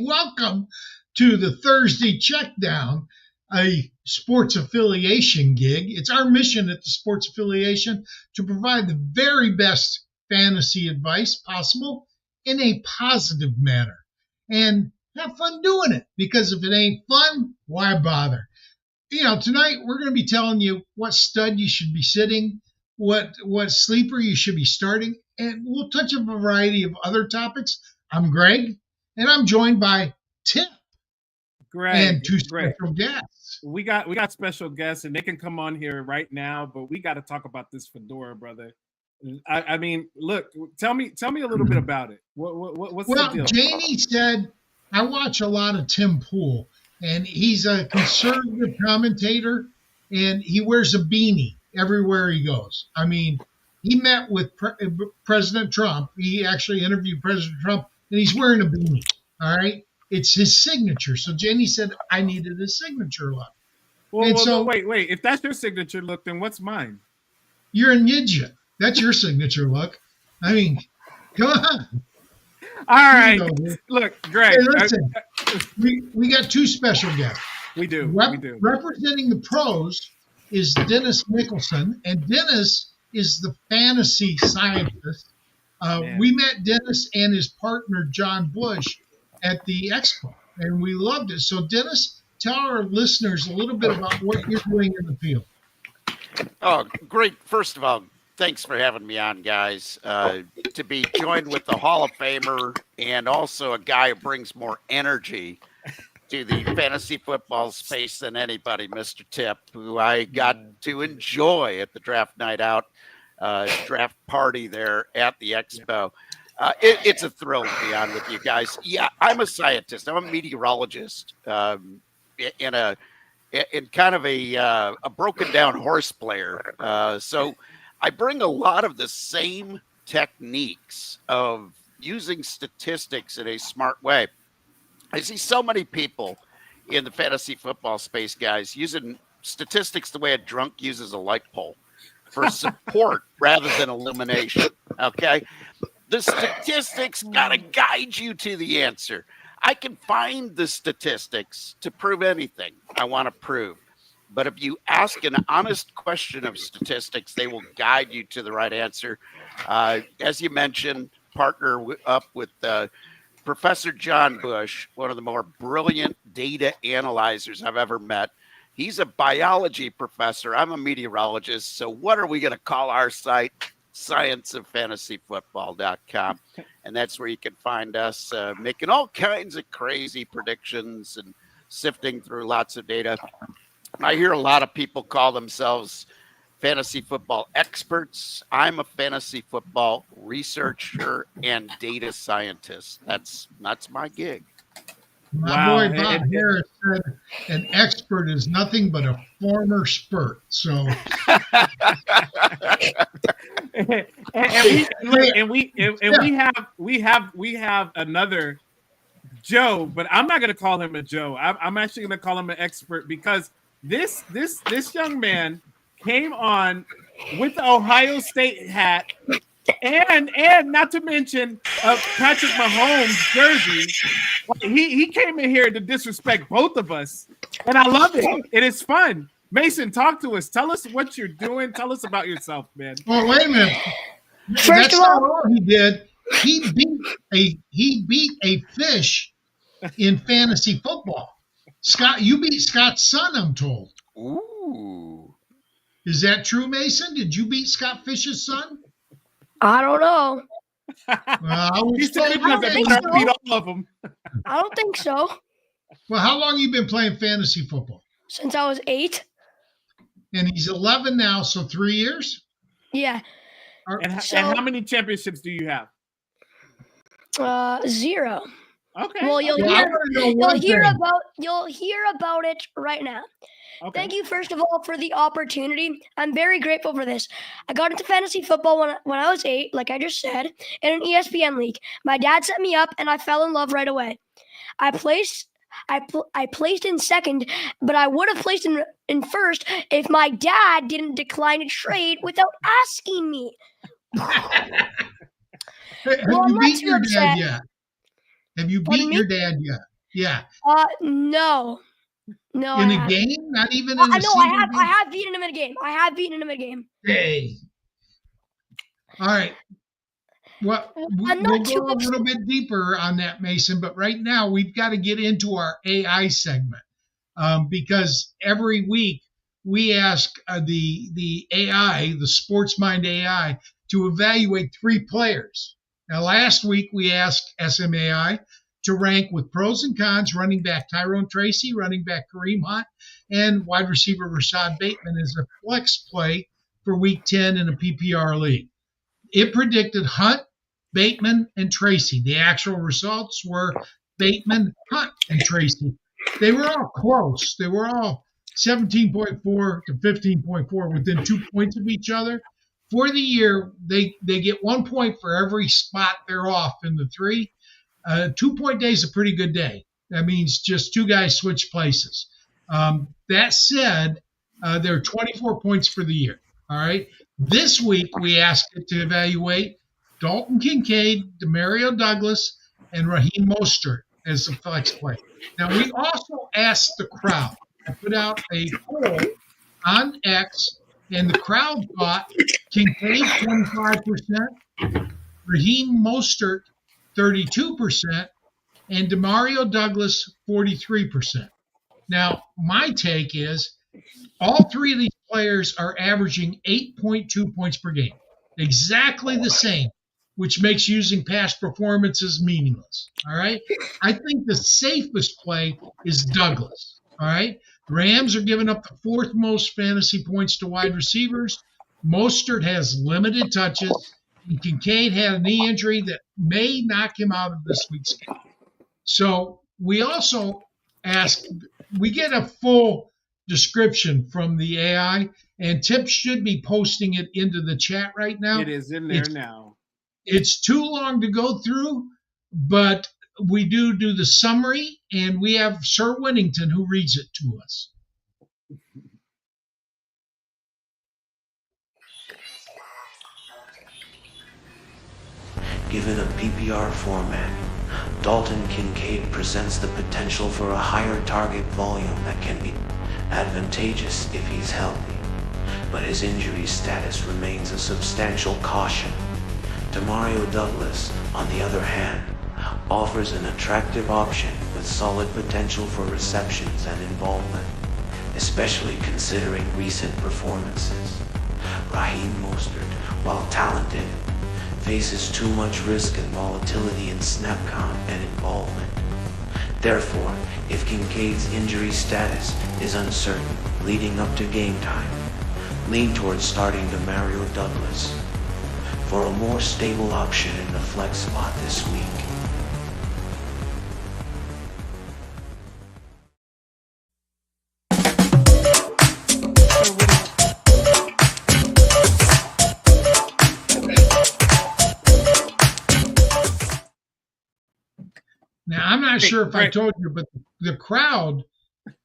welcome to the Thursday Checkdown, a sports affiliation gig. It's our mission at the Sports Affiliation to provide the very best fantasy advice possible in a positive manner. And have fun doing it, because if it ain't fun, why bother? Tonight we're going to be telling you what stud you should be sitting, what sleeper you should be starting, and we'll touch a variety of other topics. I'm Greg, and I'm joined by Tipp and two special guests. We got special guests, and they can come on here right now, but we got to talk about this fedora, brother. I mean, look, tell me a little bit about it. What's the deal? Janie said, I watch a lot of Tim Pool, and he's a conservative commentator, and he wears a beanie everywhere he goes. I mean, he met with President Trump. He actually interviewed President Trump, and he's wearing a beanie. All right? It's his signature. So Jenny said, I needed a signature look. Wait. If that's your signature look, then what's mine? You're a ninja. That's your signature look. I mean, come on. All right. Look, Greg. Hey, listen, we got two special guests. We do. Representing the pros is Dennis Nicholson, and Dennis is the fantasy scientist. We met Dennis and his partner, John Bush, at the expo, and we loved it. So, Dennis, tell our listeners a little bit about what you're doing in the field. Oh, great. First of all, thanks for having me on, guys. To be joined with the Hall of Famer and also a guy who brings more energy to the fantasy football space than anybody, Mr. Tipp, who I got to enjoy at the draft night out, draft party there at the expo. It's a thrill to be on with you guys. Yeah, I'm a scientist. I'm a meteorologist in kind of a broken down horse player. So I bring a lot of the same techniques of using statistics in a smart way. I see so many people in the fantasy football space, guys, using statistics the way a drunk uses a light pole for support rather than illumination. Okay. The statistics got to guide you to the answer. I can find the statistics to prove anything I want to prove. But if you ask an honest question of statistics, they will guide you to the right answer. As you mentioned, partner up with Professor John Bush, one of the more brilliant data analyzers I've ever met. He's a biology professor. I'm a meteorologist. So what are we going to call our site? scienceoffantasyfootball.com. And that's where you can find us making all kinds of crazy predictions and sifting through lots of data. I hear a lot of people call themselves fantasy football experts. I'm a fantasy football researcher and data scientist. That's my gig. My boy Bob Harris said an expert is nothing but a former spurt. So we have another Joe, but I'm not going to call him a Joe. I'm actually going to call him an expert, because this young man came on with the Ohio State hat and not to mention Patrick Mahomes jersey. He came in here to disrespect both of us, and I love it. It is fun. Mason, talk to us. Tell us what you're doing. Tell us about yourself, man. Well, wait a minute. That's not all he did. He beat a fish in fantasy football. Scott, you beat Scott's son, I'm told. Ooh. Is that true, Mason? Did you beat Scott Fish's son? I don't know. He's beat all of them. I don't think so. Well, how long have you been playing fantasy football? Since I was 8. And he's 11 now, so 3 years? Yeah. And how many championships do you have? 0. Okay. Well, you'll hear about it right now. Okay. Thank you, first of all, for the opportunity. I'm very grateful for this. I got into fantasy football when I was 8, like I just said, in an ESPN league. My dad set me up, and I fell in love right away. I placed in second, but I would have placed in first if my dad didn't decline a trade without asking me. Have you beaten your dad yet? Yeah. No. No. In a game? Not even in a no, I have beaten him in a game. I have beaten him in a game. Hey. All right. Well, we'll go a little bit deeper on that, Mason, but right now we've got to get into our AI segment because every week we ask the AI, the Sports Mind AI, to evaluate 3 players. Now, last week we asked SMAI to rank with pros and cons running back Tyrone Tracy, running back Kareem Hunt, and wide receiver Rashad Bateman as a flex play for Week 10 in a PPR league. It predicted Hunt, Bateman, and Tracy. The actual results were Bateman, Hunt, and Tracy. They were all close. They were all 17.4 to 15.4 within 2 points of each other. For the year, they get 1 point for every spot they're off in the 3. 2-point day is a pretty good day. That means just 2 guys switch places. That said, there are 24 points for the year. All right. This week, we asked it to evaluate Dalton Kincaid, Demario Douglas, and Raheem Mostert as a flex play. Now, we also asked the crowd. I put out a poll on X, and the crowd thought Kincaid 25%, Raheem Mostert 32%, and Demario Douglas 43%. Now, my take is all 3 of these players are averaging 8.2 points per game, exactly the same, which makes using past performances meaningless. All right. I think the safest play is Douglas. All right. Rams are giving up the 4th most fantasy points to wide receivers. Mostert has limited touches, and Kincaid had a knee injury that may knock him out of this week's game. So we also we get a full description from the AI, and Tip should be posting it into the chat right now. It is in there now. It's too long to go through, but we do the summary, and we have Sir Wellington who reads it to us. Given a PPR format, Dalton Kincaid presents the potential for a higher target volume that can be advantageous if he's healthy, but his injury status remains a substantial caution. Demario Douglas, on the other hand, offers an attractive option with solid potential for receptions and involvement, especially considering recent performances. Raheem Mostert, while talented, faces too much risk and volatility in snap count and involvement. Therefore, if Kincaid's injury status is uncertain leading up to game time, lean towards starting Demario Douglas for a more stable option in the flex spot this week. Now, I'm not sure if I told you, but the crowd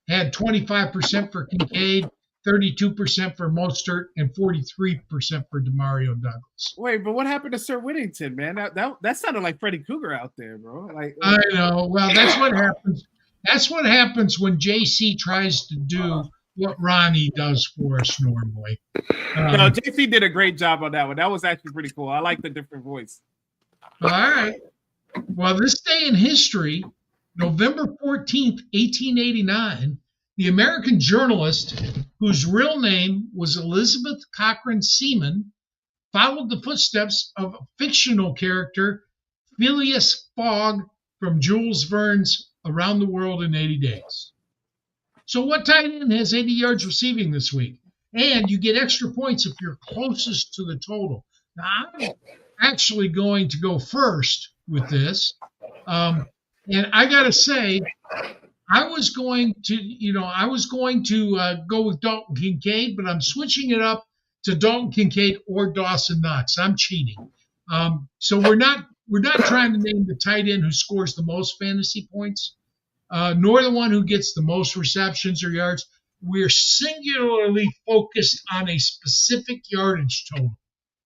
had 25% for Kincaid, 32% for Mostert, and 43% for Demario Douglas. Wait, but what happened to Sir Whittington, man? That sounded like Freddy Cougar out there, bro. I know. Well, that's what happens. That's what happens when JC tries to do what Ronnie does for us normally. No, JC did a great job on that one. That was actually pretty cool. I like the different voice. All right. Well, this day in history, November 14th, 1889, the American journalist, whose real name was Elizabeth Cochran Seaman, followed the footsteps of a fictional character, Phileas Fogg, from Jules Verne's Around the World in 80 Days. So what tight end has 80 yards receiving this week? And you get extra points if you're closest to the total. Now, I'm actually going to go first with this. And I got to say, I was going to go with Dalton Kincaid, but I'm switching it up to Dalton Kincaid or Dawson Knox. I'm cheating. So we're not trying to name the tight end who scores the most fantasy points, nor the one who gets the most receptions or yards. We're singularly focused on a specific yardage total.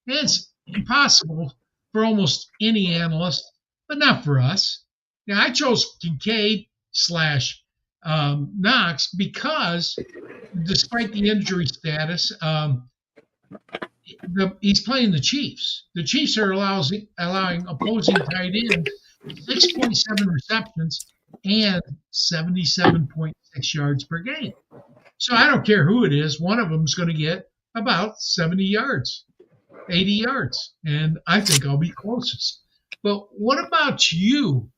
And it's impossible for almost any analyst, but not for us. Now, I chose Kincaid slash Knox, because despite the injury status, he's playing the Chiefs. The Chiefs are allowing opposing tight ends 6.7 receptions and 77.6 yards per game. So I don't care who it is. One of them is going to get about 70 yards, 80 yards, and I think I'll be closest. But what about you,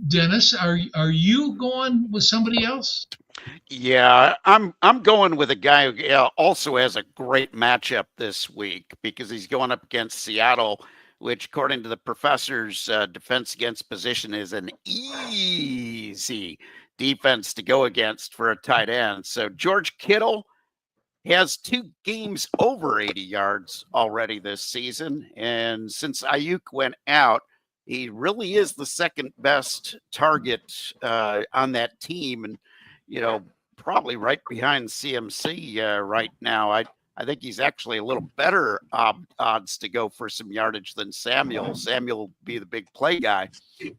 Dennis? Are you going with somebody else? Yeah, I'm going with a guy who also has a great matchup this week because he's going up against Seattle, which, according to the professor's defense against position, is an easy defense to go against for a tight end. So George Kittle has 2 games over 80 yards already this season. And since Ayuk went out, he really is the second best target on that team. And, probably right behind CMC right now. I think he's actually a little better odds to go for some yardage than Samuel. Samuel will be the big play guy.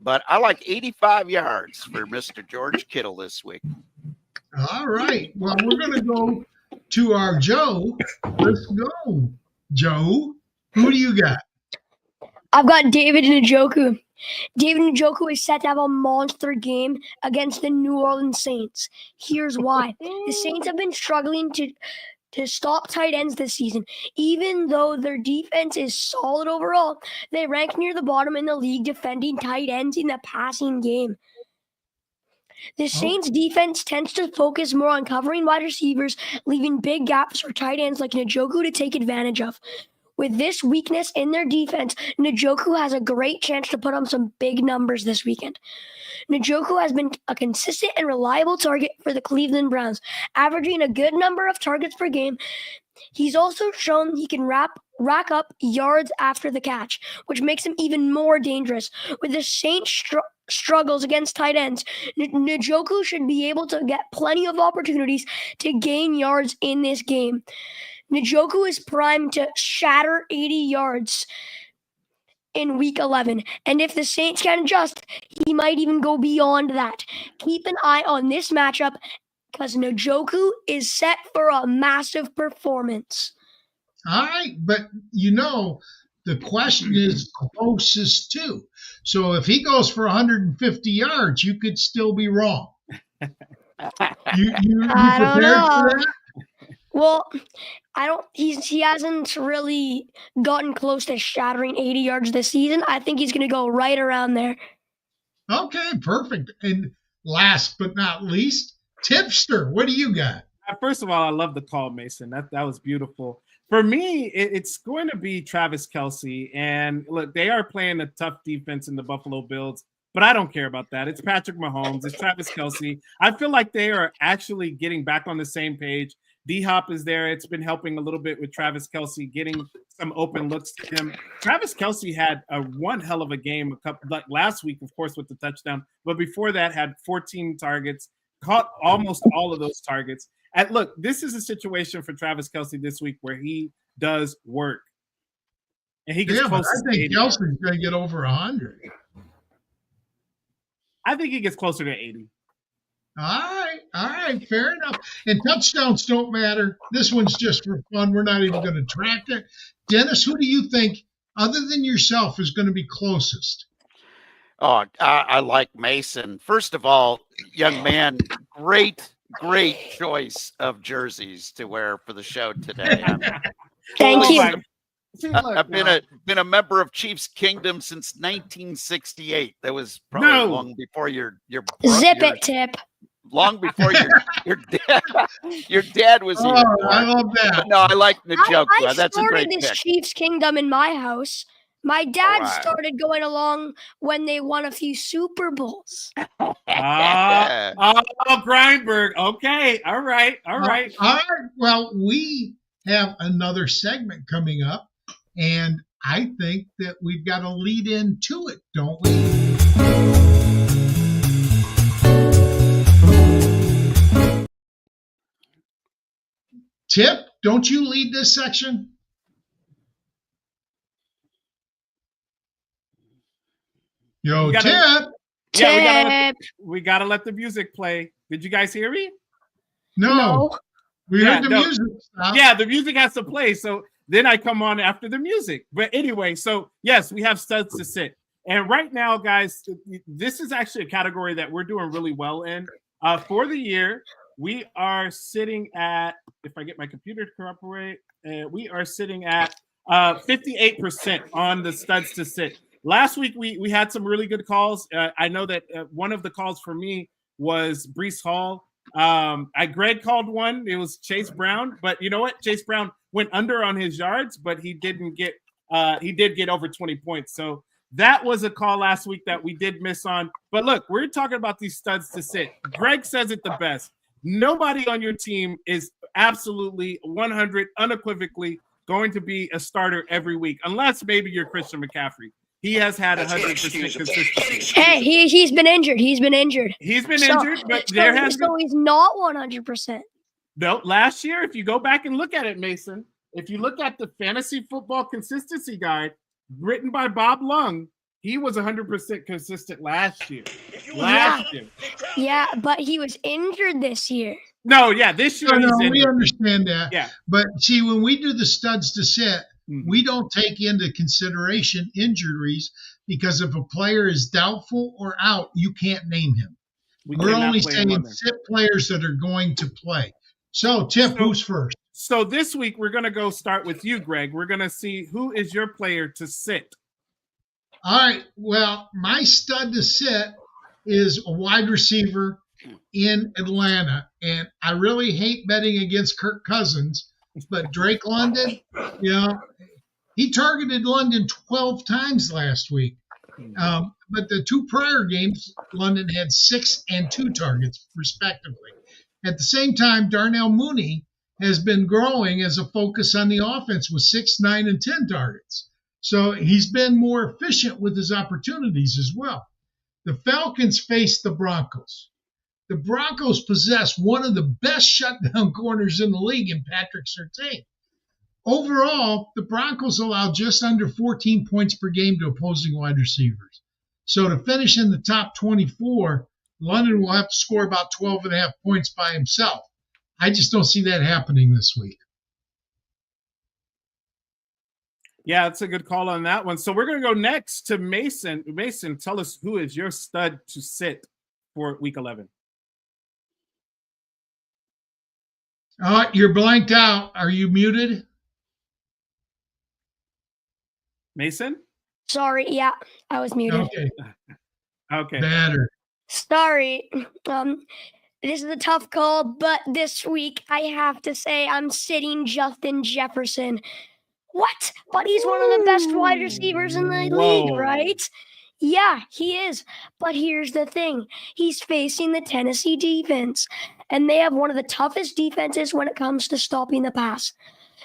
But I like 85 yards for Mr. George Kittle this week. All right. Well, we're going to go to our Joe. Let's go, Joe. Who do you got? I've got David Njoku. David Njoku is set to have a monster game against the New Orleans Saints. Here's why. The Saints have been struggling to stop tight ends this season. Even though their defense is solid overall, they rank near the bottom in the league defending tight ends in the passing game. The Saints defense tends to focus more on covering wide receivers, leaving big gaps for tight ends like Njoku to take advantage of. With this weakness in their defense, Njoku has a great chance to put on some big numbers this weekend. Njoku has been a consistent and reliable target for the Cleveland Browns, averaging a good number of targets per game. He's also shown he can rack up yards after the catch, which makes him even more dangerous. With the Saints struggles against tight ends, Njoku should be able to get plenty of opportunities to gain yards in this game. Njoku is primed to shatter 80 yards in Week 11, and if the Saints can adjust, he might even go beyond that. Keep an eye on this matchup because Njoku is set for a massive performance. All right, but the question is closest too. So if he goes for 150 yards, you could still be wrong. You I don't prepared know. for that? Well, he hasn't really gotten close to shattering 80 yards this season. I think he's going to go right around there. Okay, perfect. And last but not least, Tipster, what do you got? First of all, I love the call, Mason. That was beautiful. For me, it's going to be Travis Kelce. And look, they are playing a tough defense in the Buffalo Bills, but I don't care about that. It's Patrick Mahomes. It's Travis Kelce. I feel like they are actually getting back on the same page. D-Hop is there. It's been helping a little bit with Travis Kelce, getting some open looks to him. Travis Kelce had one hell of a game like last week, of course, with the touchdown. But before that, had 14 targets, caught almost all of those targets. And look, this is a situation for Travis Kelce this week where he does work. And he gets close to 80. I think Kelce's going to get over 100. I think he gets closer to 80. All right, fair enough. And touchdowns don't matter. This one's just for fun. We're not even going to track it. Dennis, who do you think, other than yourself, is going to be closest? Oh, I like Mason. First of all, young man, great choice of jerseys to wear for the show today. Thank you. I've been a member of Chiefs Kingdom since 1968. That was probably long before your Zip it, Tip. Long before your dad was here. I love that. No, I like Njoku. That's a great pick. I started this pick. Chiefs Kingdom in my house. My dad started going along when they won a few Super Bowls. Grindberg. Okay. All right. Well, we have another segment coming up, and I think that we've got to lead into it, don't we? Tip, don't you lead this section? Yo, Tip. Yeah, we gotta let the music play. Did you guys hear me? No. We heard the music stop. Yeah, the music has to play. So then I come on after the music. But anyway, so yes, we have studs to sit. And right now, guys, this is actually a category that we're doing really well in. For the year, we are sitting at, if I get my computer to cooperate, we are sitting at 58% on the studs to sit. Last week, we had some really good calls. I know that one of the calls for me was Breece Hall. Greg called one. It was Chase Brown, but you know what? Chase Brown went under on his yards, but he did get over 20 points. So that was a call last week that we did miss on. But look, we're talking about these studs to sit. Greg says it the best. Nobody on your team is absolutely 100 unequivocally going to be a starter every week, unless maybe you're Christian McCaffrey. He has had 100% consistency. Hey, he's been injured. He's been injured, but there has been. So he's not 100%. No, last year, if you go back and look at it, Mason, if you look at the Fantasy Football Consistency Guide written by Bob Lung, he was 100% consistent last year. Yeah, but he was injured this year. No, yeah, this year. No, we understand that. Yeah. But see, when we do the studs to sit, we don't take into consideration injuries, because if a player is doubtful or out, you can't name him. We're only saying sit players that are going to play. So, Tipp, who's first? So this week, we're going to go start with you, Greg. We're going to see who is your player to sit. All right. Well, my stud to sit is a wide receiver in Atlanta. And I really hate betting against Kirk Cousins, but Drake London, he targeted London 12 times last week. But the two prior games, London had 6 and 2 targets, respectively. At the same time, Darnell Mooney has been growing as a focus on the offense with 6, 9, and 10 targets. So he's been more efficient with his opportunities as well. The Falcons face the Broncos. The Broncos possess one of the best shutdown corners in the league in Patrick Surtain. Overall, the Broncos allow just under 14 points per game to opposing wide receivers. So to finish in the top 24, London will have to score about 12.5 points by himself. I just don't see that happening this week. Yeah, that's a good call on that one. So we're going to go next to Mason. Mason, tell us who is your stud to sit for week 11. You're blanked out. Are you muted? Mason? Sorry, yeah, I was muted. Okay. Better. Sorry. This is a tough call, but this week I have to say I'm sitting Justin Jefferson. What? But he's one of the best wide receivers in the league, right? Yeah, he is. But here's the thing. He's facing the Tennessee defense, and they have one of the toughest defenses when it comes to stopping the pass.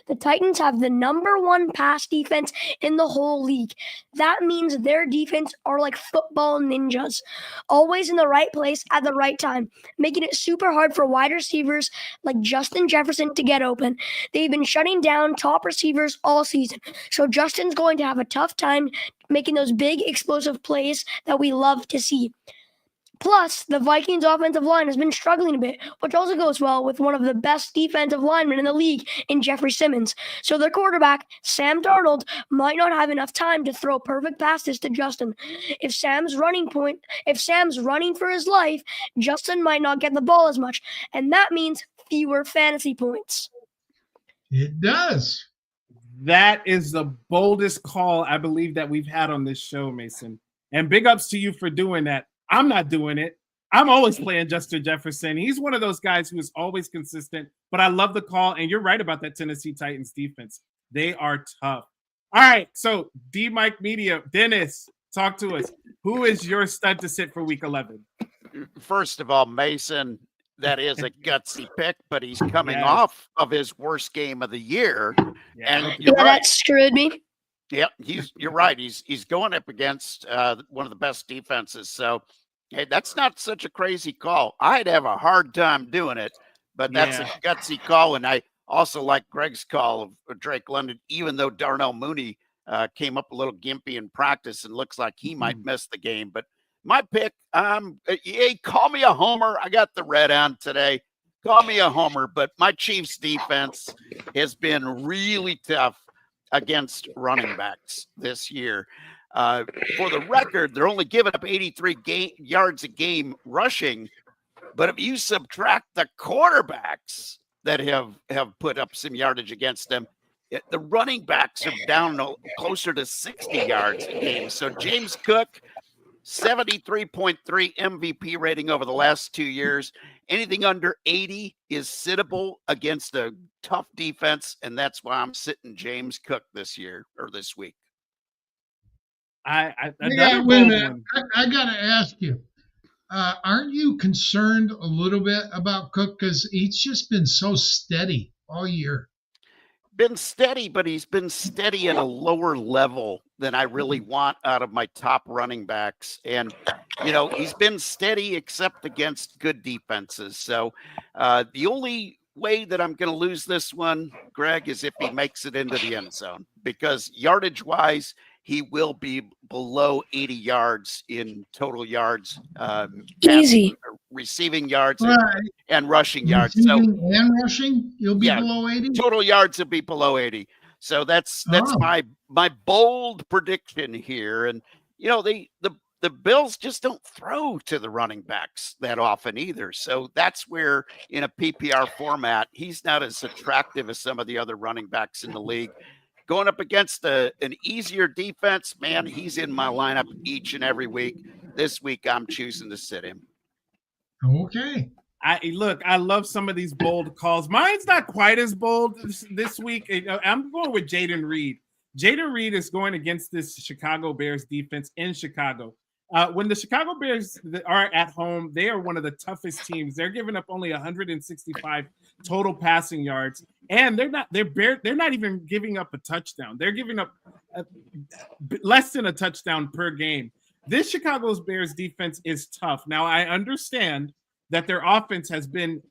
The Titans have the #1 pass defense in the whole league. That means their defense are like football ninjas, always in the right place at the right time, making it super hard for wide receivers like Justin Jefferson to get open. They've been shutting down top receivers all season, so Justin's going to have a tough time making those big explosive plays that we love to see. Plus, the Vikings offensive line has been struggling a bit, which also goes well with one of the best defensive linemen in the league in Jeffrey Simmons. So their quarterback, Sam Darnold, might not have enough time to throw perfect passes to Justin. If Sam's running for his life, Justin might not get the ball as much, and that means fewer fantasy points. It does. That is the boldest call I believe that we've had on this show, Mason. And big ups to you for doing that. I'm not doing it. I'm always playing Justin Jefferson. He's one of those guys who is always consistent, but I love the call. And you're right about that Tennessee Titans defense. They are tough. All right. So D-Mike Media, Dennis, talk to us. Who is your stud to sit for week 11? First of all, Mason, that is a gutsy pick, but he's coming off of his worst game of the year. And you're right. That screwed me. Yep, you're right. He's going up against one of the best defenses. So, hey, that's not such a crazy call. I'd have a hard time doing it, but that's a gutsy call. And I also like Greg's call of Drake London, even though Darnell Mooney came up a little gimpy in practice and looks like he might miss the game. But my pick, hey, call me a homer. I got the red on today. Call me a homer, but my Chiefs defense has been really tough against running backs this year. For the record, they're only giving up 83 yards a game rushing, but if you subtract the quarterbacks that have put up some yardage against them, the running backs are down closer to 60 yards a game. So James Cook, 73.3 MVP rating over the last 2 years. Anything under 80 is sittable against a tough defense, and that's why I'm sitting James Cook this week. Wait a minute. I got to ask you, aren't you concerned a little bit about Cook because he's just been so steady all year? Been steady, but he's been steady at a lower level than I really want out of my top running backs. And, he's been steady except against good defenses. So the only way that I'm going to lose this one, Greg, is if he makes it into the end zone, because yardage wise, he will be below 80 yards in total yards, easy receiving yards Right. and rushing yards. Receiving and rushing, you'll be below 80. Total yards will be below 80. So that's my bold prediction here. And the Bills just don't throw to the running backs that often either. So that's where in a PPR format, he's not as attractive as some of the other running backs in the league. Going up against an easier defense, man, he's in my lineup each and every week. This week, I'm choosing to sit him. Okay. I love some of these bold calls. Mine's not quite as bold this week. I'm going with Jaden Reed. Jaden Reed is going against this Chicago Bears defense in Chicago. When the Chicago Bears are at home, they are one of the toughest teams. They're giving up only 165 total passing yards, and they're not even giving up a touchdown. They're giving up less than a touchdown per game. This Chicago's Bears defense is tough. Now, I understand that their offense has been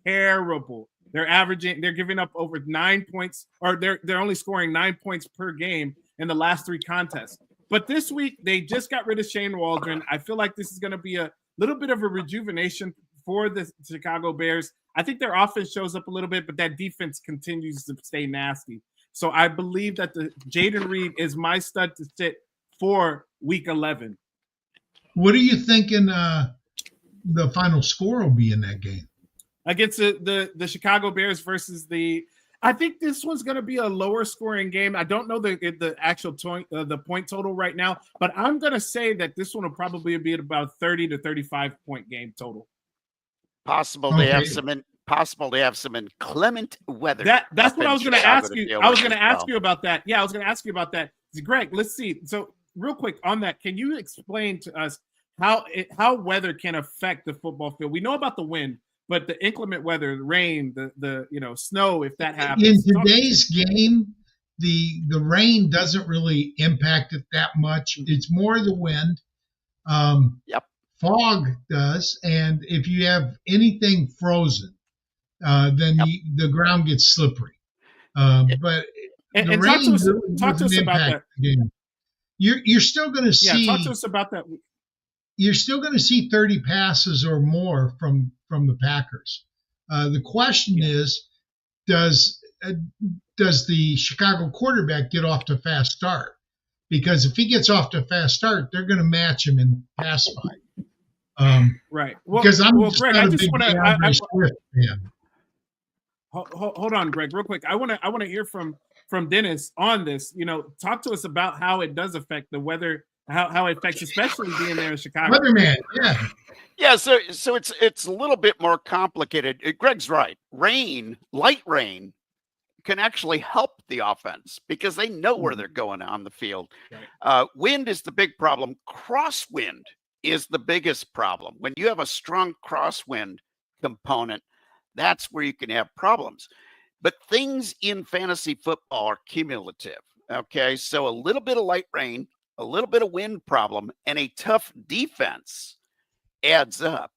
terrible. They're giving up over 9 points, or they're only scoring 9 points per game in the last 3 contests. But this week, they just got rid of Shane Waldron. I feel like this is going to be a little bit of a rejuvenation for the Chicago Bears. I think their offense shows up a little bit, but that defense continues to stay nasty. So I believe that the Jaden Reed is my stud to sit for Week 11. What are you thinking the final score will be in that game? Against the Chicago Bears versus I think this one's going to be a lower scoring game. I don't know the actual the point total right now, but I'm going to say that this one will probably be at about 30 to 35 point game total. Possible to have some inclement weather. That's what I was going to ask you. I was going to ask you about that. Yeah, I was going to ask you about that. Greg, let's see. So real quick on that, can you explain to us how weather can affect the football field? We know about the wind, but the inclement weather, the rain, the snow, if that happens. In today's game, the rain doesn't really impact it that much. It's more the wind. Yep. Fog does, and if you have anything frozen, then the ground gets slippery. But the rain talk to us about that. You're still going to see. Yeah, talk to us about that. You're still going to see 30 passes or more from the Packers. The question is, does the Chicago quarterback get off to a fast start? Because if he gets off to a fast start, they're going to match him in pass fight. Right. Well, because I'm Greg, I just want to. Swift fan. Hold on, Greg, real quick. I want to hear from Dennis on this. Talk to us about how it does affect the weather. How it affects, especially being there in Chicago. Weatherman, yeah. So it's a little bit more complicated. Greg's right. Light rain, can actually help the offense because they know where they're going on the field. Right. Wind is the big problem. Crosswind is the biggest problem. When you have a strong crosswind component, that's where you can have problems. But things in fantasy football are cumulative. Okay, so a little bit of light rain, a little bit of wind problem, and a tough defense adds up.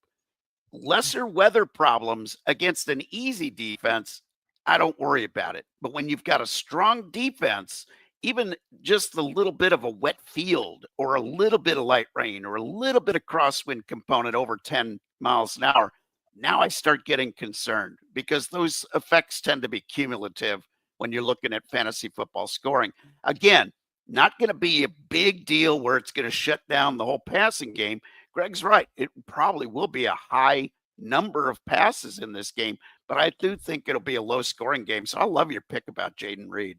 Lesser weather problems against an easy defense, I don't worry about it. But when you've got a strong defense even just a little bit of a wet field or a little bit of light rain or a little bit of crosswind component over 10 miles an hour, now I start getting concerned because those effects tend to be cumulative when you're looking at fantasy football scoring. Again, not going to be a big deal where it's going to shut down the whole passing game. Greg's right. It probably will be a high number of passes in this game, but I do think it'll be a low scoring game. So I love your pick about Jaden Reed.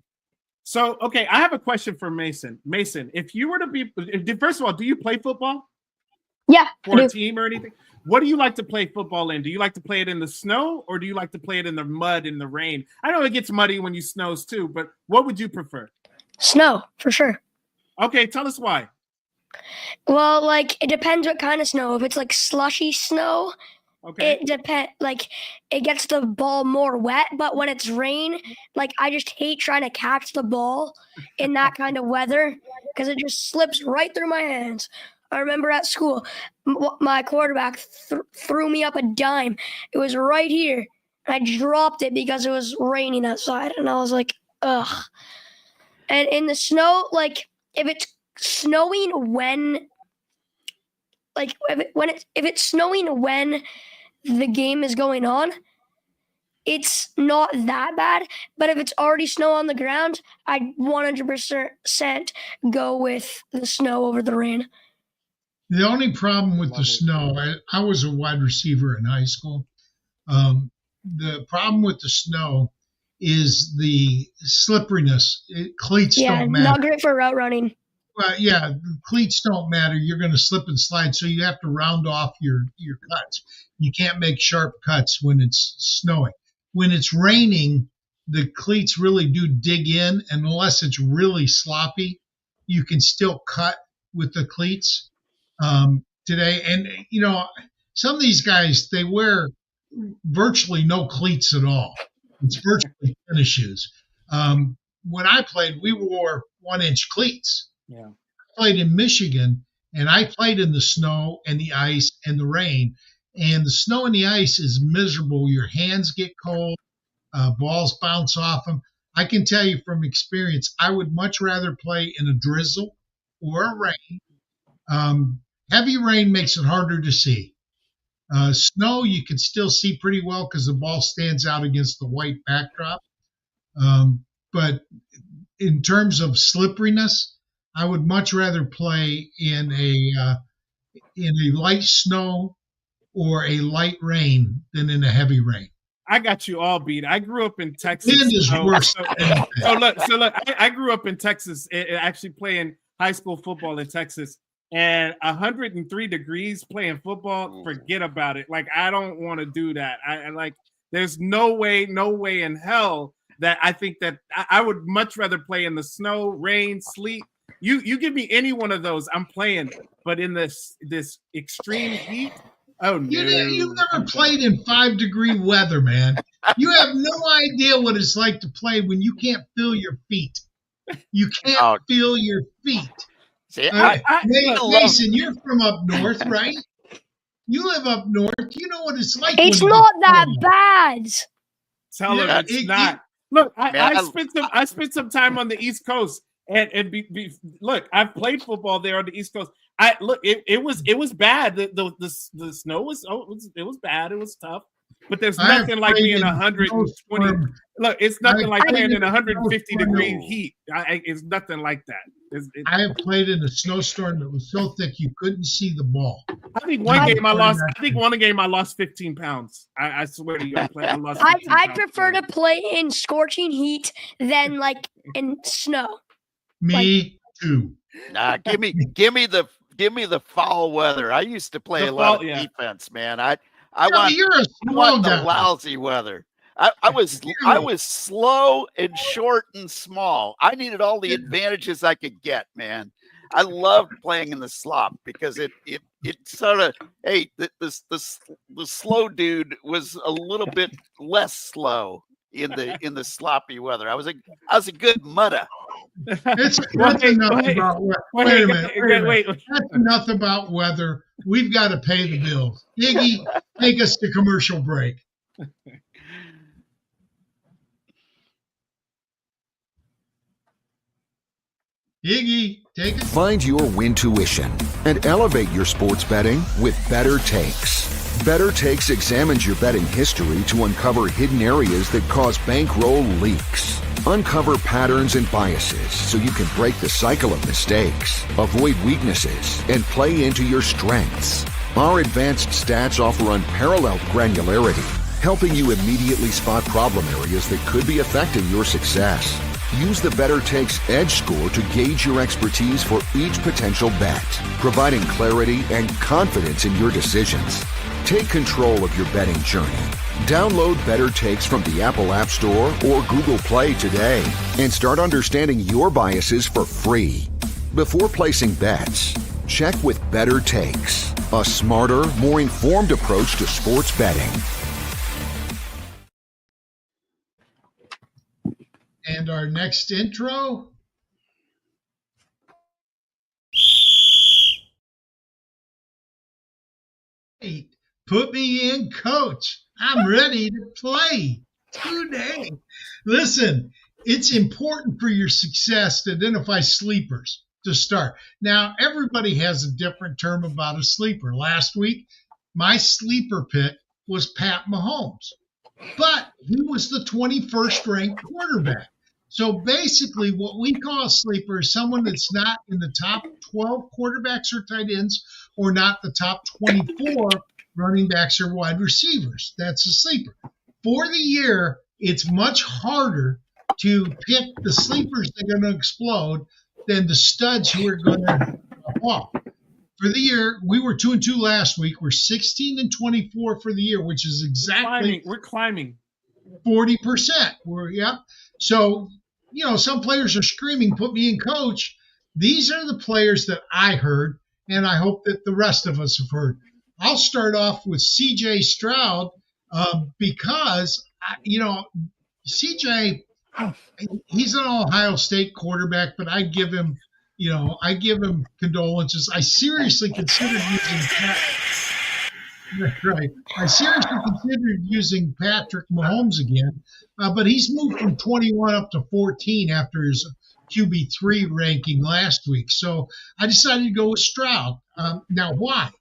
So, okay, I have a question for Mason. Mason, if you were to be, first of all, do you play football? Yeah. For a team or anything? What do you like to play football in? Do you like to play it in the snow or do you like to play it in the mud, in the rain? I know it gets muddy when you snows too, but what would you prefer? Snow, for sure. Okay, tell us why. Well, like, it depends what kind of snow. If it's like slushy snow, okay, it gets the ball more wet, but when it's rain, like, I just hate trying to catch the ball in that kind of weather because it just slips right through my hands. I remember at school, my quarterback threw me up a dime. It was right here. I dropped it because it was raining outside, and I was like, ugh. And in the snow, like, if it's snowing when it's snowing when the game is going on, it's not that bad. But if it's already snow on the ground, I'd 100% go with the snow over the rain. The only problem with the snow, I was a wide receiver in high school. The problem with the snow is the slipperiness. Cleats don't matter. Not great for route running. Well, yeah, cleats don't matter. You're going to slip and slide, so you have to round off your cuts. You can't make sharp cuts when it's snowing. When it's raining, the cleats really do dig in, and unless it's really sloppy, you can still cut with the cleats today. And, you know, some of these guys, they wear virtually no cleats at all. It's virtually tennis shoes. When I played, we wore 1-inch cleats. Yeah. I played in Michigan, and I played in the snow and the ice and the rain. And the snow and the ice is miserable. Your hands get cold. Balls bounce off them. I can tell you from experience, I would much rather play in a drizzle or a rain. Heavy rain makes it harder to see. Snow, you can still see pretty well because the ball stands out against the white backdrop. But in terms of slipperiness, I would much rather play in a light snow or a light rain than in a heavy rain. I got you all beat. I grew up in Texas. Wind is worse. So look. I grew up in Texas, actually playing high school football in Texas, and 103 degrees playing football. Forget about it. Like, I don't want to do that. I like. There's no way in hell that I think that I would much rather play in the snow, rain, sleet. You give me any one of those, I'm playing. But in this extreme heat, oh no! You've never played in 5-degree weather, man. You have no idea what it's like to play when you can't feel your feet. You can't feel your feet. See, Mason, you're from up north, right? You live up north. You know what it's like. It's not that bad. Tell them it's not. Look, I spent some time on the East Coast, and look, I've played football there on the East Coast. It was bad. The snow was bad. It was tough. But there's nothing like being 120. Look, it's nothing like playing in 150 degree heat. It's nothing like that. I have played in a snowstorm that was so thick you couldn't see the ball. I think one game I lost 15 pounds. I swear to you, I lost. I prefer to play in scorching heat than like in snow. Me too. Nah, give me the foul weather. I used to play a lot of defense, man. I want the lousy weather. I was slow and short and small. I needed all the advantages I could get, man. I loved playing in the slop because it sort of, hey, the slow dude was a little bit less slow in the sloppy weather. I was a good mudder. That's enough about weather. Wait a minute. That's enough about weather. We've got to pay the bills. Iggy, take us to commercial break. Iggy, take it. Find your win tuition and elevate your sports betting with Better Takes. Better Takes examines your betting history to uncover hidden areas that cause bankroll leaks. Uncover patterns and biases so you can break the cycle of mistakes, avoid weaknesses, and play into your strengths. Our advanced stats offer unparalleled granularity, helping you immediately spot problem areas that could be affecting your success. Use the Better Takes Edge score to gauge your expertise for each potential bet, providing clarity and confidence in your decisions. Take control of your betting journey. Download Better Takes from the Apple App Store or Google Play today and start understanding your biases for free. Before placing bets, check with Better Takes, a smarter, more informed approach to sports betting. And our next intro. Hey, put me in, coach. I'm ready to play today. Listen, it's important for your success to identify sleepers to start. Now, everybody has a different term about a sleeper. Last week, my sleeper pick was Pat Mahomes, but he was the 21st ranked quarterback. So basically, what we call a sleeper is someone that's not in the top 12 quarterbacks or tight ends, or not the top 24 running backs or wide receivers. That's a sleeper. For the year, it's much harder to pick the sleepers that are going to explode than the studs who are going to drop off. For the year, we were 2-2 last week. We're 16-24 for the year, which is exactly We're climbing. 40%. So, some players are screaming, put me in, coach. These are the players that I heard, and I hope that the rest of us have heard. I'll start off with C.J. Stroud because, C.J., he's an Ohio State quarterback, but I give him condolences. I seriously considered using Patrick Mahomes again, but he's moved from 21 up to 14 after his QB3 ranking last week. So I decided to go with Stroud. Now, why?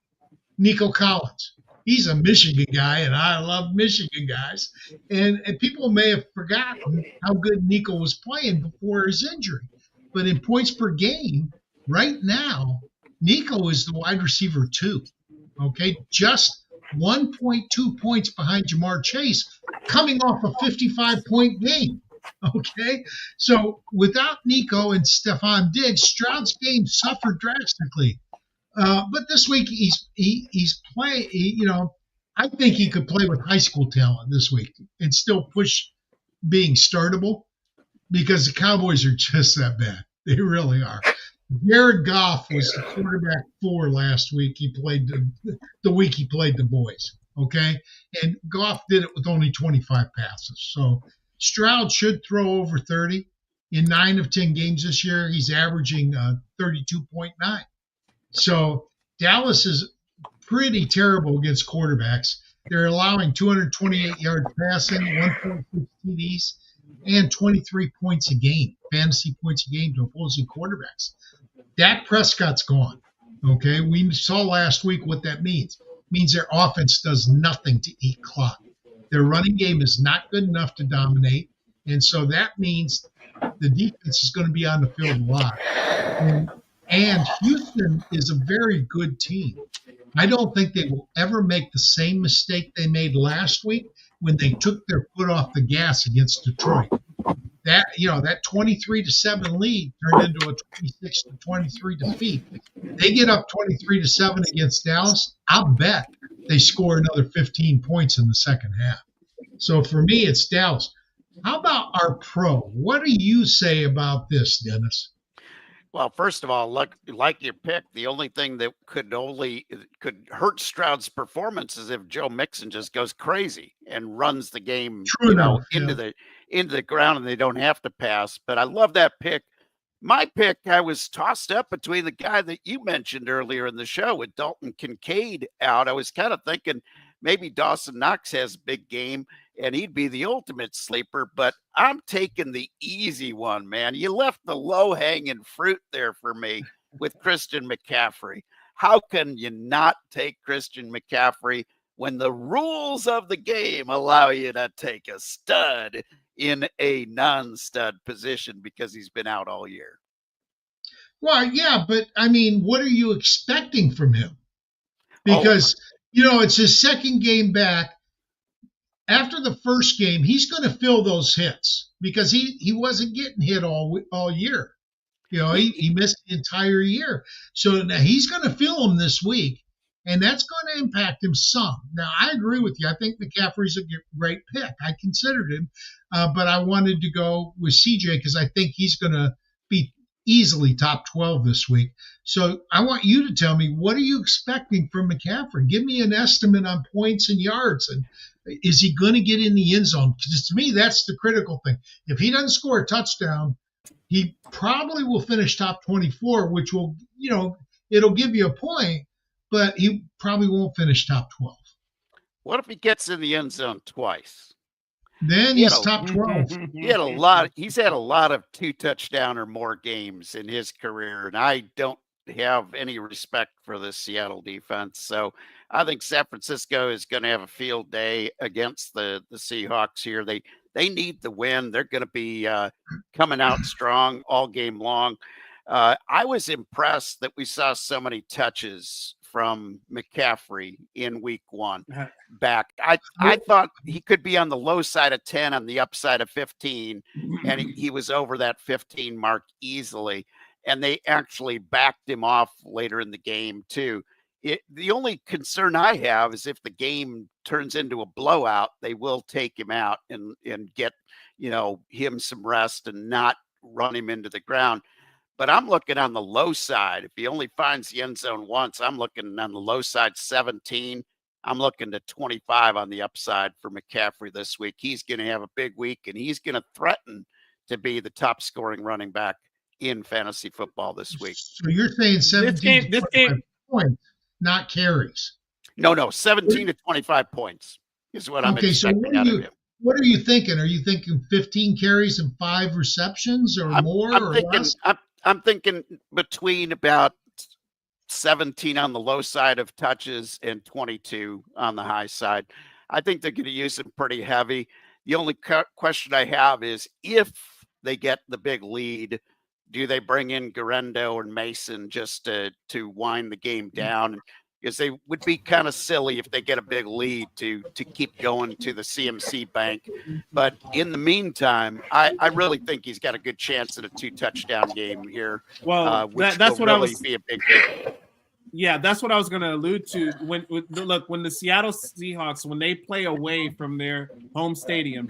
Nico Collins. He's a Michigan guy, and I love Michigan guys. And people may have forgotten how good Nico was playing before his injury. But in points per game, right now, Nico is the wide receiver 2. Okay, just 1.2 points behind Jamar Chase, coming off a 55-point game. Okay, so without Nico and Stephon Diggs, Stroud's game suffered drastically. But this week he's playing. I think he could play with high school talent this week and still push being startable, because the Cowboys are just that bad. They really are. Jared Goff was the quarterback 4 last week. He played the week he played the boys. Okay, and Goff did it with only 25 passes. So Stroud should throw over 30 in 9 of 10 games this year. He's averaging 32.9. So Dallas is pretty terrible against quarterbacks. They're allowing 228 yards passing, 1.6 TDs, and 23 points a game, fantasy points a game to opposing quarterbacks. Dak Prescott's gone. Okay, we saw last week what that means. It means their offense does nothing to eat clock. Their running game is not good enough to dominate, and so that means the defense is going to be on the field a lot. And Houston is a very good team. I don't think they will ever make the same mistake they made last week when they took their foot off the gas against Detroit. That 23-7 lead turned into a 26-23 defeat. They get up 23-7 against Dallas, I'll bet they score another 15 points in the second half. So for me, it's Dallas. How about our pro? What do you say about this, Dennis? Well, first of all, like your pick, the only thing that could hurt Stroud's performance is if Joe Mixon just goes crazy and runs the game into the ground and they don't have to pass. But I love that pick. My pick, I was tossed up between the guy that you mentioned earlier in the show with Dalton Kincaid out. I was kind of thinking maybe Dawson Knox has a big game and he'd be the ultimate sleeper, but I'm taking the easy one, man. You left the low-hanging fruit there for me with Christian McCaffrey. How can you not take Christian McCaffrey when the rules of the game allow you to take a stud in a non-stud position because he's been out all year? Well, yeah, but I mean, what are you expecting from him? Because, it's his second game back. After the first game, he's going to fill those hits because he wasn't getting hit all year. He missed the entire year. So now he's going to fill them this week, and that's going to impact him some. Now, I agree with you. I think McCaffrey's a great pick. I considered him, but I wanted to go with CJ because I think he's going to be easily top 12 this week. So I want you to tell me, what are you expecting from McCaffrey? Give me an estimate on points and yards, and is he going to get in the end zone? Because to me, that's the critical thing. If he doesn't score a touchdown, he probably will finish top 24, which will, it'll give you a point, but he probably won't finish top 12. What if he gets in the end zone twice? Then he's top 12. He's had a lot of 2-touchdown or more games in his career, and I don't have any respect for the Seattle defense. So I think San Francisco is going to have a field day against the Seahawks here. They need the win. They're going to be coming out strong all game long. I was impressed that we saw so many touches from McCaffrey in week 1 back. I thought he could be on the low side of 10, on the upside of 15, and he was over that 15 mark easily. And they actually backed him off later in the game too. The only concern I have is if the game turns into a blowout, they will take him out and get, him some rest and not run him into the ground. But I'm looking on the low side. If he only finds the end zone once, I'm looking on the low side 17. I'm looking to 25 on the upside for McCaffrey this week. He's going to have a big week, and he's going to threaten to be the top scoring running back in fantasy football this week. So you're saying 17 to 25 points, not carries? No, 17 to 25 points is what I'm expecting out of him. What are you thinking? Are you thinking 15 carries and 5 receptions or more or less? I'm thinking between about 17 on the low side of touches and 22 on the high side. I think they're going to use him pretty heavy. The only question I have is if they get the big lead, do they bring in Garendo and Mason just to wind the game down? Because they would be kind of silly if they get a big lead to keep going to the CMC bank. But in the meantime, I really think he's got a good chance at a 2-touchdown game here. Well, which that's will what really I was. Be a big game. Yeah, that's what I was going to allude to. When the Seattle Seahawks, when they play away from their home stadium,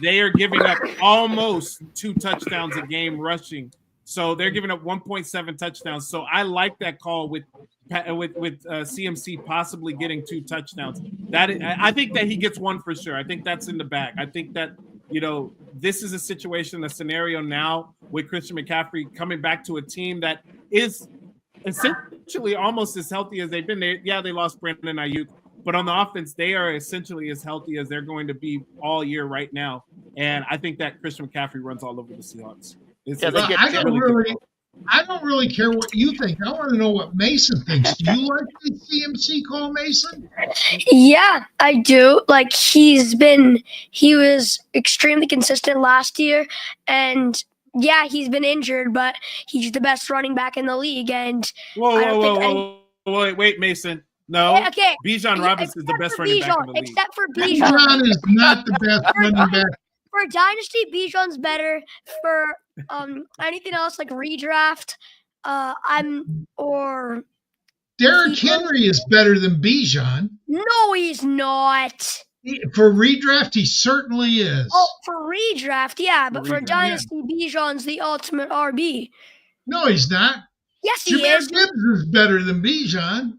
they are giving up almost 2 touchdowns a game rushing. So they're giving up 1.7 touchdowns. So I like that call with CMC possibly getting 2 touchdowns. I think that he gets 1 for sure. I think that's in the bag. I think that this is a situation, a scenario now with Christian McCaffrey coming back to a team that is essentially almost as healthy as they've been. They lost Brandon Ayuk, but on the offense, they are essentially as healthy as they're going to be all year right now. And I think that Christian McCaffrey runs all over the Seahawks. I don't really care what you think. I want to know what Mason thinks. Do you like the CMC call, Mason? Yeah, I do. Like he was extremely consistent last year, and yeah, he's been injured, but he's the best running back in the league. And wait, Mason. No, okay. Bijan Robinson is the best running back in the league. Except for Bijan. Bijan is not the best running back. For Dynasty, Bijan's better. For anything else like redraft, Derrick Henry is better than Bijan. No, he's not. For redraft, he certainly is. Oh, for redraft, yeah, but for Dynasty, Bijan's the ultimate RB. No, he's not. Yes, he is. Gibbs is better than Bijan.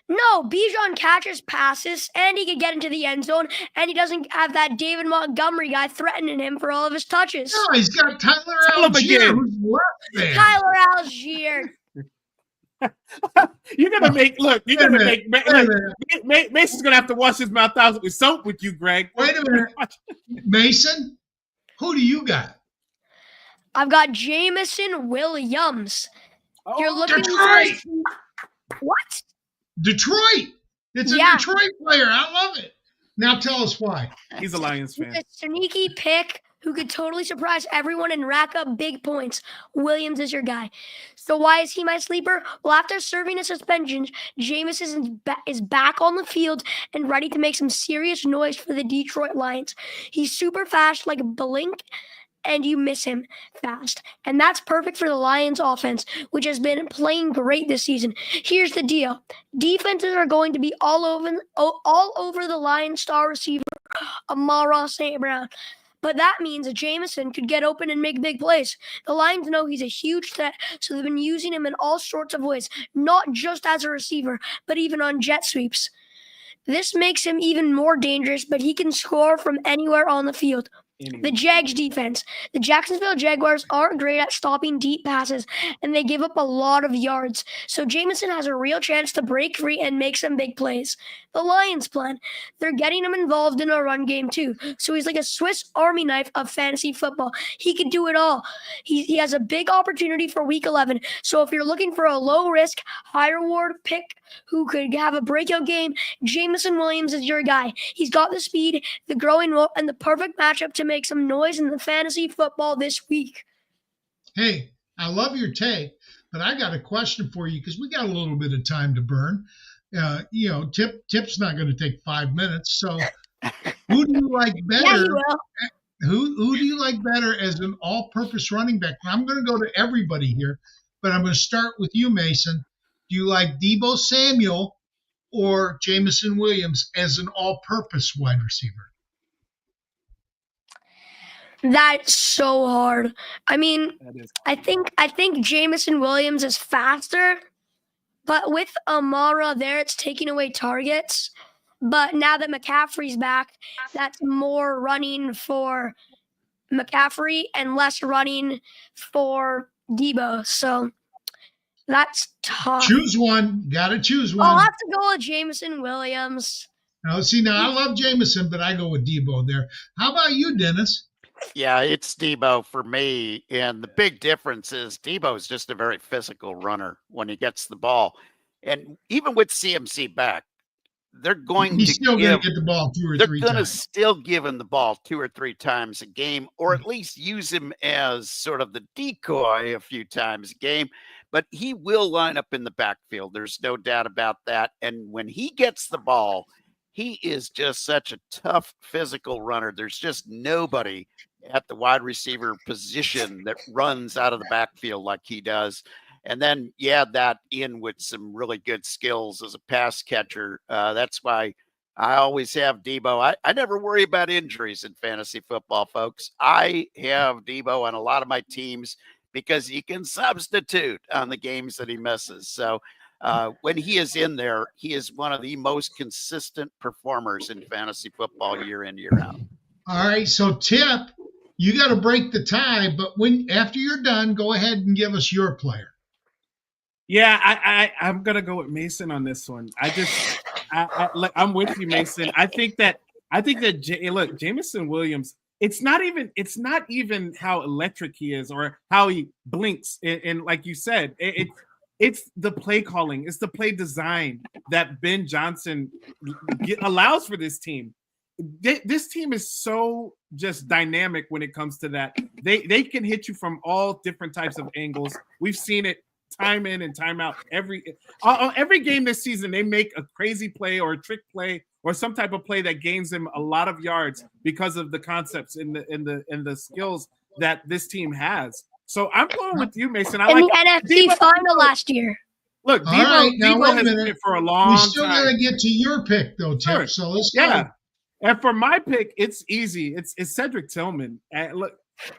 No, Bijan catches passes, and he can get into the end zone, and he doesn't have that David Montgomery guy threatening him for all of his touches. No, he's got Tyler Algier, who's left there. Tyler Algier. You're gonna make Mason's gonna have to wash his mouth out with soap with you, Greg. Wait a minute, Mason. Who do you got? I've got Jameson Williams. You're looking Detroit! What? Detroit! It's a Detroit player. I love it. Now tell us why. He's a Lions fan. A sneaky pick who could totally surprise everyone and rack up big points. Williams is your guy. So why is he my sleeper? Well, after serving a suspension, Jameson is back on the field and ready to make some serious noise for the Detroit Lions. He's super fast, like a blink, and you miss him fast. And that's perfect for the Lions offense, which has been playing great this season. Here's the deal. Defenses are going to be all over the Lions star receiver, Amon-Ra St. Brown. But that means that Jameson could get open and make big plays. The Lions know he's a huge threat, so they've been using him in all sorts of ways, not just as a receiver, but even on jet sweeps. This makes him even more dangerous, but he can score from anywhere on the field. The Jags defense. The Jacksonville Jaguars aren't great at stopping deep passes, and they give up a lot of yards. So Jameson has a real chance to break free and make some big plays. The Lions plan. They're getting him involved in a run game too. So he's like a Swiss Army knife of fantasy football. He can do it all. He has a big opportunity for Week 11. So if you're looking for a low-risk, high-reward pick who could have a breakout game, Jameson Williams is your guy. He's got the speed, the growing role, and the perfect matchup to make some noise in the fantasy football this week. Hey, I love your take, but I got a question for you because we got a little bit of time to burn. Tip's not going to take 5 minutes. So who do you like better? Yeah, he will. Who do you like better as an all-purpose running back? I'm going to go to everybody here, but I'm going to start with you, Mason. Do you like Deebo Samuel or Jameson Williams as an all-purpose wide receiver? That's so hard. I mean, I think Jameson Williams is faster, but with Amon-Ra there, it's taking away targets. But now that McCaffrey's back, that's more running for McCaffrey and less running for Deebo. So that's tough. Choose one. Got to choose one. I'll have to go with Jameson Williams. Now I love Jameson, but I go with Deebo there. How about you, Dennis? Yeah, it's Deebo for me. And the big difference is Deebo is just a very physical runner when he gets the ball. And even with CMC back, they're going He's to still going to get the ball 2 or 3 times. They're going to still give him the ball 2 or 3 times a game, or at least use him as sort of the decoy a few times a game. But he will line up in the backfield. There's no doubt about that. And when he gets the ball, he is just such a tough physical runner. There's just nobody at the wide receiver position that runs out of the backfield like he does. And then you add that in with some really good skills as a pass catcher. That's why I always have Deebo. I never worry about injuries in fantasy football, folks. I have Deebo on a lot of my teams because he can substitute on the games that he misses. So when he is in there, he is one of the most consistent performers in fantasy football year in, year out. All right, so Tip, you got to break the tie, but after you're done, go ahead and give us your player. Yeah, I'm gonna go with Mason on this one. I'm with you, Mason. I think that Jameson Williams. It's not even how electric he is or how he blinks. And like you said, it's the play calling, it's the play design that Ben Johnson allows for this team. This team is so just dynamic when it comes to that. They can hit you from all different types of angles. We've seen it time in and time out. Every game this season, they make a crazy play or a trick play or some type of play that gains them a lot of yards because of the concepts and the skills that this team has. So I'm going with you, Mason. The NFC final last year. Look, Deebo has been for a long time. We still got to get to your pick, though, Tip. Sure. So let's go. Yeah. And for my pick, it's easy. It's Cedric Tillman. Look,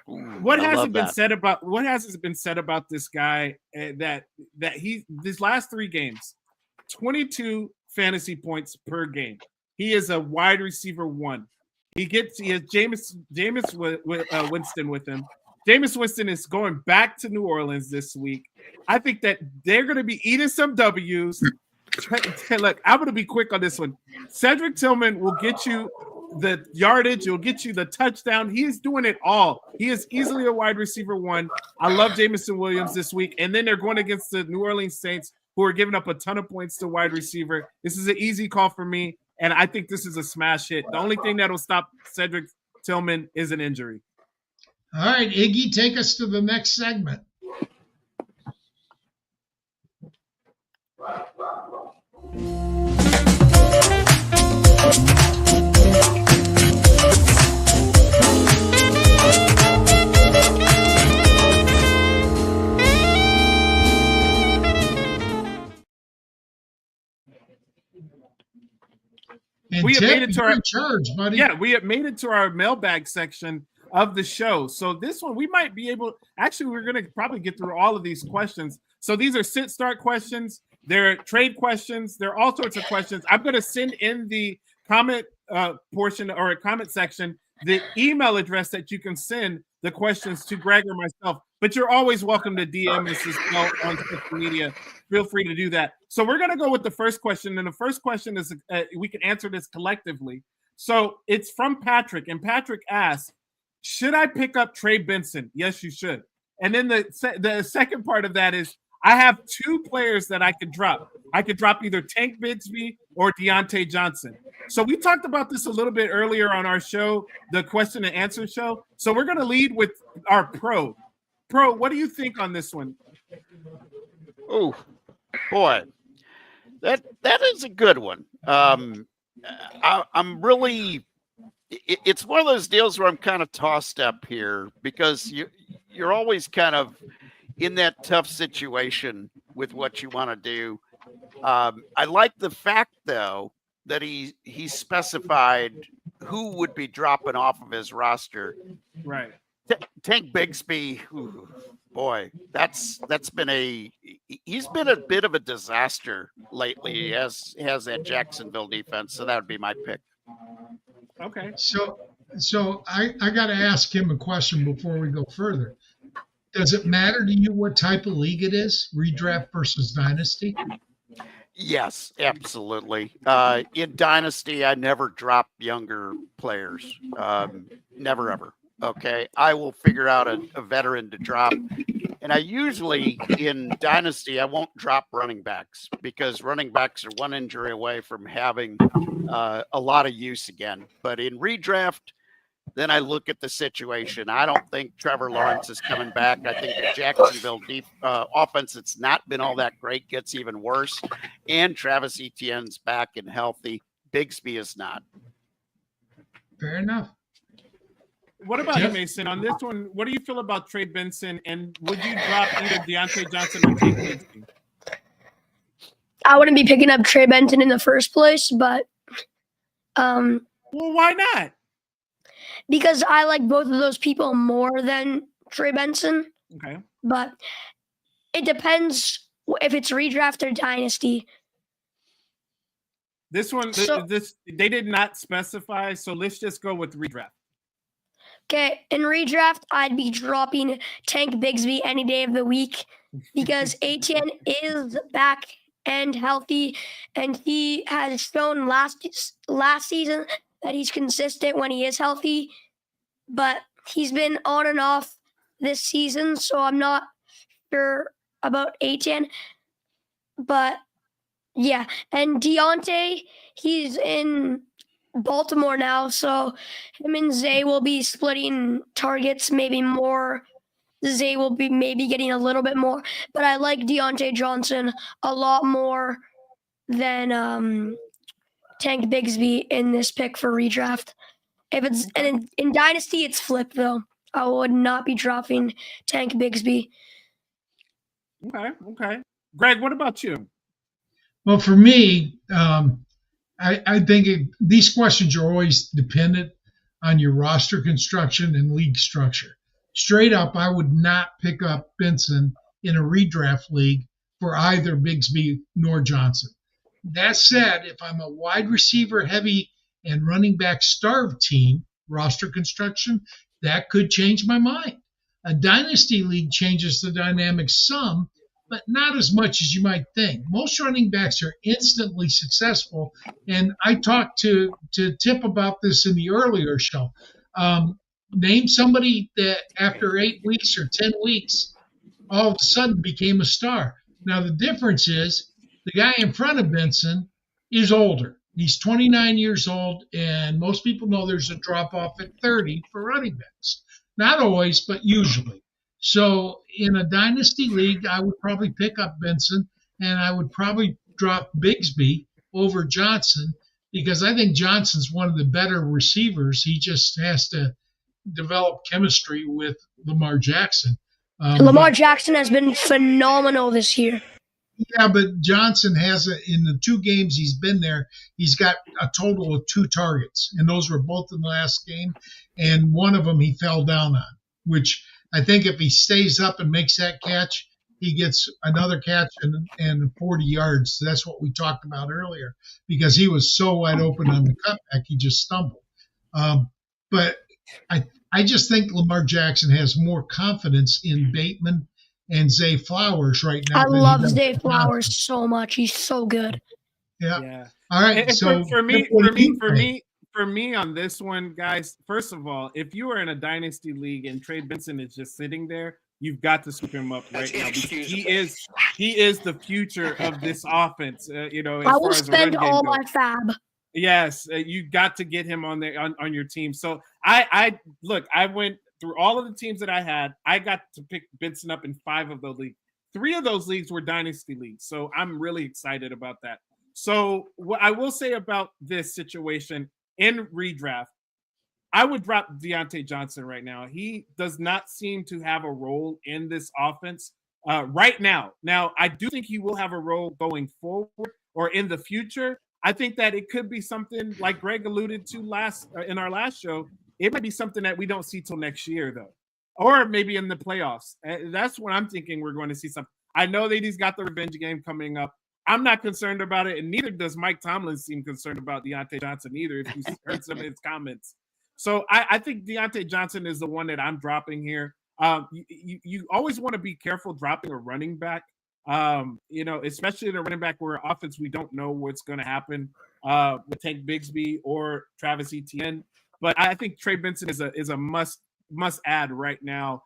what hasn't been said about this guy that he these last 3 games, 22 fantasy points per game. He is a wide receiver 1. He has Jameis Winston with him. Jameis Winston is going back to New Orleans this week. I think that they're going to be eating some W's. Look, I'm going to be quick on this one. Cedric Tillman will get you the yardage. He'll get you the touchdown. He is doing it all. He is easily a wide receiver one. I love Jameson Williams this week. And then they're going against the New Orleans Saints, who are giving up a ton of points to wide receiver. This is an easy call for me, and I think this is a smash hit. The only thing that will stop Cedric Tillman is an injury. All right, Iggy, take us to the next segment. And we have made it to our charge, buddy. Yeah, we have made it to our mailbag section of the show. So this one we might be able. Actually, we're going to probably get through all of these questions. So these are sit start questions. They're trade questions. They're all sorts of questions. I'm going to send in the comment portion or comment section the email address that you can send the questions to Greg or myself. But you're always welcome to DM us as well on social media. Feel free to do that. So we're going to go with the first question. And the first question is we can answer this collectively. So it's from Patrick. And Patrick asks, should I pick up Trey Benson? Yes, you should. And then the second part of that is, I have two players that I could drop. I could drop either Tank Bigsby or Deontay Johnson. So we talked about this a little bit earlier on our show, the question and answer show. So we're going to lead with our pro. Pro, what do you think on this one? Oh, boy. That is a good one. I'm really – it's one of those deals where I'm kind of tossed up here because you're always kind of – in that tough situation with what you want to do. I like the fact, though, that he specified who would be dropping off of his roster. Right. Tank Bigsby, boy, he's been a bit of a disaster lately, as has that Jacksonville defense. So that would be my pick. Okay. So I got to ask him a question before we go further. Does it matter to you what type of league it is, redraft versus dynasty? Yes, absolutely. In dynasty, I never drop younger players. Never, ever. Okay. I will figure out a veteran to drop. And I usually, in dynasty, I won't drop running backs because running backs are one injury away from having a lot of use again. But in redraft, then I look at the situation. I don't think Trevor Lawrence is coming back. I think the Jacksonville offense, it's not been all that great, gets even worse. And Travis Etienne's back and healthy. Bigsby is not. Fair enough. What about you, Mason? On this one, what do you feel about Trey Benson? And would you drop either Deontay Johnson or Tank Bigsby? I wouldn't be picking up Trey Benson in the first place, but well, why not? Because I like both of those people more than Trey Benson. Okay. But it depends if it's redraft or dynasty. This one, they did not specify, so let's just go with redraft. Okay, in redraft, I'd be dropping Tank Bigsby any day of the week because Etienne is back and healthy, and he has shown last season that he's consistent when he is healthy, but he's been on and off this season, so I'm not sure about Etienne. But yeah, and Deontay, he's in Baltimore now, so him and Zay will be splitting targets maybe more. Zay will be maybe getting a little bit more, but I like Deontay Johnson a lot more than Tank Bigsby in this pick for redraft. If it's in dynasty, it's flip though. I would not be dropping Tank Bigsby. Okay. Greg, what about you? Well, for me, I think these questions are always dependent on your roster construction and league structure. Straight up, I would not pick up Benson in a redraft league for either Bigsby nor Johnson. That said, if I'm a wide receiver heavy and running back starved team, roster construction, that could change my mind. A dynasty league changes the dynamics some, but not as much as you might think. Most running backs are instantly successful, and I talked to Tip about this in the earlier show. Name somebody that after 8 weeks or 10 weeks, all of a sudden became a star. Now, the difference is the guy in front of Benson is older. He's 29 years old, and most people know there's a drop off at 30 for running backs. Not always, but usually. So in a dynasty league, I would probably pick up Benson, and I would probably drop Bigsby over Johnson, because I think Johnson's one of the better receivers. He just has to develop chemistry with Lamar Jackson. Lamar Jackson has been phenomenal this year. Yeah, but Johnson has in the 2 games he's been there, he's got a total of 2 targets, and those were both in the last game, and one of them he fell down on, which I think if he stays up and makes that catch, he gets another catch and 40 yards. That's what we talked about earlier, because he was so wide open on the cutback, he just stumbled. But I just think Lamar Jackson has more confidence in Bateman and Zay Flowers right now. I love Zay Flowers so much. He's so good. Yeah. All right. And so for me on this one, guys, first of all, if you are in a dynasty league and Trey Benson is just sitting there, you've got to scoop him up right now, because he is the future of this offense. As I will spend all my fab. Yes, you got to get him on your team. So I went through all of the teams that I had. I got to pick Benson up in 5 of those leagues. 3 of those leagues were dynasty leagues. So I'm really excited about that. So what I will say about this situation in redraft, I would drop Deontay Johnson right now. He does not seem to have a role in this offense right now. Now, I do think he will have a role going forward or in the future. I think that it could be something like Greg alluded to in our last show. It might be something that we don't see till next year, though, or maybe in the playoffs. That's what I'm thinking we're going to see something. I know that he's got the revenge game coming up. I'm not concerned about it, and neither does Mike Tomlin seem concerned about Deontay Johnson either, if you heard some of his comments. So I think Deontay Johnson is the one that I'm dropping here. You always want to be careful dropping a running back, especially in a running back where offense we don't know what's going to happen with Tank Bigsby or Travis Etienne. But I think Trey Benson is a must add right now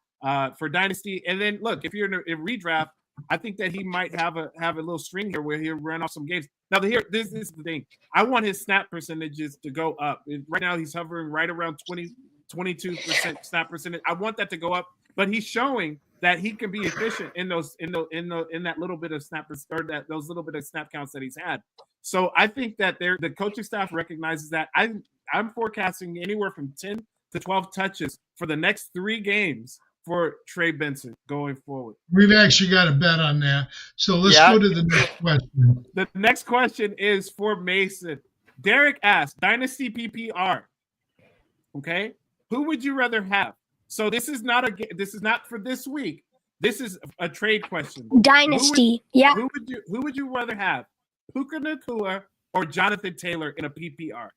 for dynasty. And then look, if you're in a redraft, I think that he might have a little string here where he'll run off some games. Now, this is the thing. I want his snap percentages to go up. Right now, he's hovering right around 22% snap percentage. I want that to go up, but he's showing that he can be efficient in that little bit of snap or those little bit of snap counts that he's had. So I think that the coaching staff recognizes that. I'm forecasting anywhere from 10 to 12 touches for the next 3 games for Trey Benson going forward. We've actually got a bet on that. So let's go to the next question. The next question is for Mason. Derek asked, Dynasty PPR. Okay. Who would you rather have? So this is not for this week. This is a trade question. Dynasty. Who would you rather have? Puka Nacua or Jonathan Taylor in a PPR?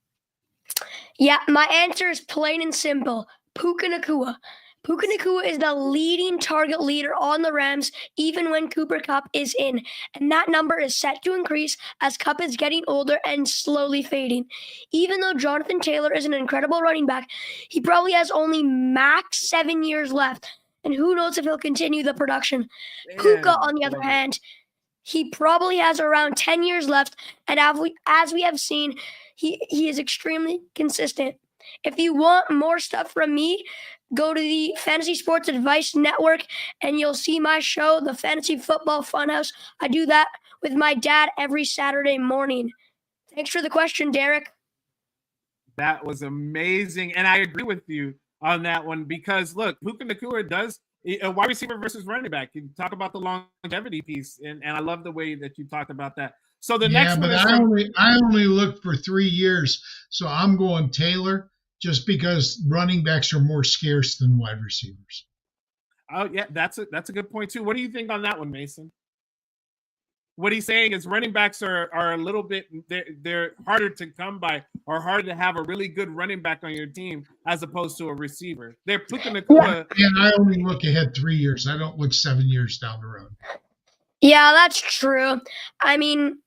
Yeah, my answer is plain and simple. Puka Nacua. Puka Nacua is the leading target leader on the Rams, even when Cooper Kupp is in. And that number is set to increase as Kupp is getting older and slowly fading. Even though Jonathan Taylor is an incredible running back, he probably has only max 7 years left. And who knows if he'll continue the production. Puka, on the other hand, he probably has around 10 years left. And as we have seen, he is extremely consistent. If you want more stuff from me, go to the Fantasy Sports Advice Network and you'll see my show, the Fantasy Football Funhouse. I do that with my dad every Saturday morning. Thanks for the question, Derek. That was amazing. And I agree with you on that one because, look, Puka Nacua does a wide receiver versus running back. You talk about the longevity piece, and I love the way that you talked about that. So the next one is I only look for 3 years, so I'm going Taylor just because running backs are more scarce than wide receivers. Oh yeah, that's a good point too. What do you think on that one, Mason? What he's saying is running backs are a little bit they're harder to come by or harder to have a really good running back on your team as opposed to a receiver. They're Puka Nacua. And I only look ahead 3 years. I don't look 7 years down the road. Yeah, that's true. I mean,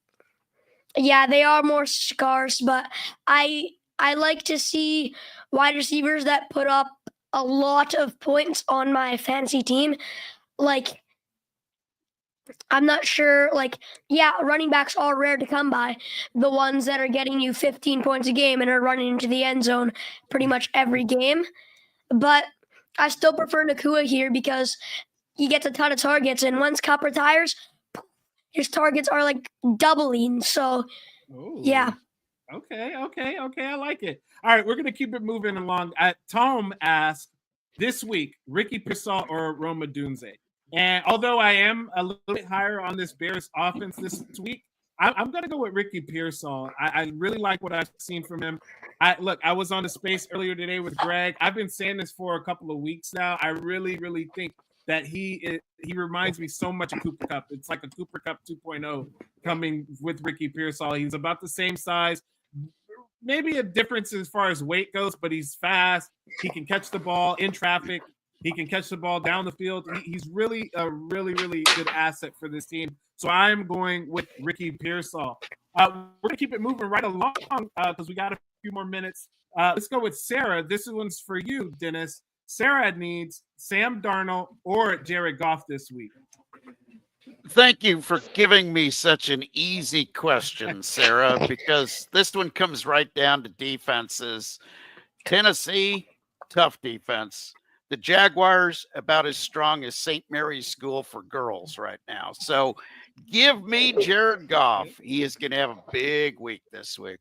yeah, they are more scarce, but I like to see wide receivers that put up a lot of points on my fantasy team. Like, I'm not sure, like, yeah, running backs are rare to come by. The ones that are getting you 15 points a game and are running into the end zone pretty much every game. But I still prefer Nakua here because he gets a ton of targets, and once Cup retires, his targets are like doubling. So, yeah. Okay. I like it. All right, we're gonna keep it moving along. Tom asked this week, Ricky Pearsall or Roma Dunze. And although I am a little bit higher on this Bears offense this week, I'm gonna go with Ricky Pearsall. I really like what I've seen from him. I was on the space earlier today with Greg. I've been saying this for a couple of weeks now. I really think that he reminds me so much of Cooper Kupp. It's like a Cooper Kupp 2.0 coming with Ricky Pearsall. He's about the same size. Maybe a difference as far as weight goes, but he's fast. He can catch the ball in traffic. He can catch the ball down the field. He's really a really good asset for this team. So I'm going with Ricky Pearsall. We're going to keep it moving right along because we got a few more minutes. Let's go with Sarah. This one's for you, Dennis. Sarah needs Sam Darnold or Jared Goff this week. Thank you for giving me such an easy question, Sarah, because this one comes right down to defenses. Tennessee, tough defense. The Jaguars, about as strong as St. Mary's School for Girls right now. So give me Jared Goff. He is going to have a big week this week.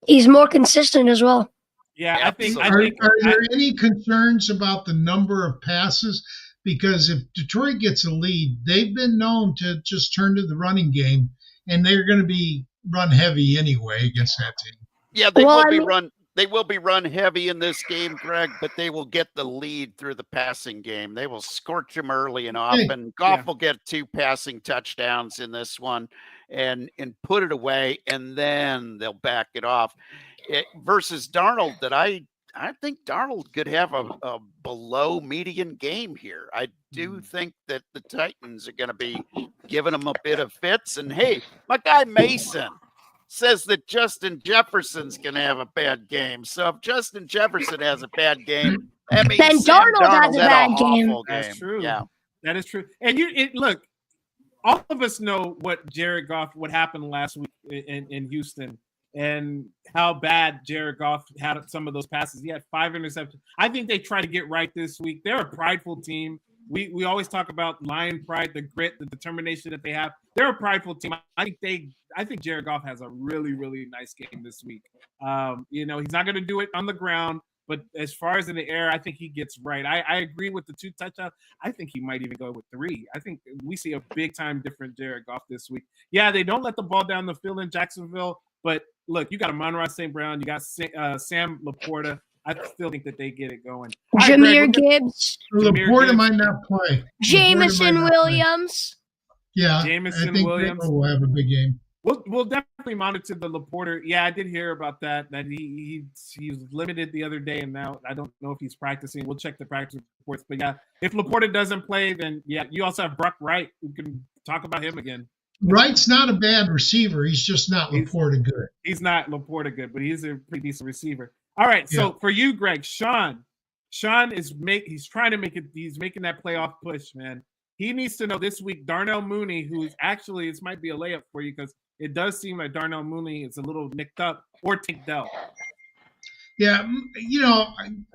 He's more consistent as well. Yeah, I think. Are there any concerns about the number of passes? Because if Detroit gets a lead, they've been known to just turn to the running game, and they're going to be run heavy anyway against that team. Yeah, they will be run heavy in this game, Greg, but they will get the lead through the passing game. They will scorch them early and often. Goff will get 2 passing touchdowns in this one and put it away, and then they'll back it off. Versus Darnold, that I think Darnold could have a below median game here. I do think that the Titans are going to be giving him a bit of fits. And hey, my guy Mason says that Justin Jefferson's going to have a bad game. So if Justin Jefferson has a bad game, that means then Darnold has a bad game. That's true. Yeah, that is true. And look, all of us know what happened last week in Houston. And how bad Jared Goff had some of those passes. He had 5 interceptions. I think they try to get right this week. They're a prideful team. We always talk about lion pride, the grit, the determination that they have. They're a prideful team. I think Jared Goff has a really nice game this week. He's not going to do it on the ground, but as far as in the air, I think he gets right. I agree with the 2 touchdowns. I think he might even go with 3. I think we see a big time different Jared Goff this week. Yeah, they don't let the ball down the field in Jacksonville, but look, you got Amon-Ra St. Brown, you got Sam Laporta. I still think that they get it going. Jameer Gibbs. Laporta might not play. Jameson Williams. Yeah, Jameson I think Williams will have a big game. We'll definitely monitor the Laporta. Yeah, I did hear about that he was limited the other day, and now I don't know if he's practicing. We'll check the practice reports. But yeah, if Laporta doesn't play, then yeah, you also have Brock Wright. We can talk about him again. Wright's not a bad receiver. He's just not Laporta good. He's not Laporta good, but he's a pretty decent receiver. All right, so for you, Greg, Sean is he's trying to make it. He's making that playoff push, man. He needs to know this week Darnell Mooney, who's actually, this might be a layup for you because it does seem like Darnell Mooney is a little nicked up, or Tank Dell. Yeah,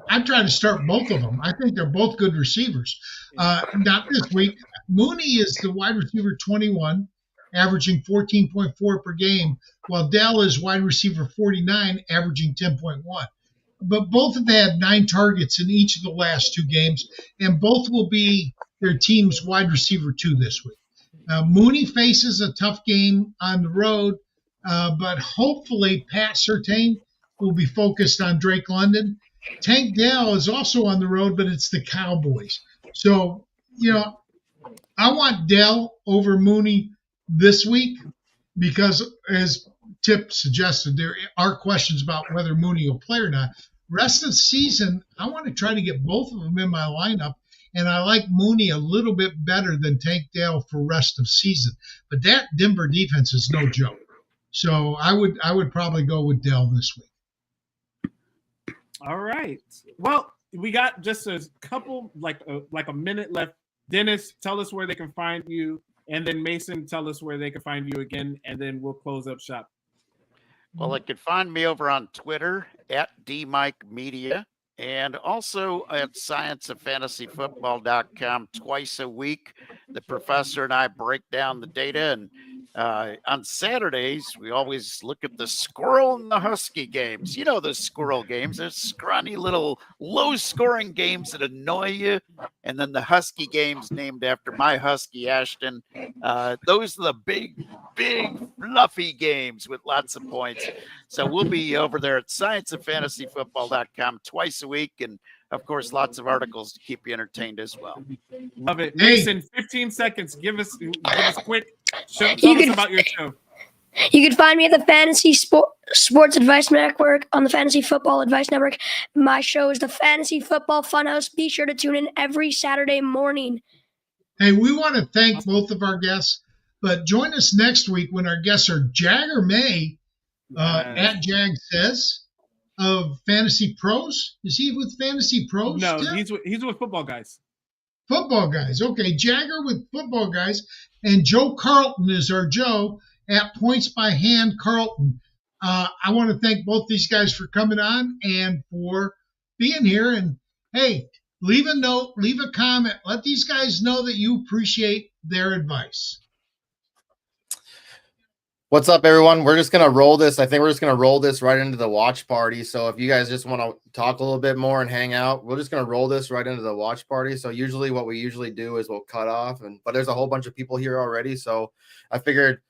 I'm trying to start both of them. I think they're both good receivers. Not this week. Mooney is the wide receiver 21, averaging 14.4 per game, while Dell is wide receiver 49, averaging 10.1. But both have had 9 targets in each of the last 2 games, and both will be their team's wide receiver 2 this week. Mooney faces a tough game on the road, but hopefully Pat Surtain will be focused on Drake London. Tank Dell is also on the road, but it's the Cowboys. So, I want Dell over Mooney this week because, as Tip suggested, there are questions about whether Mooney will play or not. Rest of the season, I want to try to get both of them in my lineup and I like Mooney a little bit better than Tank Dell for rest of season. But that Denver defense is no joke. So I would probably go with Dell this week. All right. Well, we got just a couple, like a minute left. Dennis, tell us where they can find you, and then Mason, tell us where they can find you again, and then we'll close up shop. Well, they can find me over on Twitter at DMikeMedia and also at scienceoffantasyfootball.com twice a week. The professor and I break down the data, and on Saturdays, we always look at the squirrel and the husky games. You know, the squirrel games, they're scrawny little low-scoring games that annoy you. And then the husky games named after my husky, Ashton. Those are the big, fluffy games with lots of points. So we'll be over there at scienceoffantasyfootball.com twice a week. And, of course, lots of articles to keep you entertained as well. Love it. Mason, 15 seconds. Give us quick. Tell us about your show. You can find me at the Fantasy Sports Advice Network on the Fantasy Football Advice Network. My show is the Fantasy Football Funhouse. Be sure to tune in every Saturday morning. Hey, we want to thank both of our guests, but join us next week when our guests are Jagger May at Jag Says of Fantasy Pros. Is he with Fantasy Pros? No, Tim? he's with Football Guys. Football Guys. Okay, Jagger with Football Guys, and Joe Carlton is our Joe at Points by Hand Carlton. I want to thank both these guys for coming on and for being here. And hey, leave a note, leave a comment. Let these guys know that you appreciate their advice. What's up, everyone? We're just going to roll this. I think we're just going to roll this right into the watch party. So if you guys just want to talk a little bit more and hang out, we're just going to roll this right into the watch party. So usually what we usually do is we'll cut off, but there's a whole bunch of people here already. So I figured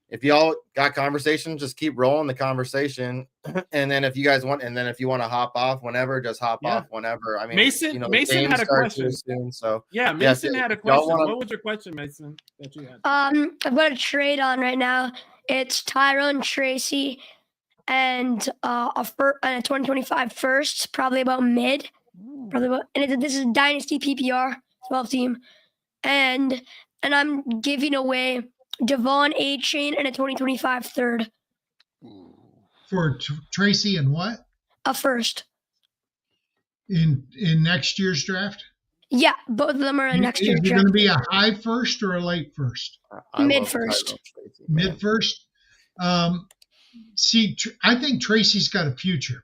if y'all got conversation, just keep rolling the conversation. And then if you guys want, if you want to hop off whenever, just hop off whenever. I mean, Mason had a question. Soon, so Mason had a question. What was your question, Mason, that you had? I've got a trade on right now. It's Tyrone Tracy and a 2025 first, probably about mid. This is Dynasty PPR 12 team. And I'm giving away Devon A-Chain and a 2025 third. For Tracy and what? A first. In next year's draft? Yeah, both of them are in next year's draft. Is it going to be a high first or a late first? Mid first. Mid first? See, I think Tracy's got a future.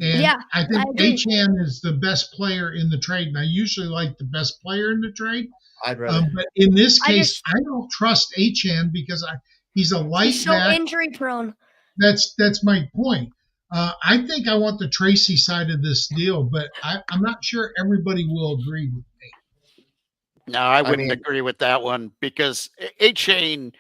And I think A-Chan is the best player in the trade. And I usually like the best player in the trade. I'd rather. But in this case, I don't trust A-Chan because he's a light He's so injury prone. That's my point. I think I want the Tracy side of this deal, but I'm not sure everybody will agree with me. No, I wouldn't agree with that one because A-Chain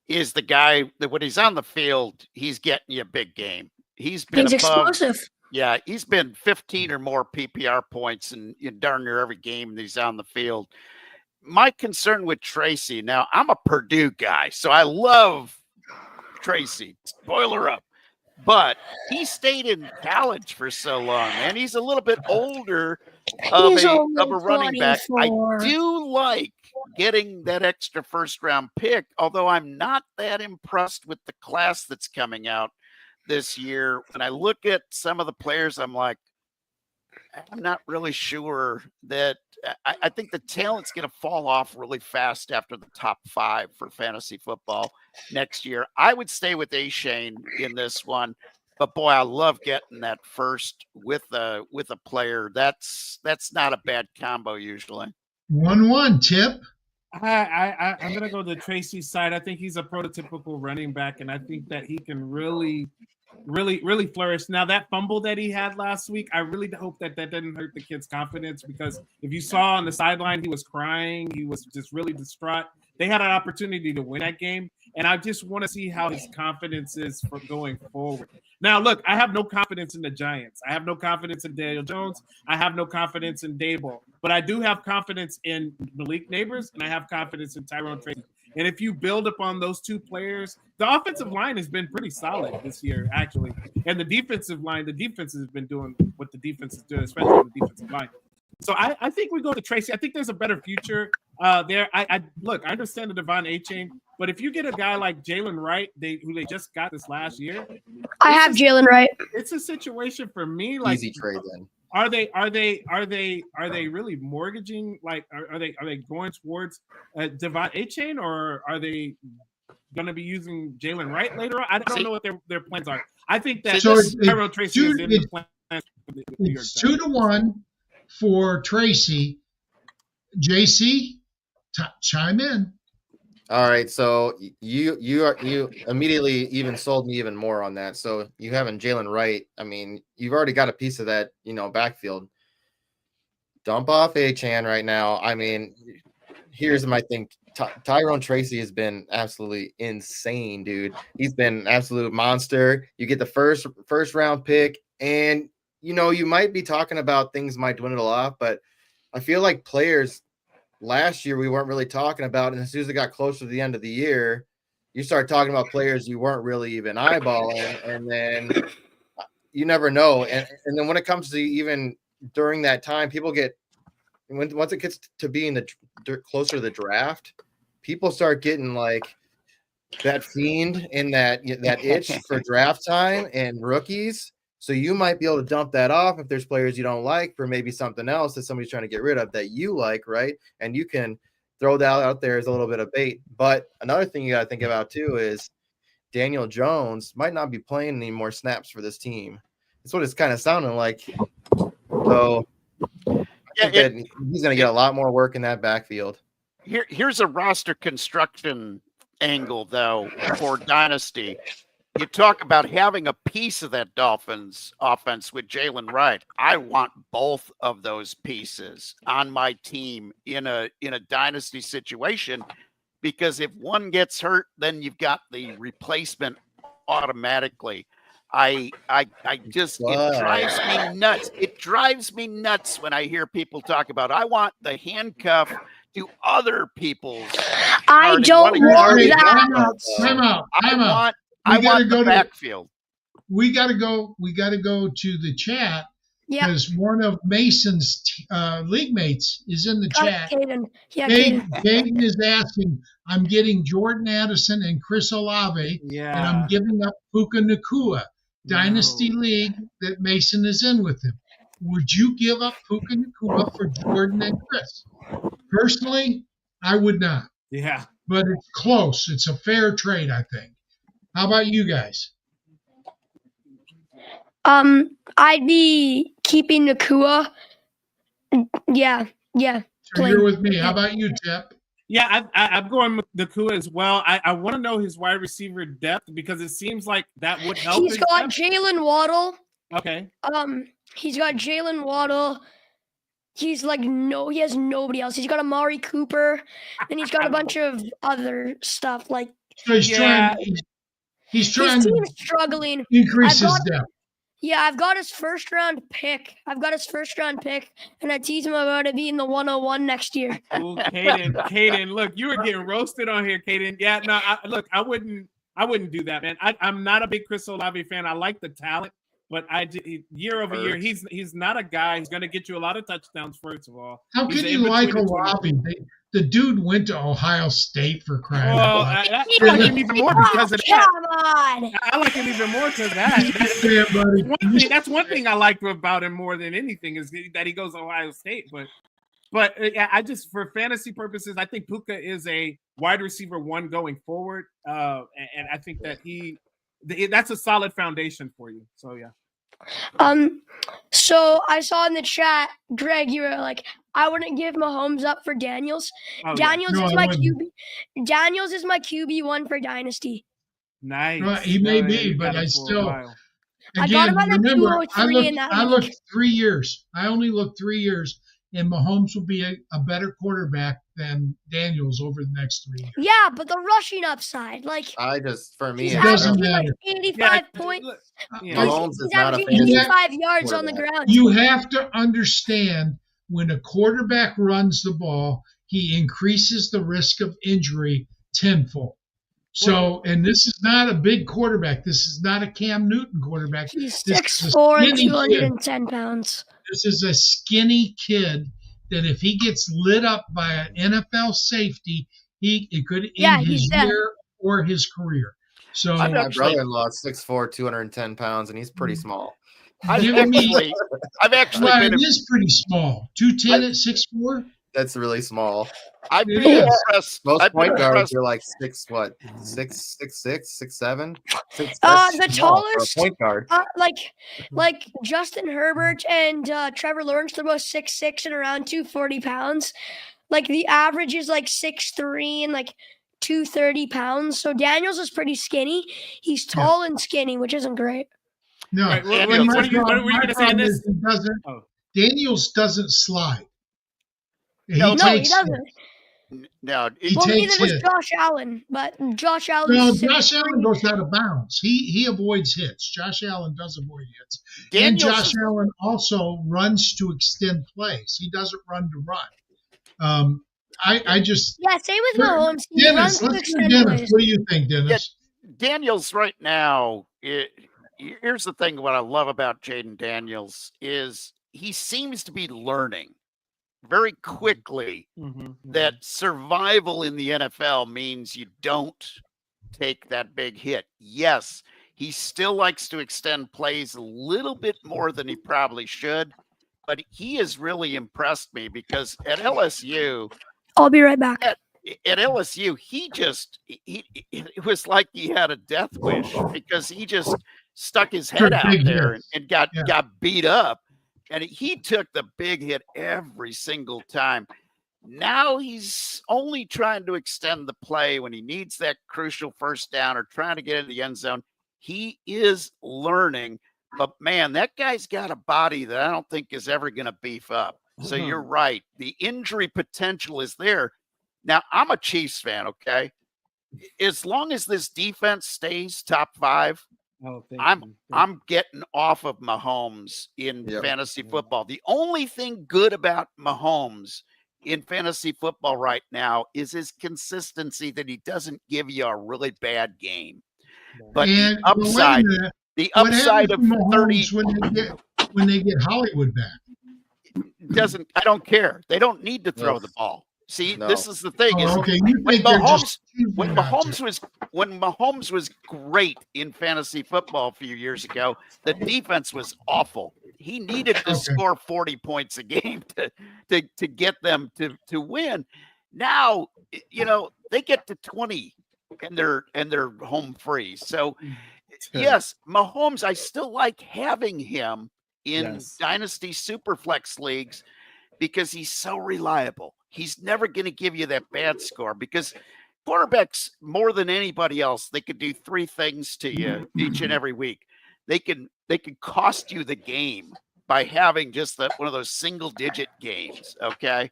is the guy that when he's on the field, he's getting you a big game. He's explosive. Yeah, he's been 15 or more PPR points in darn near every game that he's on the field. My concern with Tracy, now I'm a Purdue guy, so I love Tracy. Spoiler up. But he stayed in college for so long, and he's a little bit older of a running back. I do like getting that extra first-round pick, although I'm not that impressed with the class that's coming out this year. When I look at some of the players, I'm like, I'm not really sure that I think the talent's going to fall off really fast after the top 5 for fantasy football next year. I would stay with A-Chain in this one, but boy, I love getting that first with a player. That's not a bad combo usually. 1-1 Tip. I'm going to go the Tracy side. I think he's a prototypical running back, and I think that he can really flourish. Now, that fumble that he had last week, I really hope that didn't hurt the kid's confidence, because if you saw on the sideline, he was crying. He was just really distraught. They had an opportunity to win that game, and I just want to see how his confidence is for going forward. Now, look, I have no confidence in the Giants. I have no confidence in Daniel Jones. I have no confidence in Dable. But I do have confidence in Malik Neighbors, and I have confidence in Tyrone Tracy. And if you build upon those two players, the offensive line has been pretty solid this year, actually. And the defensive line, the defense has been doing what the defense is doing, especially on the defensive line. So I think we go to Tracy. I think there's a better future there. I understand the Devon A-Chain, but if you get a guy like Jalen Wright, who they just got this last year, I have Jalen Wright. It's a situation for me like easy trade then. Are they really mortgaging? Like, are they going towards Devon A-Chain, or are they going to be using Jalen Wright later on? I don't know what their plans are. I think that Tyrone Tracy is in the plans. It's 2-1 for Tracy. JC, chime in. All right, so you immediately even sold me even more on that. So you having Jalen Wright, I mean, you've already got a piece of that, backfield. Dump off A-Chan right now. I mean, here's my thing. Tyrone Tracy has been absolutely insane, dude. He's been an absolute monster. You get the first round pick, and you might be talking about things might dwindle off, but I feel like players last year we weren't really talking about, and as soon as it got closer to the end of the year, you start talking about players you weren't really even eyeballing, and then you never know. And then when it comes to even during that time, people once it gets to being closer to the draft, people start getting like that fiend and that itch for draft time and rookies. So you might be able to dump that off if there's players you don't like for maybe something else that somebody's trying to get rid of that you like, right? And you can throw that out there as a little bit of bait. But another thing you got to think about too is Daniel Jones might not be playing any more snaps for this team. That's what it's kind of sounding like. So he's going to get a lot more work in that backfield. Here's a roster construction angle, though, for Dynasty. You talk about having a piece of that Dolphins offense with Jalen Wright. I want both of those pieces on my team in a Dynasty situation, because if one gets hurt, then you've got the replacement automatically. It drives me nuts. It drives me nuts when I hear people talk about, I want the handcuff to other people's. I don't want that. Time out. I want the backfield. We got to go to the chat because one of Mason's league mates is in the chat. Caden. Yeah, Caden is asking, I'm getting Jordan Addison and Chris Olave, and I'm giving up Puka Nacua. Dynasty League that Mason is in with him. Would you give up Puka Nacua for Jordan and Chris? Personally, I would not. Yeah. But it's close. It's a fair trade, I think. How about you guys? I'd be keeping Nacua. Yeah. So you're with me. How about you, Tip? Yeah, I'm going with Nacua as well. I want to know his wide receiver depth because it seems like that would help. He's got Jalen Waddle. Okay. He's got Jalen Waddle. He's like he has nobody else. He's got Amari Cooper, and he's got a bunch of other stuff like. So he's trying. His team's struggling. Increase his depth. Yeah, I've got his first round pick. And I tease him about it being the 101 next year. Ooh, Caden, look, you were getting roasted on here, Caden. Yeah, no, I wouldn't do that, man. I'm not a big Chris Olave fan. I like the talent, but year over year, he's not a guy who's going to get you a lot of touchdowns. First of all, how can you like Olave? The dude went to Ohio State for crying out loud. I like him even more because of that. Come on. I like him even more because of that. That's one thing I like about him more than anything is that he goes to Ohio State. But I just, for fantasy purposes, I think Puka is a wide receiver one going forward. And I think that that's a solid foundation for you. So, yeah. So I saw in the chat, Greg, you were like, I wouldn't give Mahomes up for Daniels. Daniels is my QB. Daniels is my QB1 for Dynasty. Nice. Well, he may be, but I still. Again, I got him on the 203 in that. I looked 3 years. I only looked 3 years, and Mahomes will be a better quarterback than Daniels over the next 3 years. Yeah, but the rushing upside, for me, it doesn't matter. 85 points. Mahomes is not a 85 yards on the ground. You have to understand, when a quarterback runs the ball, he increases the risk of injury tenfold. So, and this is not a big quarterback. This is not a Cam Newton quarterback. He's 6'4" and 210 pounds. This is a skinny kid that if he gets lit up by an NFL safety, it could end his year or his career. So my brother-in-law is 6'4", 210 pounds, and he's pretty small. I've actually it is pretty small. 210 at 6'4"? That's really small. I've been impressed. Most point guards are like 6'7", 6'7". The tallest point guard, like Justin Herbert and Trevor Lawrence, they're both 6'6" and around 240 pounds. Like the average is like 6'3" and like 230 pounds. So Daniels is pretty skinny. He's tall and skinny, which isn't great. No, what were you going to say in this? Daniels doesn't slide. He doesn't. No, neither does Josh Allen, but Josh Allen. No, Josh Allen goes out of bounds. He avoids hits. Josh Allen does avoid hits. And Josh Allen also runs to extend plays. He doesn't run to run. I just same with Mahomes. Dennis, let's go Dennis. What do you think, Dennis? Yeah, Daniels right now. Here's the thing: what I love about Jaden Daniels is he seems to be learning very quickly that survival in the NFL means you don't take that big hit. Yes, he still likes to extend plays a little bit more than he probably should, but he has really impressed me because at LSU, I'll be right back. At LSU, it was like he had a death wish because he just stuck his head out there and got beat up. And he took the big hit every single time. Now he's only trying to extend the play when he needs that crucial first down or trying to get in the end zone. He is learning, but man, that guy's got a body that I don't think is ever going to beef up. So you're right. The injury potential is there. Now, I'm a Chiefs fan, okay? As long as this defense stays top 5, I'm getting off of Mahomes in fantasy football. The only thing good about Mahomes in fantasy football right now is his consistency, that he doesn't give you a really bad game. But the upside of 30 when they get Hollywood back. I don't care. They don't need to throw the ball. See, this is the thing. When Mahomes was great in fantasy football a few years ago, the defense was awful. He needed to score 40 points a game to get them to win. Now, they get to 20 and they're home free. So yes, Mahomes, I still like having him in Dynasty Superflex leagues because he's so reliable. He's never going to give you that bad score because quarterbacks, more than anybody else, they could do 3 things to you each and every week. They can cost you the game by having just one of those single-digit games, okay?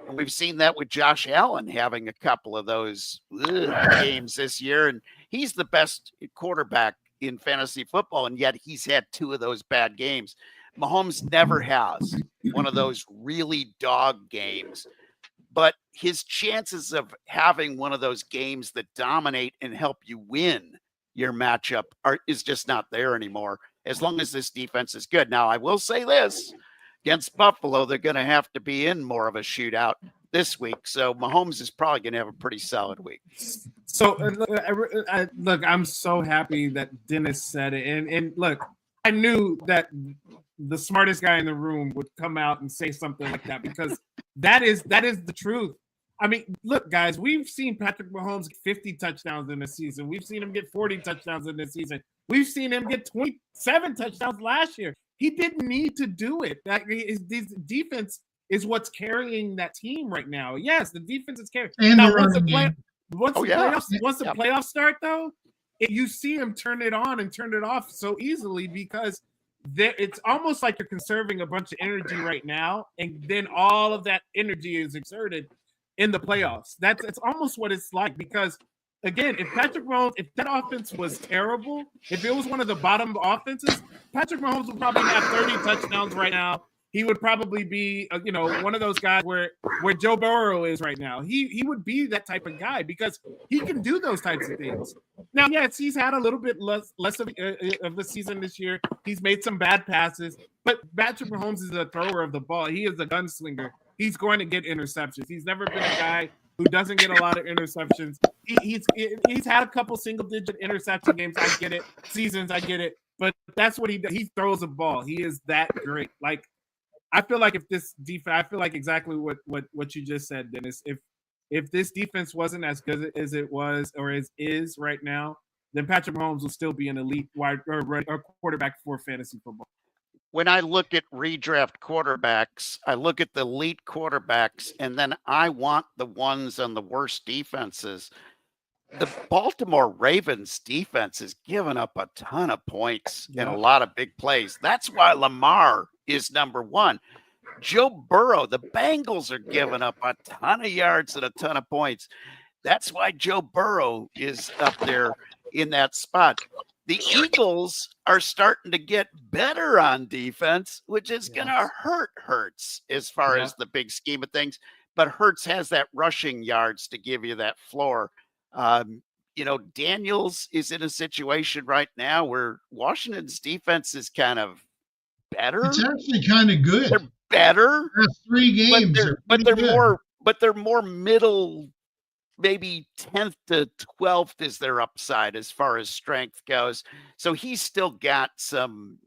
And we've seen that with Josh Allen having a couple of those games this year, and he's the best quarterback in fantasy football, and yet he's had 2 of those bad games. Mahomes never has one of those really dog games. But his chances of having one of those games that dominate and help you win your matchup is just not there anymore, as long as this defense is good. Now, I will say this. Against Buffalo, they're going to have to be in more of a shootout this week. So Mahomes is probably going to have a pretty solid week. So, look, I'm so happy that Dennis said it. And look, I knew that the smartest guy in the room would come out and say something like that because that is the truth. I mean, look, guys, we've seen Patrick Mahomes get 50 touchdowns in the season. We've seen him get 40 touchdowns in the season. We've seen him get 27 touchdowns last year. He didn't need to do it. His defense is what's carrying that team right now. Yes, the defense is carrying. And now, once the playoffs start, though, you see him turn it on and turn it off so easily because it's almost like you're conserving a bunch of energy right now, and then all of that energy is exerted in the playoffs. It's almost what it's like because, again, if Patrick Mahomes, if that offense was terrible, if it was one of the bottom offenses, Patrick Mahomes would probably have 30 touchdowns right now. he would probably be, one of those guys where Joe Burrow is right now. He would be that type of guy because he can do those types of things. Now, yes, he's had a little bit less of the season this year. He's made some bad passes, but Patrick Mahomes is a thrower of the ball. He is a gunslinger. He's going to get interceptions. He's never been a guy who doesn't get a lot of interceptions. He's had a couple single-digit interception games. I get it. Seasons, I get it. But that's what he does. He throws a ball. He is that great. Like, I feel like if this defense, I feel like exactly what you just said, Dennis. If this defense wasn't as good as it was or as is right now, then Patrick Mahomes will still be an elite wide or quarterback for fantasy football. When I look at redraft quarterbacks, I look at the elite quarterbacks, and then I want the ones on the worst defenses. The Baltimore Ravens defense has given up a ton of points and a lot of big plays. That's why Lamar is number one. Joe Burrow, the Bengals are giving up a ton of yards and a ton of points. That's why Joe Burrow is up there in that spot. The Eagles are starting to get better on defense, which is going to hurt Hurts as far as the big scheme of things. But Hurts has that rushing yards to give you that floor. Daniels is in a situation right now where Washington's defense is kind of better. It's actually kind of good. They're better. Last 3 games, but they're more middle. Maybe 10th to 12th is their upside as far as strength goes. So he's still got some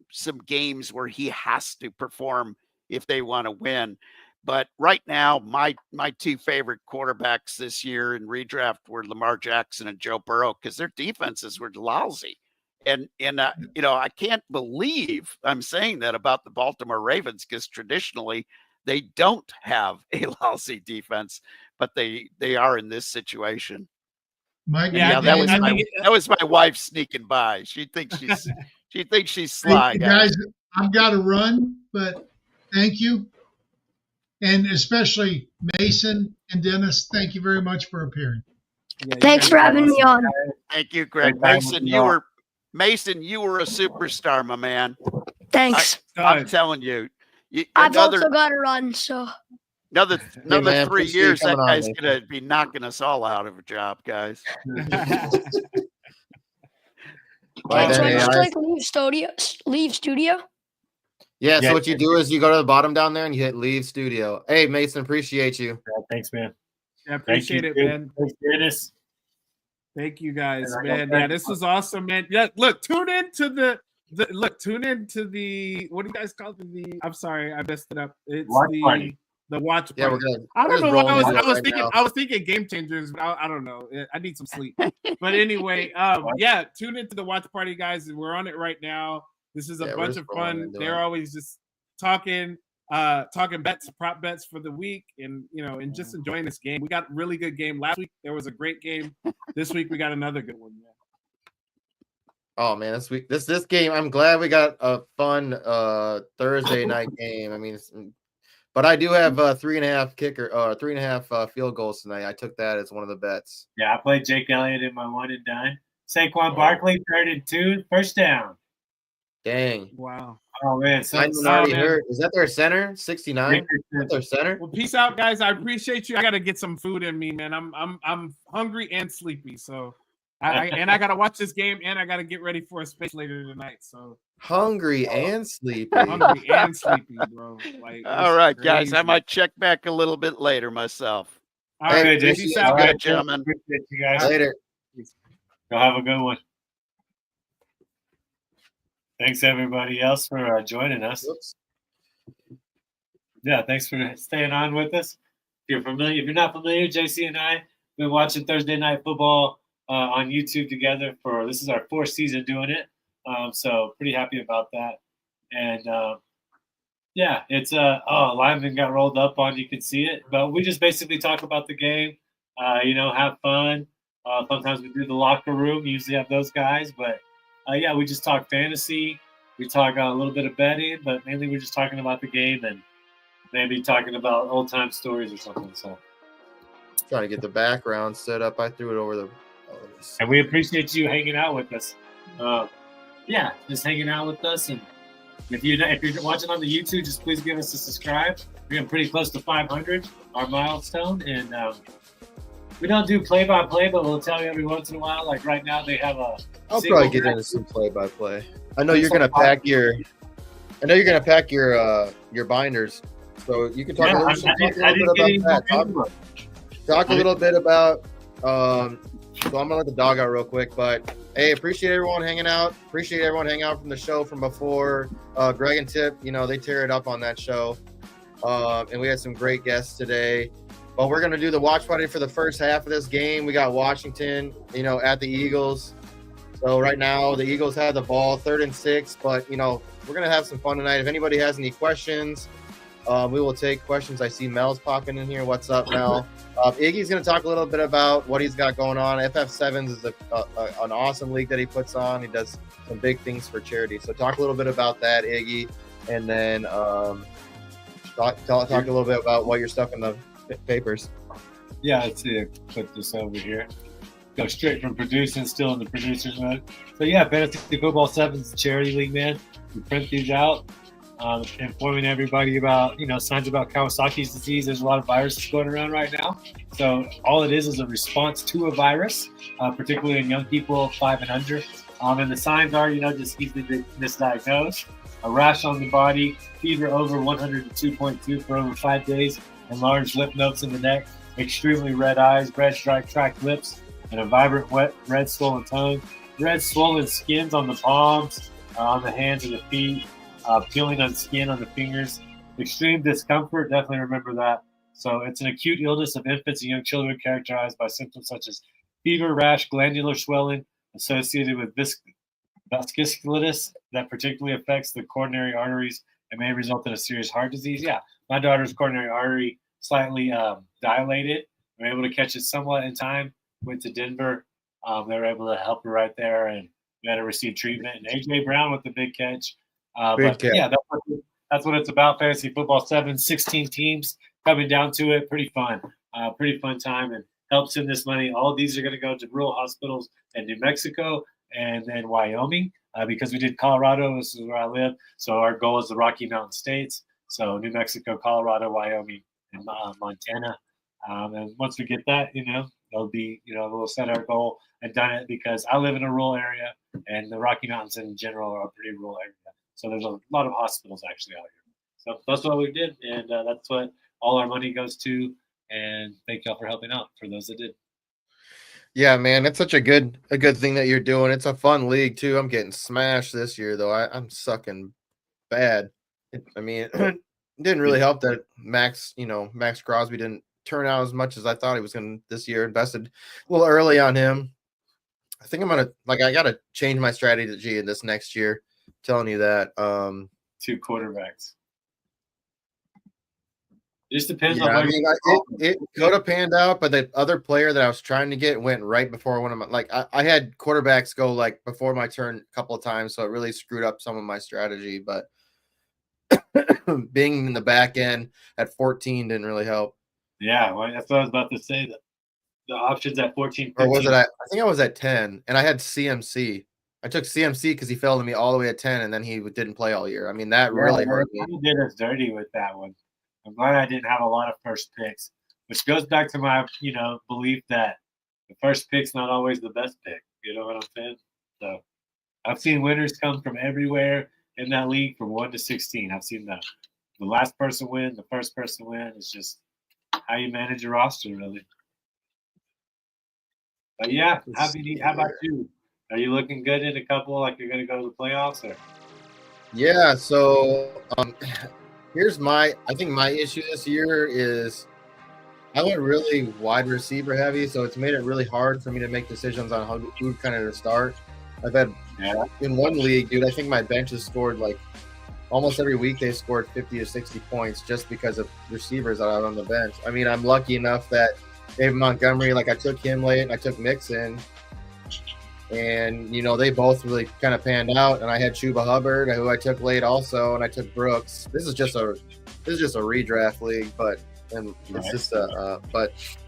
games where he has to perform if they want to win. But right now, my 2 favorite quarterbacks this year in redraft were Lamar Jackson and Joe Burrow because their defenses were lousy. And I can't believe I'm saying that about the Baltimore Ravens because traditionally they don't have a lousy defense, but they are in this situation. That was my wife sneaking by. She thinks she's sly. Guys, I've got to run, but thank you. And especially Mason and Dennis, thank you very much for appearing. Thanks for having me on. Thank you, Greg. Mason, you were a superstar, my man. Thanks. I'm telling you. I've also got to run, so. Another 3 years, that guy's going to be knocking us all out of a job, guys. Leave studio? Yeah, so what you do is you go to the bottom down there and you hit leave studio. Hey, Mason, appreciate you. Yeah, thanks, man. Yeah, appreciate it, man. Thanks, Dennis. Thank you, guys, man. Yeah, this was awesome, man. Yeah, look, tune into the what do you guys call it? I'm sorry, I messed it up. It's the watch party. Yeah, we're good. I don't know what I was thinking game changers, but I don't know. I need some sleep. But anyway, tune into the watch party, guys. We're on it right now. This is a bunch of fun. They're always just talking bets, prop bets for the week, and and just enjoying this game. We got a really good game last week. There was a great game. This week we got another good one, man. Oh man, this game, I'm glad we got a fun Thursday night game. I mean, but I do have 3.5 field goals tonight. I took that as one of the bets. Yeah, I played Jake Elliott in my 1 and done. Saquon Barkley, 3rd and 2, first down. Dang. Wow. Oh man, already hurt. Is that their center? 69? Is that their center? Well, peace out, guys. I appreciate you. I gotta get some food in me, man. I'm hungry and sleepy, so I gotta watch this game and I gotta get ready for a space later tonight. So hungry and sleepy. Hungry and sleepy, bro. Like, all right, guys. I might check back a little bit later myself. All right, peace out, good, gentlemen. Appreciate you guys. Later. Y'all have a good one. Thanks everybody else for joining us. Oops. Yeah, thanks for staying on with us. If you're not familiar, JC and I have been watching Thursday Night Football on YouTube together this is our 4th season doing it. So pretty happy about that. And it's lineman got rolled up on, you can see it. But we just basically talk about the game, have fun. Sometimes we do the locker room, we usually have those guys, but we just talk fantasy. We talk a little bit of betting, but mainly we're just talking about the game and maybe talking about old time stories or something. So, trying to get the background set up. I threw it over the. And we appreciate you hanging out with us. Just hanging out with us and If you're watching on the YouTube, just please give us a subscribe. We're getting pretty close to 500, our milestone, and we don't do play-by-play, but we'll tell you every once in a while. Like right now, they have a. I'll probably get into some play-by-play. I know you're gonna pack your. I know you're gonna pack your binders, so you can talk a little bit about that. Talk a little bit about. So I'm gonna let the dog out real quick, but hey, appreciate everyone hanging out. Appreciate everyone hanging out from the show from before. Greg and Tip, they tear it up on that show, and we had some great guests today. But we're gonna do the watch party for the first half of this game. We got Washington, at the Eagles. So right now the Eagles have the ball, 3rd and 6. But we're gonna have some fun tonight. If anybody has any questions, we will take questions. I see Mel's popping in here. What's up, Mel? Iggy's going to talk a little bit about what he's got going on. FF7s is an awesome league that he puts on. He does some big things for charity. So talk a little bit about that, Iggy, and then talk a little bit about what you're stuff in the papers. Yeah, let's see. Put this over here. Go straight from producing, still in the producer's mode. So yeah, Fantasy Football 7 is a charity league, man. We print these out. Informing everybody about, signs about Kawasaki's disease. There's a lot of viruses going around right now. So all it is a response to a virus, particularly in young people 5 and under. And the signs are, just easily misdiagnosed. A rash on the body, fever over 102.2 for over 5 days, enlarged lymph nodes in the neck, extremely red eyes, red cracked lips, and a vibrant, wet, red swollen tongue, red swollen skins on the palms, on the hands and the feet, peeling on skin on the fingers, extreme discomfort, definitely remember that. So it's an acute illness of infants and young children characterized by symptoms such as fever, rash, glandular swelling associated with vasculitis that particularly affects the coronary arteries and may result in a serious heart disease. Yeah, my daughter's coronary artery slightly dilated. We were able to catch it somewhat in time, went to Denver. They were able to help her right there, and we had to receive treatment. And A.J. Brown with the big catch. Yeah, that's what it's about. Fantasy Football 7, 16 teams coming down to it. Pretty fun time, and help send this money. All of these are going to go to rural hospitals in New Mexico and then Wyoming, because we did Colorado. This is where I live. So our goal is the Rocky Mountain states. So New Mexico, Colorado, Wyoming, and Montana. And once we get that, it'll be, we'll set our goal and done it, because I live in a rural area, and the Rocky Mountains in general are a pretty rural area. So there's a lot of hospitals actually out here. So that's what we did, and that's what all our money goes to. And thank y'all for helping out, for those that did. Yeah, man, it's such a good thing that you're doing. It's a fun league too. I'm getting smashed this year though. I'm sucking bad. It didn't really help that Max Crosby didn't turn out as much as I thought he was going to this year. Invested a little early on him. I think I got to change my strategy in this next year. I'm telling you that. 2 quarterbacks. It just depends on. It could could have panned out, but the other player that I was trying to get went right before one of my. I had quarterbacks go before my turn a couple of times, so it really screwed up some of my strategy. But being in the back end at 14 didn't really help. Yeah, well, that's what I was about to say. The options at 14. 15. Or was it? I think I was at 10, and I had CMC. I took CMC because he fell to me all the way at 10, and then he didn't play all year. That really hurt me. He did us dirty with that one. I'm glad I didn't have a lot of first picks, which goes back to my, belief that the first pick's not always the best pick. You know what I'm saying? So I've seen winners come from everywhere in that league from 1 to 16. I've seen the last person win, the first person win. It's just how you manage your roster, really. But yeah, how about you? Are you looking good in a couple, like you're going to go to the playoffs? Or? Yeah, so I think my issue this year is I went really wide receiver heavy, so it's made it really hard for me to make decisions on who kind of to start. I've had in one league, dude, I think my bench has scored almost every week they scored 50 to 60 points just because of receivers that I have on the bench. I'm lucky enough that David Montgomery, I took him late and I took Mixon. And, they both really kind of panned out. And I had Chuba Hubbard, who I took late also, and I took Brooks. This is just a redraft league, but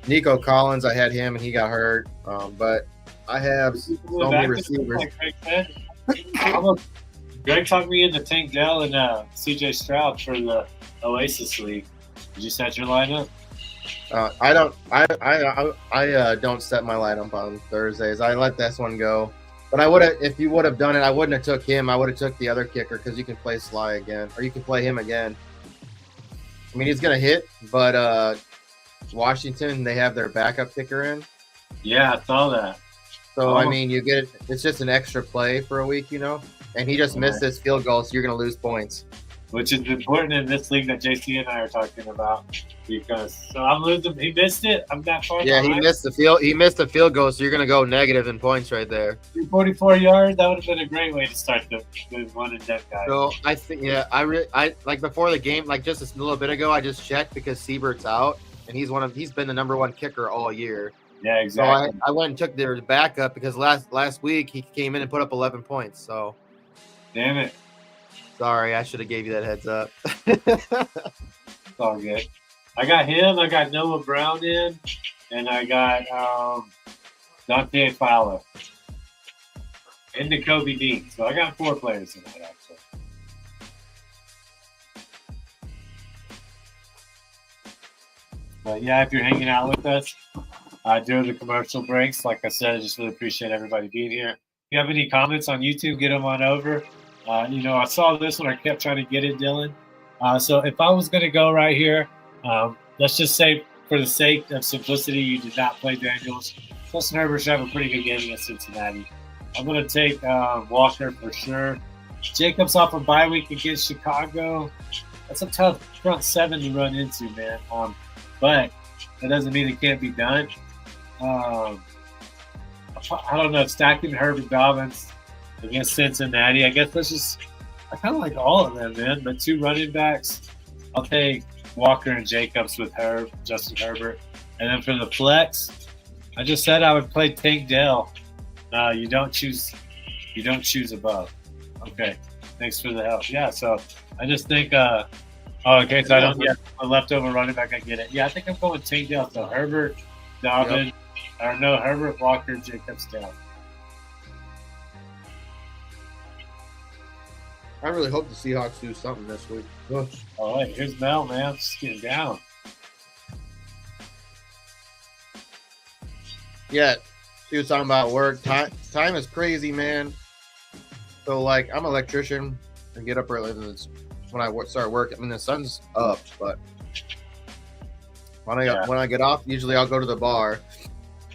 Nico Collins, I had him and he got hurt. But I have so many receivers. Greg talked me into Tank Dell and CJ Stroud for the Oasis League. Did you set your lineup? I don't set my lineup on Thursdays. I let this one go. But I would have, if you would have done it, I wouldn't have took him. I would have took the other kicker because you can play Sly again, or you can play him again. I mean, he's gonna hit, but Washington, they have their backup kicker in. Yeah, I saw that. So I mean, you get it's just an extra play for a week, you know. And he just missed this field goal, so you're gonna lose points. Which is important in this league that JC and I are talking about, because I'm losing. He missed it. I'm that far. Yeah, behind. he missed the field goal, so you're gonna go negative in points right there. 44 yards. That would have been a great way to start the one and done guy. So I think, yeah, I like before the game, like just a little bit ago, I just checked because Siebert's out, and he's been the number one kicker all year. Yeah, exactly. So I went and took their backup because last week he came in and put up 11 points. So damn it. Sorry, I should have gave you that heads up. It's all good. I got him. I got Noah Brown in, and I got Dante Fowler and Kobe Dean. So I got 4 players in that, actually. But yeah, if you're hanging out with us during the commercial breaks, like I said, I just really appreciate everybody being here. If you have any comments on YouTube, get them on over. I saw this one. I kept trying to get it, Dylan. So if I was going to go right here, let's just say for the sake of simplicity, you did not play Daniels. Justin Herbert should have a pretty good game against Cincinnati. I'm going to take Walker for sure. Jacobs off a bye week against Chicago. That's a tough front 7 to run into, man. But that doesn't mean it can't be done. I don't know. Stacking Herbert Dobbins against Cincinnati. I guess I kind of like all of them, man. But 2 running backs, I'll take Walker and Jacobs with Justin Herbert. And then for the flex, I just said I would play Tank Dell. You don't choose above. Okay. Thanks for the help. Yeah, so I just think okay, so I don't get a leftover running back, I get it. Yeah, I think I'm going Tank Dell. So Herbert, Dobbins, Herbert, Walker, Jacobs, Dell. I really hope the Seahawks do something this week. All right, here's Mel, man. Just getting down. Yeah, she was talking about work. Time is crazy, man. So, like, I'm an electrician. I get up early when I start work. I mean, the sun's up, but when I get off, usually I'll go to the bar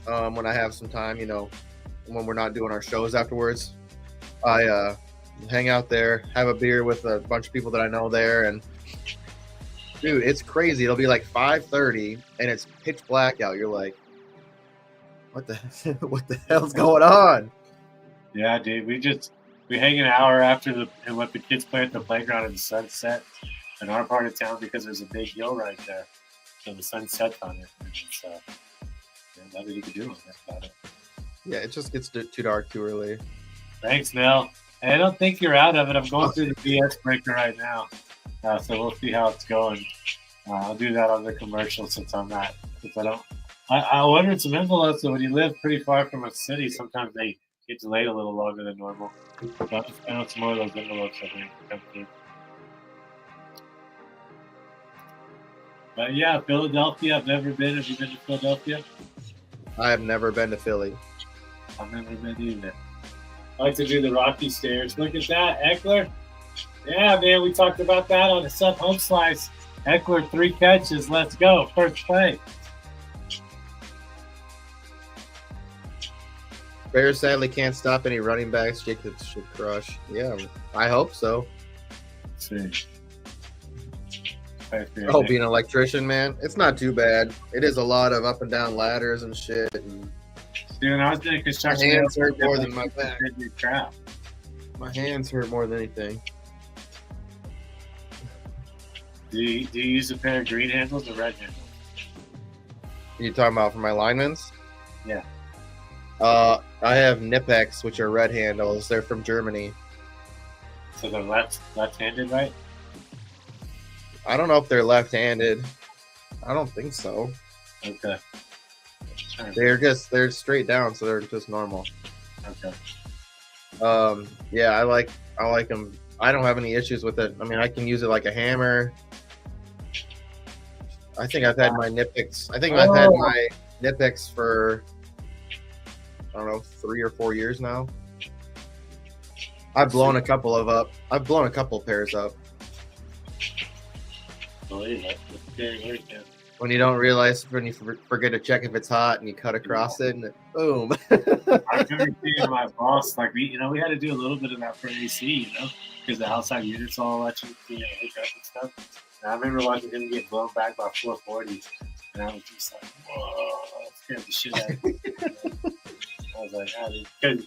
when I have some time, when we're not doing our shows afterwards. I hang out there, have a beer with a bunch of people that I know there, and dude, it's crazy. It'll be like 5:30 and it's pitch black out. You're like, what the hell's going on? Yeah, dude, we hang an hour after and let the kids play at the playground in the sunset in our part of town because there's a big hill right there, so the sun sets on it. And it's, nothing you can do about it. Yeah, it just gets too dark too early. Thanks, Mel. I don't think you're out of it. I'm going through the BS breaker right now. So we'll see how it's going. I'll do that on the commercial since I'm not. I ordered some envelopes, so when you live pretty far from a city, sometimes they get delayed a little longer than normal. But I'll just find out some more of those envelopes, I think, come through. But yeah, Philadelphia, I've never been. Have you been to Philadelphia? I have never been to Philly. I've never been either. I like to do the Rocky Stairs. Look at that, Eckler. Yeah, man, we talked about that on the Sub Home Slice. Eckler, 3 catches. Let's go. First play. Bears sadly can't stop any running backs. Jacobs should crush. Yeah, I hope so. Let's see. Oh, being an electrician, man, it's not too bad. It is a lot of up and down ladders and shit. And dude, I was doing construction. My hands hurt more than my back. Crap. My hands hurt more than anything. Do you use a pair of green handles or red handles? You talking about for my linemen's? Yeah. I have Nipex, which are red handles. They're from Germany. So they're left-handed, right? I don't know if they're left-handed. I don't think so. Okay. They're straight down, so they're just normal. Okay. Yeah, I like I like them. I don't have any issues with it. I mean, I can use it like a hammer. I think I've had my nitpicks. I think I've had my nitpicks for, I don't know, 3 or 4 years now. I've blown a couple up. I've blown a couple pairs up. Believe it. It's very weird, yeah. When you don't realize, when you forget to check if it's hot and you cut across it and boom. I remember seeing my boss, like, we had to do a little bit of that for AC, because the outside units all electric, hook up and stuff. And I remember watching him get blown back by 440, and I was just like, whoa, that scared the shit out of me. I was like, because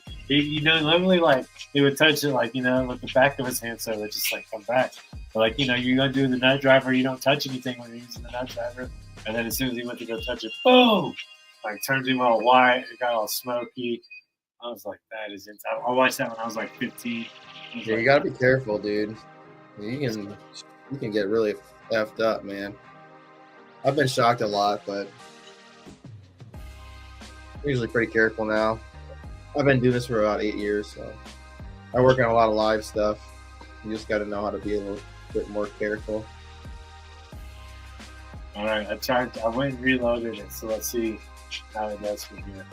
normally, like, he would touch it, like, with the back of his hand, so it would just, like, come back. But, like, you're going to do the nut driver, you don't touch anything when you're using the nut driver. And then as soon as he went to go touch it, boom! Like, turned him all white, it got all smoky. I was like, that is intense. I watched that when I was, like, 15. Yeah, you got to be careful, dude. You can get really effed up, man. I've been shocked a lot, but I'm usually pretty careful now. I've been doing this for about 8 years, so I work on a lot of live stuff. You just got to know how to be a little bit more careful. All right, I went and reloaded it, so let's see how it does from here.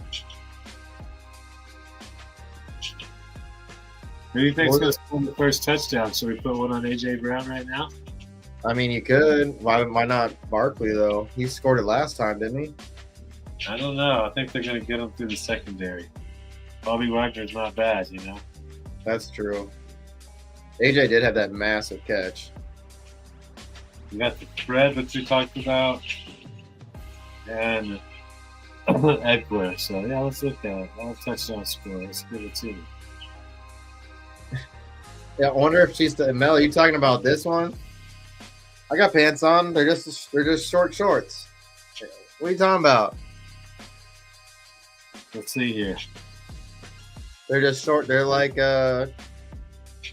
Who do you think's going to score the first touchdown? Should we put one on A.J. Brown right now? I mean, you could. Why not Barkley, though? He scored it last time, didn't he? I don't know. I think they're going to get him through the secondary. Bobby Wagner's not bad, That's true. AJ did have that massive catch. You got the spread, which we talked about, and Eckler. So, yeah, let's look at it. I'll touchdown score. Let's give it to you. Yeah, I wonder if she's Mel. Are you talking about this one? I got pants on. They're just short shorts. What are you talking about? Let's see here. They're just short. They're like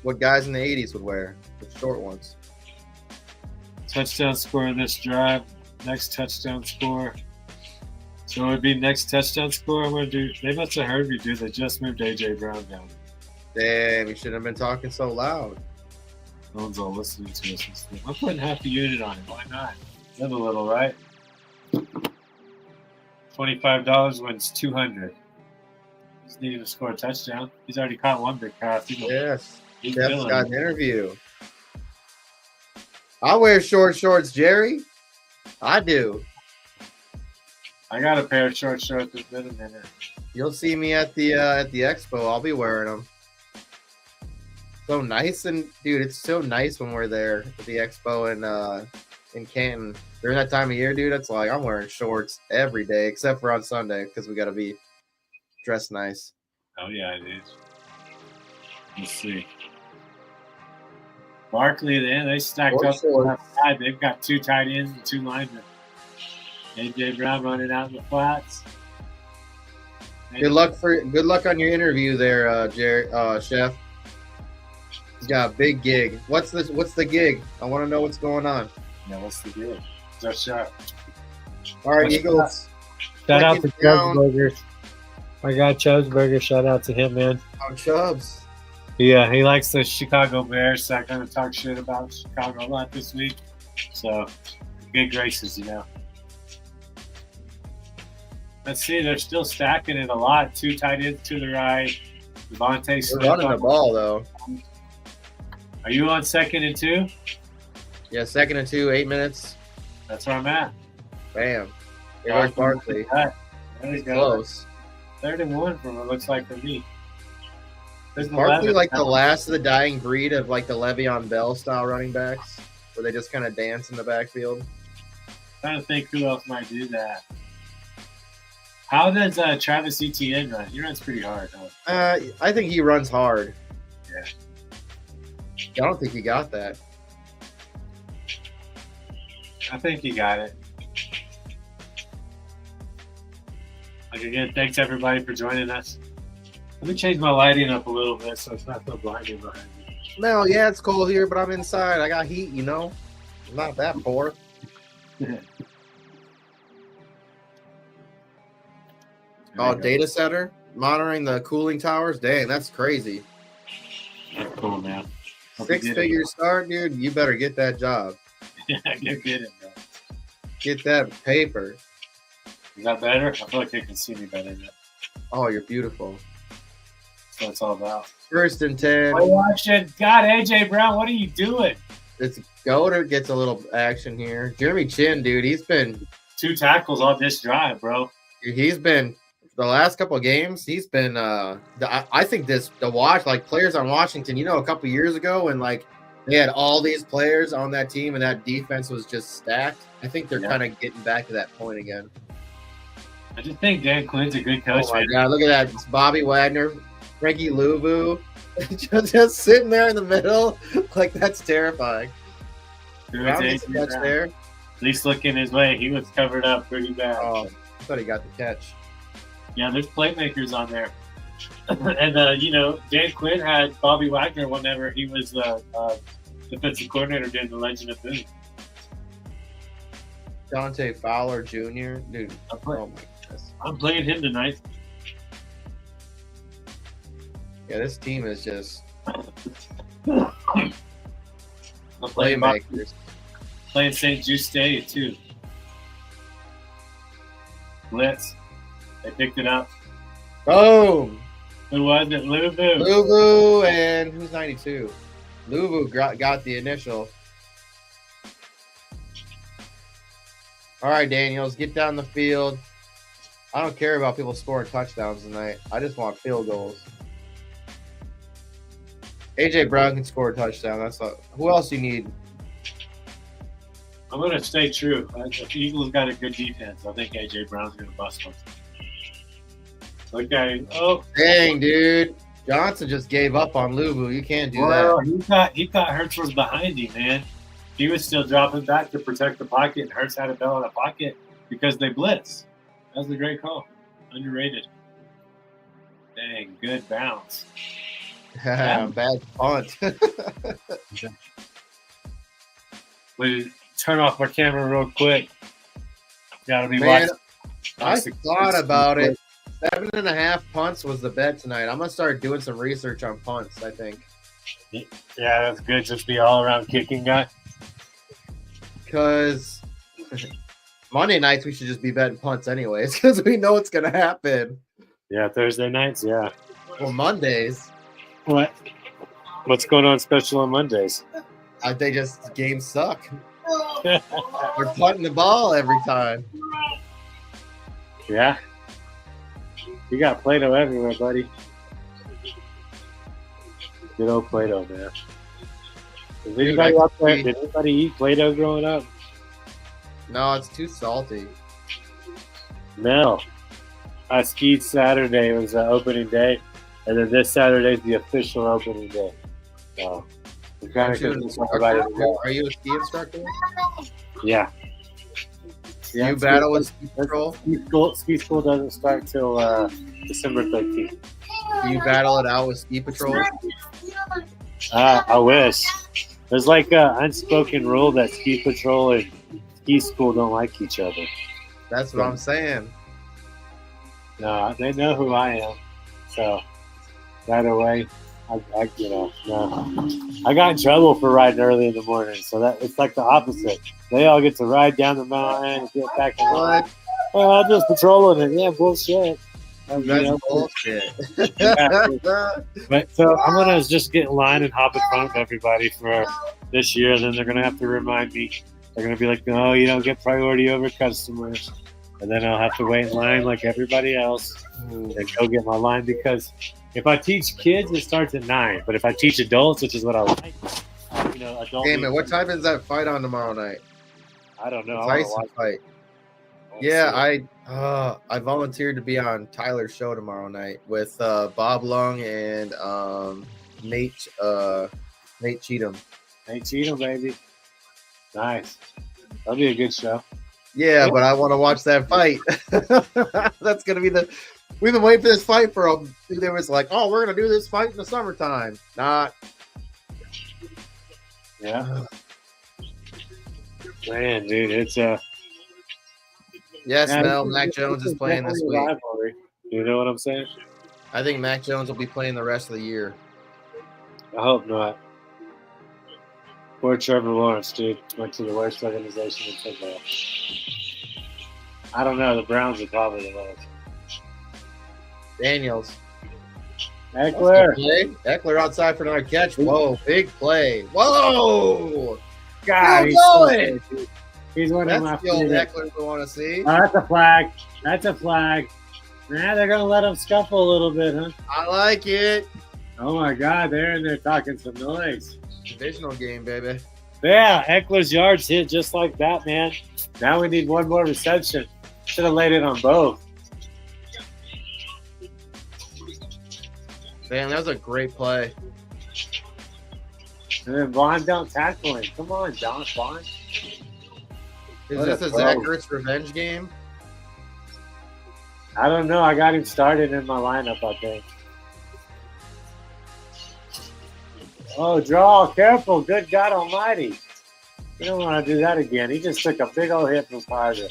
what guys in the 80s would wear. The short ones. Touchdown score in this drive. Next touchdown score. So it would be next touchdown score. I'm going to do. They must have heard me do. They just moved A.J. Brown down. Damn, you shouldn't have been talking so loud. No one's all listening to us. I'm putting half a unit on it. Why not? Live a little, right? $25 wins $200. Just needed to score a touchdown. He's already caught one big pass. Yes. Jeff's got an interview. I wear short shorts, Jerry. I do. I got a pair of short shorts. It's been a minute. You'll see me at the expo. I'll be wearing them. So nice, and dude, it's so nice when we're there at the expo in Canton during that time of year, dude. It's like I'm wearing shorts every day except for on Sunday because we got to be dressed nice. Oh yeah, it is. Let's see. Barkley, they stacked up. They've got 2 tight ends and 2 linemen. A.J. Brown running out in the flats. Good luck on your interview there, Jerry, Chef. He's got a big gig. What's the gig? I want to know what's going on. Yeah, what's the gig? Just shot. All right, Eagles. Shout out to Chubbs Burgers. My guy Chubbs Burger. Shout out to him, man. Oh, Chubbs. Yeah, he likes the Chicago Bears, so I kind of talk shit about Chicago a lot this week. So, good graces, Let's see, they're still stacking it a lot. 2 tight ends to the right. Devontae Smith. They're running the ball, though. Are you on 2nd and 2? Yeah, 2nd and 2, 8 minutes. That's where I'm at. Bam. Here goes Barkley. Close. 3rd and 1 from it looks like for me. Is Barkley like the last of the dying breed of like the Le'Veon Bell style running backs, where they just kind of dance in the backfield? I'm trying to think who else might do that. How does Travis Etienne run? He runs pretty hard, huh? I think he runs hard. Yeah. I don't think he got that. I think he got it. Again, thanks everybody for joining us. Let me change my lighting up a little bit so it's not so blinding behind me. No, yeah, it's cold here, but I'm inside. I got heat, I'm not that poor. Oh, data center monitoring the cooling towers. Dang, that's crazy. That's cool, man. Six-figure start, dude. You better get that job. Yeah, get it, bro. Get that paper. Is that better? I feel like they can see me better now. Oh, you're beautiful. That's what it's all about. 1st and 10. We're watching. God, AJ Brown, what are you doing? It's Goater gets a little action here. Jeremy Chin, dude, he's been 2 tackles on this drive, bro. He's been the last couple of games. He's been. I think the watch like players on Washington. You know, a couple years ago when like they had all these players on that team and that defense was just stacked. I think they're kind of getting back to that point again. I just think Dan Quinn's a good coach. Oh my God, look at that! It's Bobby Wagner, Frankie Louvu, just sitting there in the middle. Like that's terrifying. There. At least looking his way, he was covered up pretty bad. Oh, I thought he got the catch. Yeah, there's playmakers on there. And, you know, Dan Quinn had Bobby Wagner whenever he was defensive coordinator during the Legend of Boone. Dante Fowler Jr. Dude, oh my goodness. I'm playing him tonight. Yeah, this team is just playmakers. Playing St. Jude State, too. Blitz. They picked it up. Boom! Who was it? Louvu. Louvu and who's 92? Louvu got the initial. All right, Daniels, get down the field. I don't care about people scoring touchdowns tonight. I just want field goals. AJ Brown can score a touchdown. That's all. Who else you need? I'm going to stay true. The Eagles got a good defense. I think AJ Brown's going to bust one. Okay. Oh, dang, dude! Johnson just gave up on Louvu. You can't do that. He thought Hurts was behind him, man. He was still dropping back to protect the pocket, and Hurts had a bell in the pocket because they blitz. That was a great call. Underrated. Dang, good bounce. Bad punt. We turn off our camera real quick. Gotta be Man, watching. I thought about it. 7.5 punts was the bet tonight. I'm gonna start doing some research on punts. I think. Yeah, that's good. Just be all around kicking guy. Because Monday nights we should just be betting punts anyways, because we know it's gonna happen. Yeah, Thursday nights. Yeah. Well, Mondays. What? What's going on special on Mondays? They just games suck. They're punting the ball every time. Yeah. You got Play-Doh everywhere, buddy. Good old Play-Doh, man. Did anybody eat Play-Doh growing up? No, it's too salty. No. I skied Saturday. It was the opening day. And then this Saturday is the official opening day. So, we're kind of Are you a ski instructor? Yeah. Do you battle with ski patrol? Ski school doesn't start till December 13th. Do you battle it out with ski patrol? I wish. There's like an unspoken rule that ski patrol and ski school don't like each other. That's what I'm saying. No, they know who I am. So, right away, I got in trouble for riding early in the morning. So that it's like the opposite. They all get to ride down the mountain and get back in line. Well, I'm just patrolling it. Yeah, bullshit. That's bullshit. But so I'm gonna just get in line and hop in front of everybody for this year. Then they're gonna have to remind me. They're gonna be like, "No, you don't get priority over customers." And then I'll have to wait in line like everybody else and go get my line, because if I teach kids, it starts at 9. But if I teach adults, which is what I like, adult. Damn it! What time is that fight on tomorrow night? I don't know. Tyson fight. Yeah, I volunteered to be on Tyler's show tomorrow night with Bob Lung and Nate Cheatham. Nate Cheatham, baby. Nice. That'll be a good show. Yeah, but I want to watch that fight. That's gonna be we've been waiting for this fight for There was like, oh, we're gonna do this fight in the summertime. Not. Yeah. Man, dude, it's Yes, Mel. Mac Jones is playing this week. You know what I'm saying? I think Mac Jones will be playing the rest of the year. I hope not. Poor Trevor Lawrence, dude. Went to the worst organization in football. I don't know. The Browns are probably the worst. Daniels. Eckler. Eckler outside for another catch. Whoa, big play. Whoa! God, he's going. He's one of my That's the old favorite. Eckler we want to see. Oh, that's a flag. That's a flag. Nah, they're going to let him scuffle a little bit, huh? I like it. Oh, my God. They're in there talking some noise. Divisional game, baby. Yeah, Eckler's yards hit just like that, man. Now we need one more reception. Should have laid it on both. Man, that was a great play. And then Vaughn don't tackle him. Come on, John Vaughn. Is What this a a throw. Zach Ertz revenge game? I don't know. I got him started in my lineup, I think. Oh, draw. Careful. Good God almighty. You don't want to do that again. He just took a big old hit from Carter.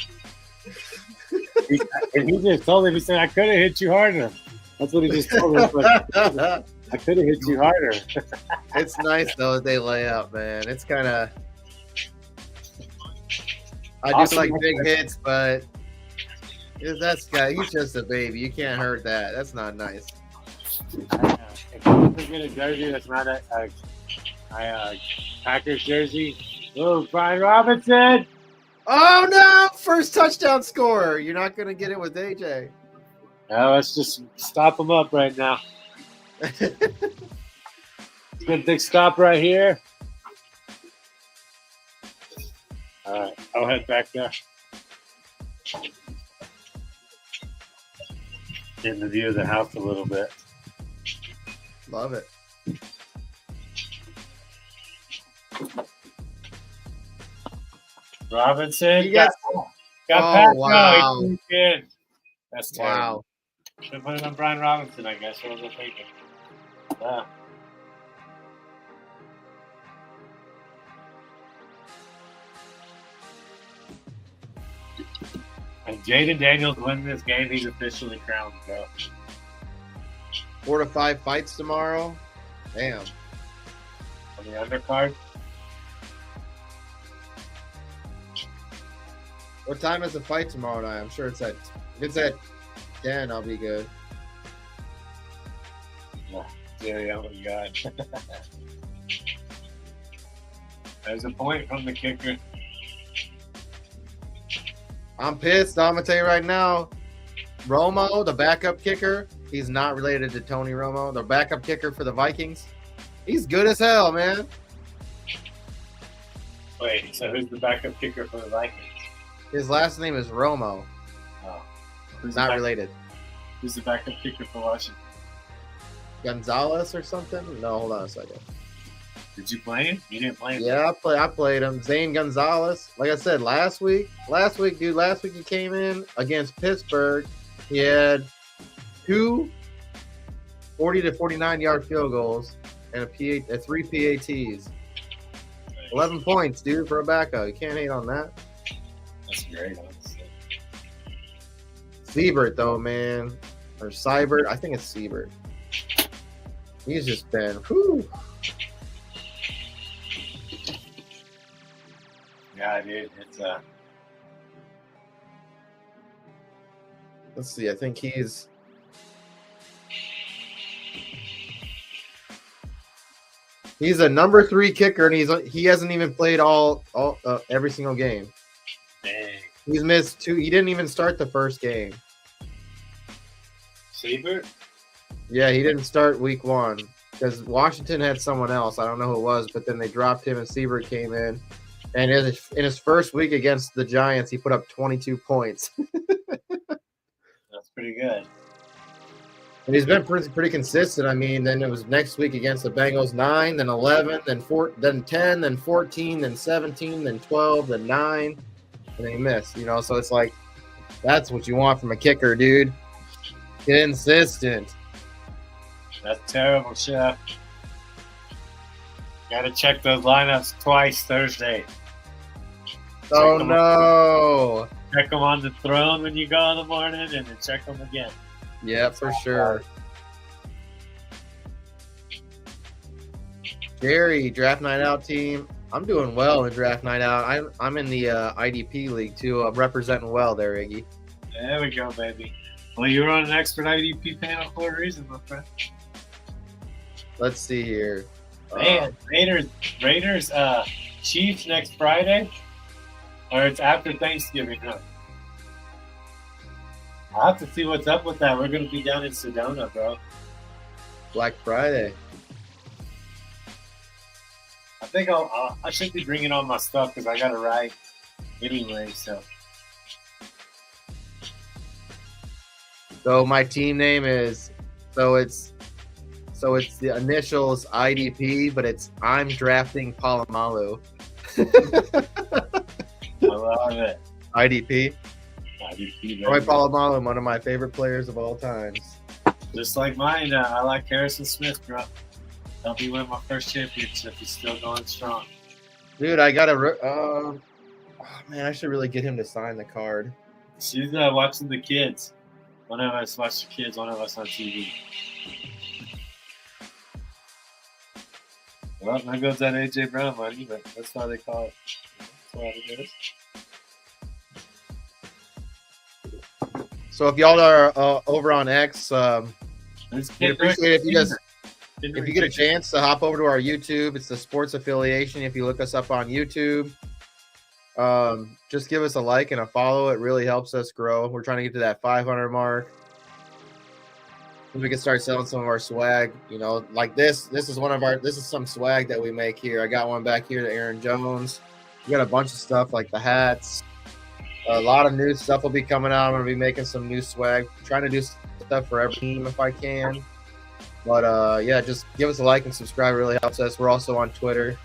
And he just told him, he said, I could have hit you harder. That's what he just told him. I could have hit you harder. It's nice, though, that they lay out, man. It's kind of... I just Awesome. like big hits, but that's guy. He's just a baby. You can't hurt that. That's not nice. If you ever get a jersey that's not a Packers jersey, oh, Brian Robinson. Oh, no! First touchdown scorer. You're not going to get it with AJ. No, let's just stop him up right now. Good big stop right here. All right, I'll head back there. In the view of the house a little bit. Love it. Robinson You got Oh, Pat. wow. No, he did. That's terrible. Wow. Should have put it on Brian Robinson, I guess. What was I thinking? Yeah. And Jaden Daniels winning this game, he's officially crowned, bro. 4 to 5 fights tomorrow. Damn. On the undercard. What time is the fight tomorrow night? I'm sure it's at 10. I'll be good. Yeah, oh my God. There's a point from the kicker. I'm pissed. I'm gonna tell you right now. Romo, the backup kicker, he's not related to Tony Romo, the backup kicker for the Vikings. He's good as hell, man. Wait, so who's the backup kicker for the Vikings? His last name is Romo. Oh. Who's Not the related. Who's the backup kicker for Washington? Gonzalez or something? No, hold on a second. Did you play him? You didn't play him. Yeah, I played him. Zane Gonzalez. Like I said, last week he came in against Pittsburgh. He had 2 40 to 49 yard field goals and 3 PATs. 11 points, dude, for a backup. You can't hate on that. That's great, honestly. Siebert, though, man. Or Seibert. I think it's Siebert. He's just been, whew. Yeah, dude. It's Let's see. I think he's a number 3 kicker, and he hasn't even played every single game. dang. He's missed 2. He didn't even start the first game. Siebert? Yeah, he didn't start week 1 because Washington had someone else. I don't know who it was, but then they dropped him and Siebert came in. And in his first week against the Giants, he put up 22 points. That's pretty good. And he's been pretty consistent. I mean, then it was next week against the Bengals, 9, then 11, then 10, then 14, then 17, then 12, then 9, and then he missed. You know, so it's like that's what you want from a kicker, dude. Consistent. That's terrible, Chef. Got to check those lineups twice Thursday. Oh no! Check them on the throne when you go in the morning, and then check them again. Yeah, for sure. Jerry, Draft Night Out team. I'm doing well in Draft Night Out. I'm in the IDP league too. I'm representing well there, Iggy. There we go, baby. Well, you were on an expert IDP panel for a reason, my friend. Let's see here. Man, Raiders, Chiefs next Friday, or it's after Thanksgiving, huh? I'll have to see what's up with that. We're going to be down in Sedona, bro. Black Friday. I think I should be bringing all my stuff because I got to ride anyway. So my team name is it's the initials IDP, but it's I'm drafting Palomalu. I love it. IDP. IDP, Roy Palomalu, one of my favorite players of all times. Just like mine. I like Harrison Smith, bro. Helped me win my first championship. He's still going strong. Dude, I got oh man, I should really get him to sign the card. She's watching the kids. One of us watch the kids, one of us on TV. Well, there goes that AJ Brown money, but that's why they call it. That's why it is. So if y'all are over on X, we'd appreciate it if you guys, if you get a chance to hop over to our YouTube. It's the Sports Affiliation. If you look us up on YouTube, just give us a like and a follow. It really helps us grow. We're trying to get to that 500 mark. We can start selling some of our swag, like this. This is some swag that we make here. I got one back here to Aaron Jones. We got a bunch of stuff like the hats. A lot of new stuff will be coming out. I'm going to be making some new swag. Trying to do stuff for every team if I can. But, yeah, just give us a like and subscribe. It really helps us. We're also on Twitter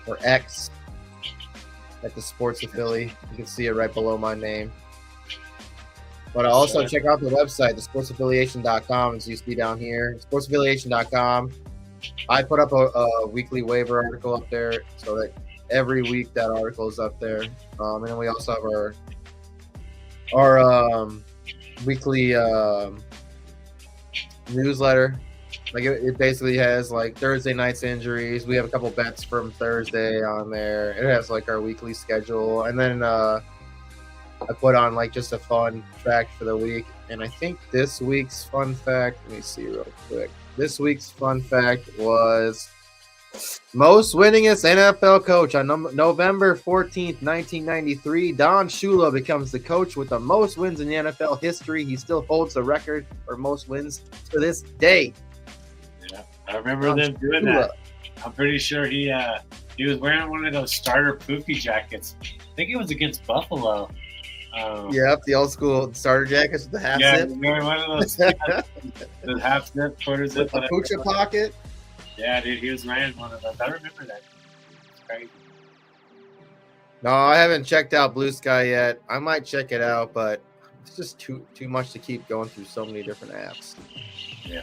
or X at the Sports Affiliate. You can see it right below my name. But also check out the website, thesportsaffiliation.com, as you see down here. Sportsaffiliation.com. I put up a weekly waiver article up there so that every week that article is up there. And then we also have our weekly newsletter. Like it basically has like Thursday night's injuries. We have a couple bets from Thursday on there. It has like our weekly schedule. And then I put on like just a fun fact for the week. And I think this week's fun fact, let me see real quick. This week's fun fact was most winningest NFL coach on November 14th, 1993. Don Shula becomes the coach with the most wins in the NFL history. He still holds the record for most wins to this day. Yeah, I remember them doing that. I'm pretty sure he was wearing one of those starter poofy jackets. I think it was against Buffalo. Yep, the old school starter jackets with the half zip. Yeah, wearing one of those the half zip, quarter zip. With the poocha pocket. Yeah, dude, he was wearing one of those. I remember that. It's crazy. No, I haven't checked out Blue Sky yet. I might check it out, but it's just too much to keep going through so many different apps. Yeah.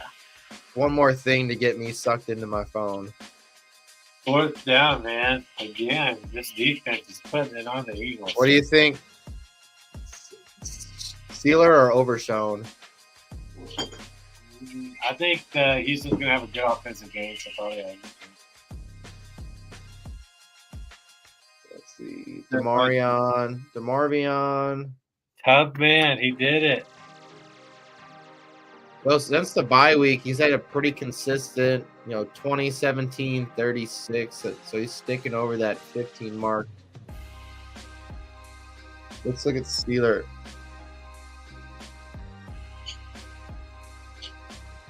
One more thing to get me sucked into my phone. Fourth down, man. Again, this defense is putting it on the Eagles. What do you think? Steeler or Overshown? I think he's just going to have a good offensive game, so probably. Let's see. DeMarvion. Tough man. He did it. Well, since the bye week, he's had a pretty consistent, 20, 17, 36. So he's sticking over that 15 mark. Let's look at Steeler.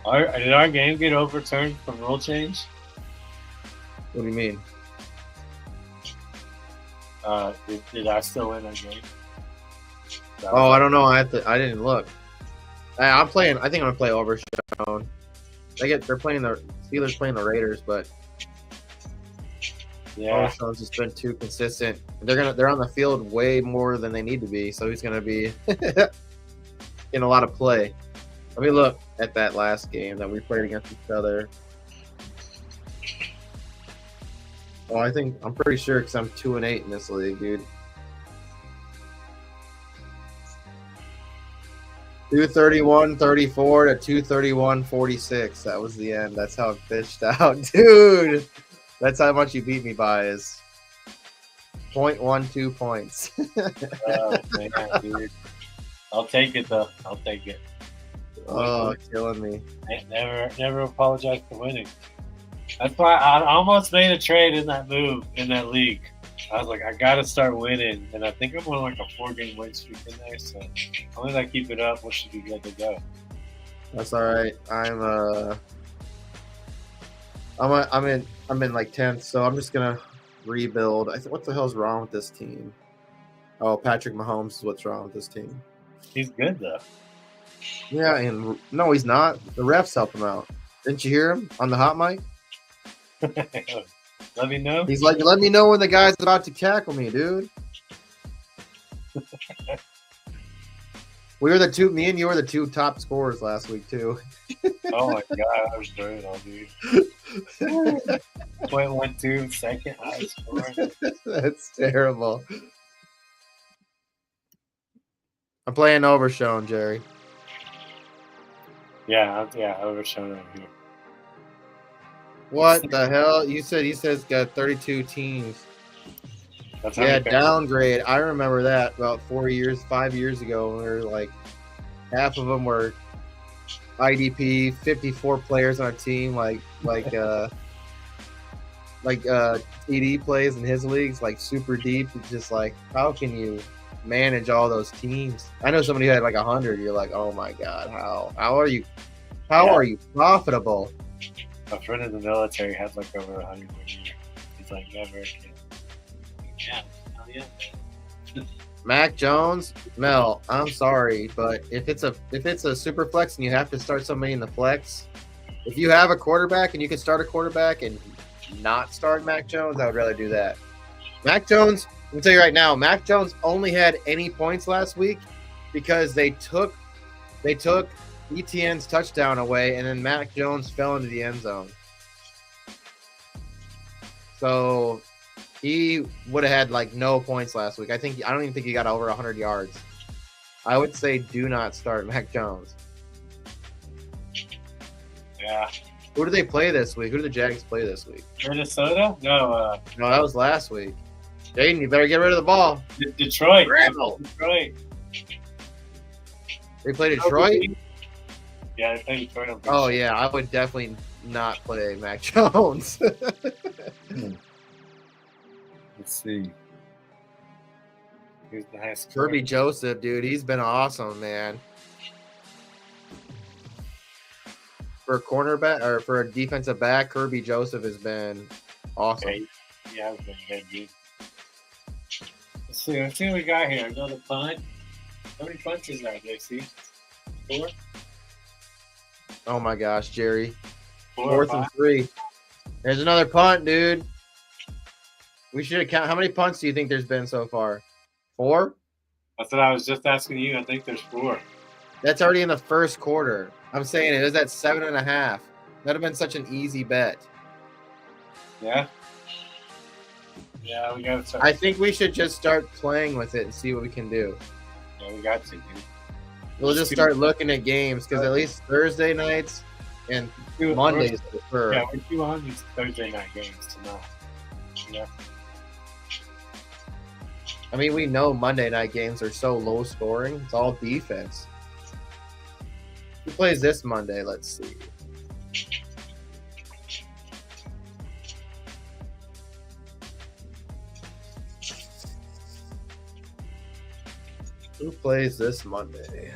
Did our game get overturned from rule change? What do you mean? Did I still win that game? I don't know. I didn't look. I'm playing. I think I'm gonna play Overshown. They're playing the Steelers playing the Raiders, but yeah, Overshown's just been too consistent. They're on the field way more than they need to be, so he's gonna be in a lot of play. Let me look at that last game that we played against each other. Oh, I'm pretty sure because I'm 2-8 in this league, dude. 231-34 to 231-46. That was the end. That's how it pitched out, dude. That's how much you beat me by is 0.12 points. Oh, man, dude. I'll take it though. I'll take it. Oh, killing me. Never apologize for winning. That's why I almost made a trade in that move in that league. I was like, I gotta start winning, and I think I'm on like a 4-game win streak in there. So as long as I keep it up, we should be good to go. That's all right. I'm in like 10th, so I'm just gonna rebuild. What the hell's wrong with this team? Oh, Patrick Mahomes is what's wrong with this team. He's good though. Yeah, and no, he's not. The refs help him out. Didn't you hear him on the hot mic? Let me know. He's like, let me know when the guy's about to tackle me, dude. Me and you were the two top scorers last week too. Oh my god, I was brutal, dude. 0.12 second high score. That's terrible. I'm playing Overshown, Jerry. Yeah, overshot over here. What the hell? He says it's got 32 teams. That's Yeah, downgrade. I remember that about 5 years ago, when we were like, half of them were IDP, 54 players on our team, like TD plays in his leagues, like super deep. It's just like, how can you manage all those teams? I know somebody who had like 100. You're like, oh my god, how are you profitable? A friend in the military had like over 100. He's like, never again. Yeah, hell yeah. Mac Jones, Mel, I'm sorry, but if it's a super flex and you have to start somebody in the flex, if you have a quarterback and you can start a quarterback and not start Mac Jones, I would rather do that. Mac Jones, let me tell you right now, Mac Jones only had any points last week because they took ETN's touchdown away, and then Mac Jones fell into the end zone. So he would have had like no points last week. I don't even think he got over 100 yards. I would say do not start Mac Jones. Yeah. Who do they play this week? Who do the Jags play this week? Minnesota? No, that was last week. Jaden, you better get rid of the ball. Detroit. Scramble. Detroit. They play Detroit? Yeah, they play Detroit. Oh, yeah. I would definitely not play Mac Jones. Let's see. Here's the high score. Kirby Joseph, dude. He's been awesome, man. For a cornerback or for a defensive back, Kirby Joseph has been awesome. Okay. Yeah, I've been good, dude. Let's see what we got here. Another punt. How many punts is that, JC? 4? Oh my gosh, Jerry. 4 4th and 3. There's another punt, dude. We should count. How many punts do you think there's been so far? 4? That's what I was just asking you. I think there's 4. That's already in the first quarter. I'm saying it was at 7.5. That'd have been such an easy bet. Yeah. Yeah, we got to. I think we should just start playing with it and see what we can do. Yeah, we got to, dude. We'll just start looking at games because at least Thursday nights and Mondays prefer. Yeah, we're 2 on these Thursday night games tonight. Yeah. I mean, we know Monday night games are so low scoring. It's all defense. Who plays this Monday? Let's see. Who plays this Monday?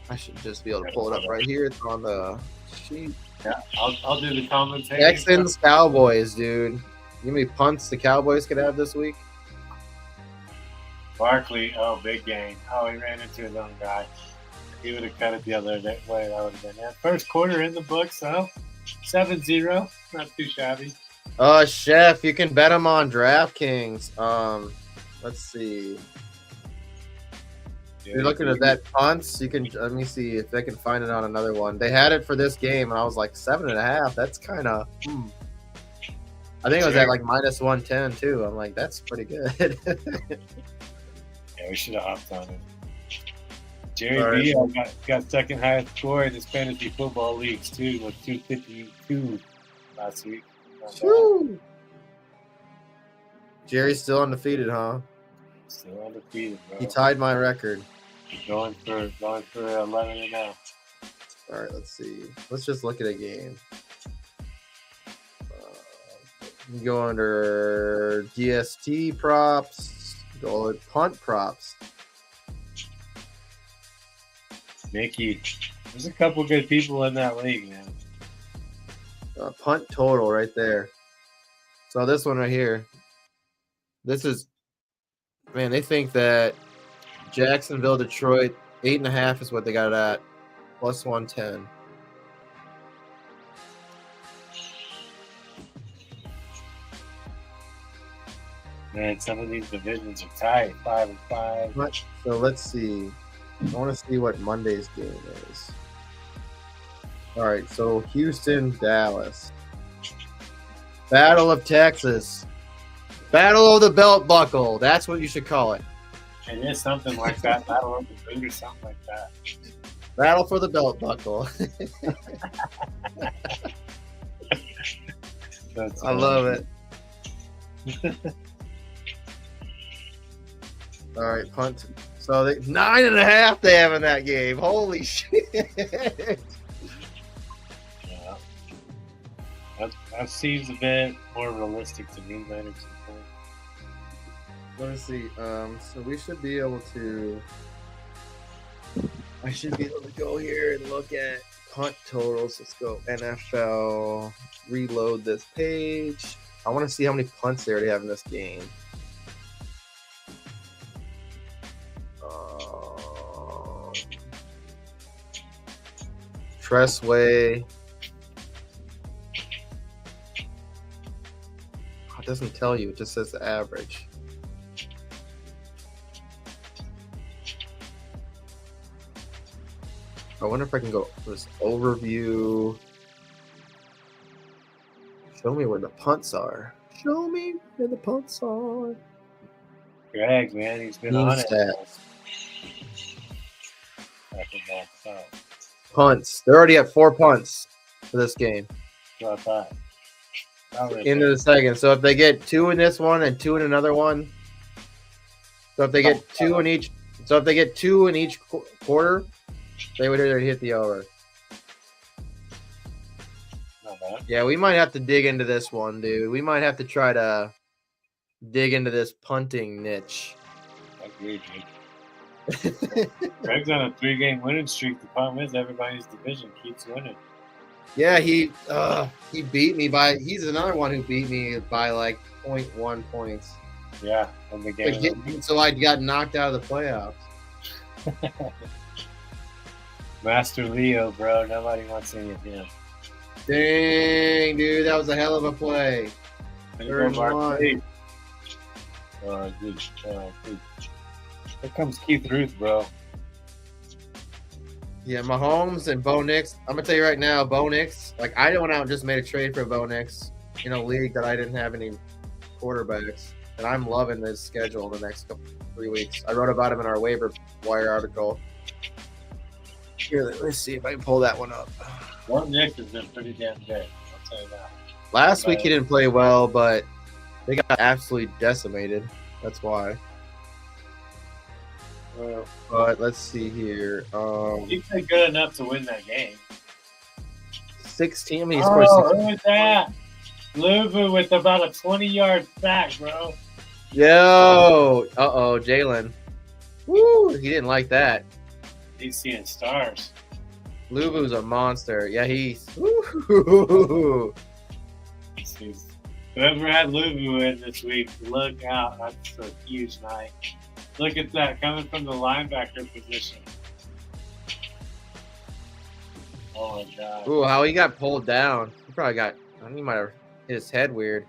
I should just be able to pull it up right here. It's on the sheet. Yeah, I'll do the commentating. Texans, Cowboys, dude. You know how many punts the Cowboys could have this week? Barkley, big game. Oh, he ran into his own guy. If he would have cut it the other way, that would have been it. First quarter in the books, though. 7-0. Not too shabby. Chef, you can bet them on DraftKings. Let's see. Yeah, You're looking at that punts. You can let me see if they can find it on another one. They had it for this game, and I was like 7.5. That's kind of. I think it was at like -110 too. I'm like, that's pretty good. Yeah, we should have hopped on it. Jerry B got second highest score in his fantasy football leagues too, with 252 last week. Woo! Jerry's still undefeated, huh? Still undefeated, bro. He tied my record. Going for 11-0. All right, let's see. Let's just look at a game. You go under DST props. Go at punt props. Mickey, there's a couple good people in that league, man. Punt total right there. So this one right here. This is, man, they think that Jacksonville, Detroit, 8.5 is what they got it at. Plus 110. Man, some of these divisions are tight, 5-5. So let's see. I want to see what Monday's game is. All right, so Houston, Dallas. Battle of Texas. Battle of the belt buckle. That's what you should call it. It is something like that. Battle of the boot or something like that. Battle for the belt buckle. I love it. All right, punt. So 9.5 they have in that game. Holy shit. Yeah. That seems a bit more realistic to me, man. Let me see. So we should be able to. I should be able to go here and look at punt totals. Let's go NFL. Reload this page. I want to see how many punts they already have in this game. Tressway. It doesn't tell you. It just says the average. I wonder if I can go this overview. Show me where the punts are. Show me where the punts are. Greg, man, he's been on it. Punts. They're already at 4 punts for this game. Into the second. So if they get 2 in this one and 2 in another one. So if they get 2 in each. So if they get 2 in each quarter, they would hit the over. Not bad. Yeah, we might have to dig into this one, dude. We might have to try to dig into this punting niche. I agree, dude. Greg's on a 3-game winning streak. The problem is everybody's division keeps winning. Yeah, he beat me by. He's another one who beat me by like 0.1 points. Yeah, in the game. So I got knocked out of the playoffs. Master Leo, bro. Nobody wants any of him. Dang, dude, that was a hell of a play. Here comes Keith Ruth, bro. Yeah, Mahomes and Bo Nix. I'm gonna tell you right now, Bo Nix. Like I went out and just made a trade for Bo Nix in a league that I didn't have any quarterbacks, and I'm loving this schedule the next 3 weeks. I wrote about him in our waiver wire article. Here, let's see if I can pull that one up. Bo Nix has been pretty damn good. I'll tell you that. Last week he didn't play well, but they got absolutely decimated. That's why. But let's see here. He played good enough to win that game. 16. I mean, he scored 16. Who was that? Luvu with about a 20-yard sack, bro. Yo. Jalen. Woo. He didn't like that. He's seeing stars. Luvu's a monster. Yeah, he's. Woo. Whoever had Luvu in this week, look out. That's a huge night. Look at that, coming from the linebacker position. Oh, my God. Ooh, how he got pulled down. He probably got, I think he might have hit his head weird.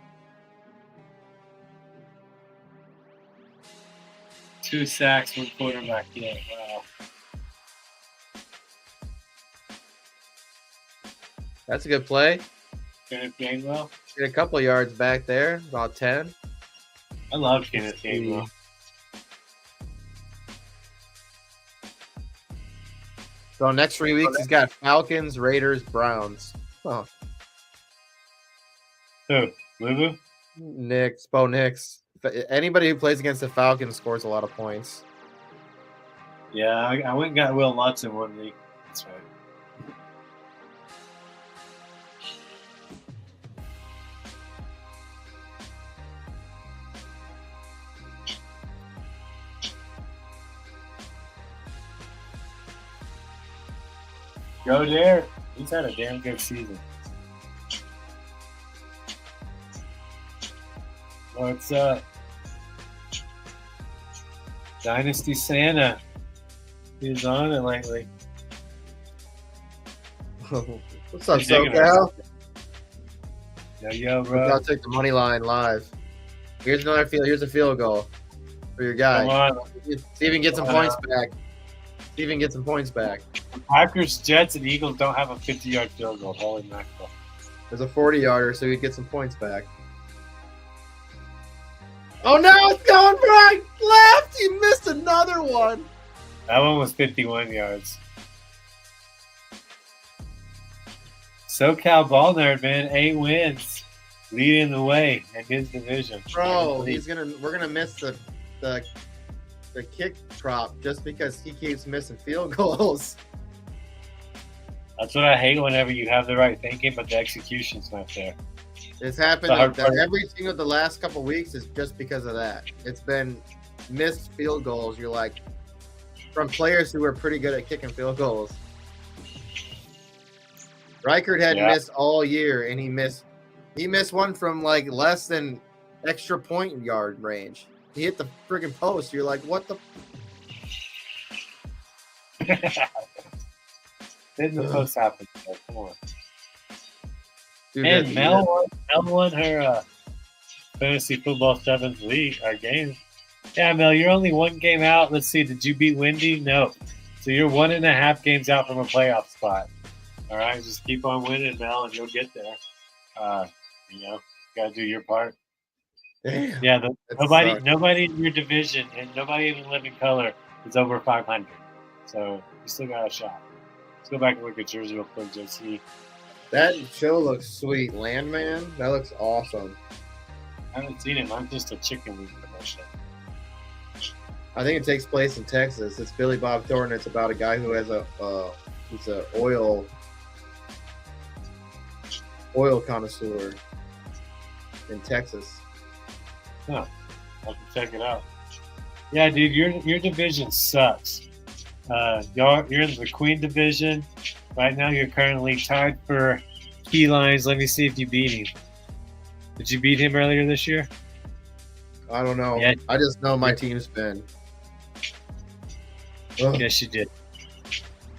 2 sacks, 1 quarterback hit. Wow. That's a good play. Kenneth Gainwell. Get a couple yards back there, about 10. I love Kenneth Gainwell. So next 3 weeks, he's got Falcons, Raiders, Browns. Oh, Who? Lubu? Bo Nix. Anybody who plays against the Falcons scores a lot of points. Yeah, I went and got Will Lutz in one league. That's right. Go there. He's had a damn good season. What's up? Dynasty Santa. He's on it lately. What's up, SoCal? Yo, bro. I'll take the money line live. Here's another field. Here's a field goal for your guy. Come on. See if he can get some points back. See if he can get some points back. Packers, Jets, and Eagles don't have a 50-yard field goal. Holy mackerel. There's a 40-yarder, so he'd get some points back. Oh, no, it's going right left. He missed another one. That one was 51 yards. SoCal ball nerd, man. 8 wins. Leading the way in his division. Bro, we're gonna miss the kick drop just because he keeps missing field goals. That's what I hate whenever you have the right thinking, but the execution's not there. It's happened The hard part. every single the last couple of weeks is just because of that. It's been missed field goals. You're like, from players who are pretty good at kicking field goals. Reichert had missed all year, and he missed one from like less than extra point yard range. He hit the friggin' post. You're like, what the? Didn't the post happen? Come on. Dude, And Mel won her fantasy football 7th league, our game. Yeah, Mel, you're only one game out. Let's see, did you beat Wendy? No. So you're 1.5 games out from a playoff spot. All right, just keep on winning, Mel, and you'll get there. Got to do your part. Damn, yeah, nobody in your division and nobody even living color is over 500. So you still got a shot. Let's go back and look at yours real quick, JC. That show looks sweet. Landman, that looks awesome. I haven't seen it. I'm just a chicken wing promotion. I think it takes place in Texas. It's Billy Bob Thornton. It's about a guy who has he's a oil connoisseur in Texas. Huh. I'll have to check it out. Yeah, dude, your division sucks. You're in the Queen division. Right now, you're currently tied for key lines. Let me see if you beat him. Did you beat him earlier this year? I don't know. Yeah. I just know my team's been. Ugh. Yes, you did.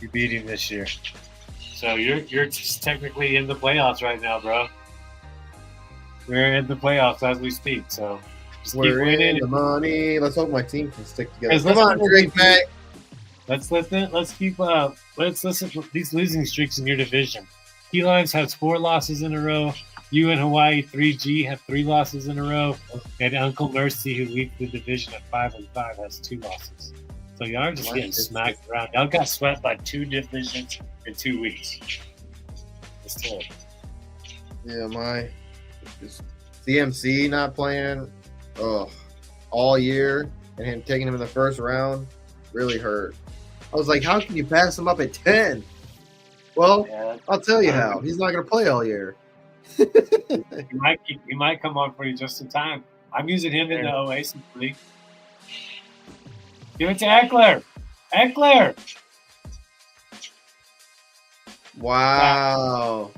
You beat him this year. So you're just technically in the playoffs right now, bro. We're in the playoffs as we speak. So just keep winning. In the money. Let's hope my team can stick together. Come on, Drake, Mac. Let's listen. Let's keep. Let's listen to these losing streaks in your division. Key Lines has 4 losses in a row. You and Hawaii 3G have 3 losses in a row, and Uncle Mercy, who leads the division at 5-5, has 2 losses. So y'all are just getting smacked around. Y'all got swept by 2 divisions in 2 weeks. It's terrible. Yeah, my CMC not playing all year and him taking him in the first round really hurt. I was like, how can you pass him up at 10? Well, yeah. I'll tell you how. He's not going to play all year. He might come on for you just in time. I'm using him in the Oasis League. Give it to Eckler. Eckler. Wow.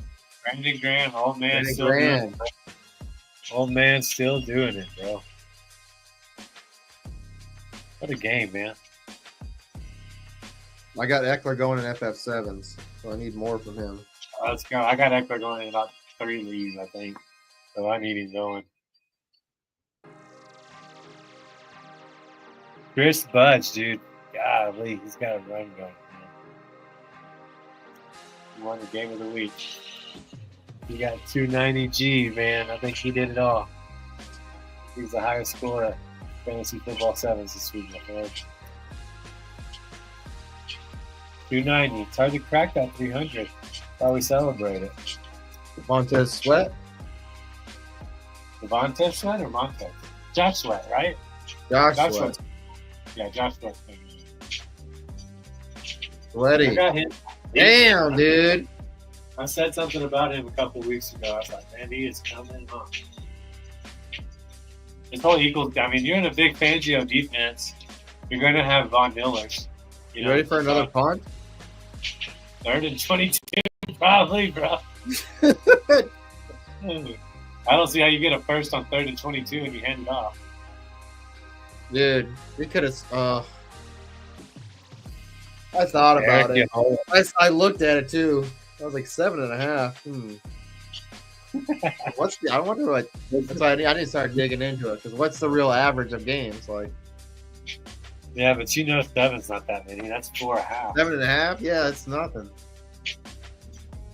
Brandon Graham, old man, still doing it. Old man still doing it, bro. What a game, man. I got Eckler going in FF7s, so I need more from him. Let's go. I got Eckler going in about 3 leagues, I think. So I need him going. Chris Budge, dude. Golly, he's got a run going, man. He won the game of the week. He got 290G, man. I think he did it all. He's the highest scorer at Fantasy Football 7s this week, I feel like. 290. It's hard to crack that 300. Probably celebrate it. Montez Sweat. Devontae Sweat or Montez? Josh Sweat, right? Josh Sweat. Sweat. Yeah, Josh Sweat. I Sweaty. got him. Damn, dude. I said something about him a couple weeks ago. I was like, man, he is coming on. This whole Eagles, I mean, you're in a big Fangio defense. You're going to have Von Millers. You ready for another punt? 3rd and 22, probably, bro. I don't see how you get a first on 3rd and 22 and you hand it off. Dude, we could have. I thought about it. I looked at it too. I was like 7.5. What's the? I wonder what. That's why I didn't start digging into it because what's the real average of games like? Yeah, but you know 7's not that many. That's 4.5. 7.5? Yeah, it's nothing.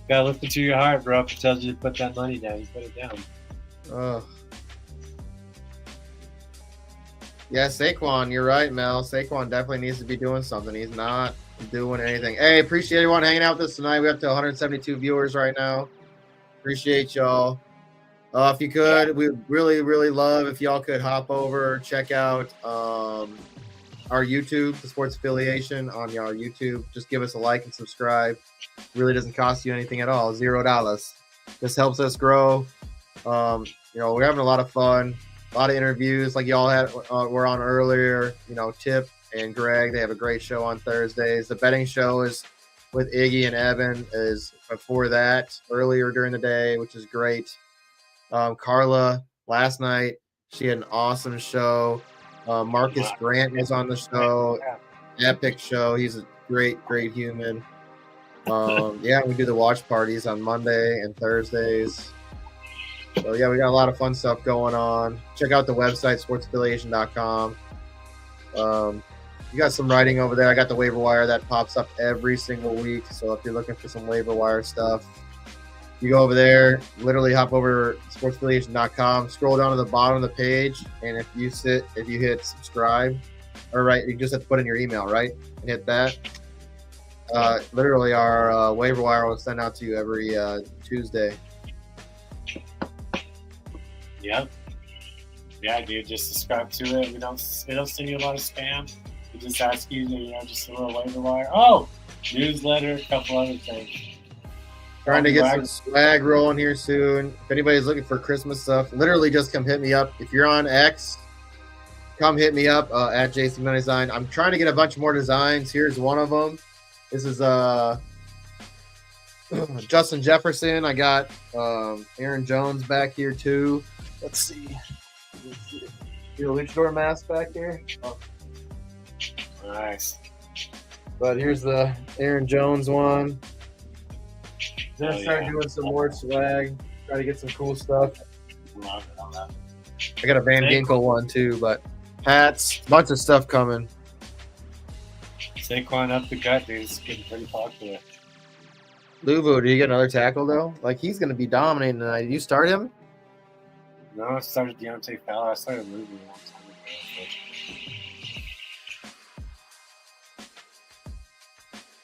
Gotta listen to your heart, bro. If it tells you to put that money down, you put it down. Yeah, Saquon, you're right, Mel. Saquon definitely needs to be doing something. He's not doing anything. Hey, appreciate everyone hanging out with us tonight. We're up to 172 viewers right now. Appreciate y'all. If you could, we'd really, really love if y'all could hop over, check out our YouTube, the Sports Affiliation on our YouTube. Just give us a like and subscribe. Really doesn't cost you anything at all, $0. This helps us grow. We're having a lot of fun, a lot of interviews like y'all had were on earlier. Tipp and Greg, they have a great show on Thursdays. The betting show is with Iggy and Evan is before that, earlier during the day, which is great. Carla, last night, she had an awesome show. Marcus Grant was on the show. Epic show. He's a great, great human. We do the watch parties on Monday and Thursdays. So, we got a lot of fun stuff going on. Check out the website, sportsaffiliation.com. You got some writing over there. I got the waiver wire that pops up every single week. So if you're looking for some waiver wire stuff, you go over there, literally hop over to sportsaffiliation.com, scroll down to the bottom of the page, and if you hit subscribe, you just have to put in your email, right? And hit that. Literally our waiver wire will send out to you every Tuesday. Yep. Yeah, dude, just subscribe to it. We don't send you a lot of spam. We just ask you to, just a little waiver wire. Oh, newsletter, a couple other things. Trying to get some swag rolling here soon. If anybody's looking for Christmas stuff, literally just come hit me up. If you're on X, come hit me up at JC Design. I'm trying to get a bunch more designs. Here's one of them. This is Justin Jefferson. I got Aaron Jones back here too. Let's see. Your luchador mask back here. Oh. Nice. But here's the Aaron Jones one. Then start doing some more swag. Try to get some cool stuff. Love it. I got a Van Ginkel one too, but hats, bunch of stuff coming. Saquon up the gut, dude. It's getting pretty popular. Luvu, did you get another tackle though? Like he's going to be dominating tonight. Did you start him? No, I started Deontay Fowler. I started Luvu a long time ago.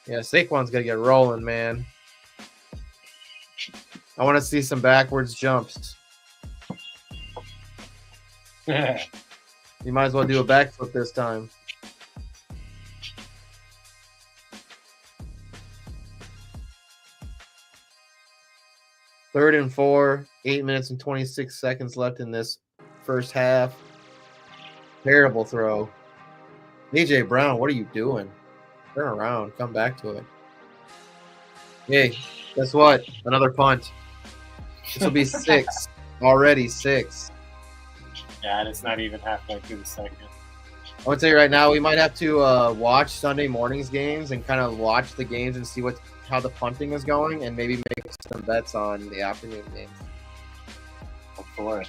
Yeah, Saquon's going to get rolling, man. I want to see some backwards jumps. You might as well do a backflip this time. Third and 4, 8 minutes and 26 seconds left in this first half. Terrible throw. AJ Brown, what are you doing? Turn around. Come back to it. Hey, guess what? Another punt. This will be 6. Already 6. Yeah, and it's not even halfway through the second. I would say right now we might have to watch Sunday morning's games and kind of watch the games and see how the punting is going and maybe make some bets on the afternoon games. I'm for it.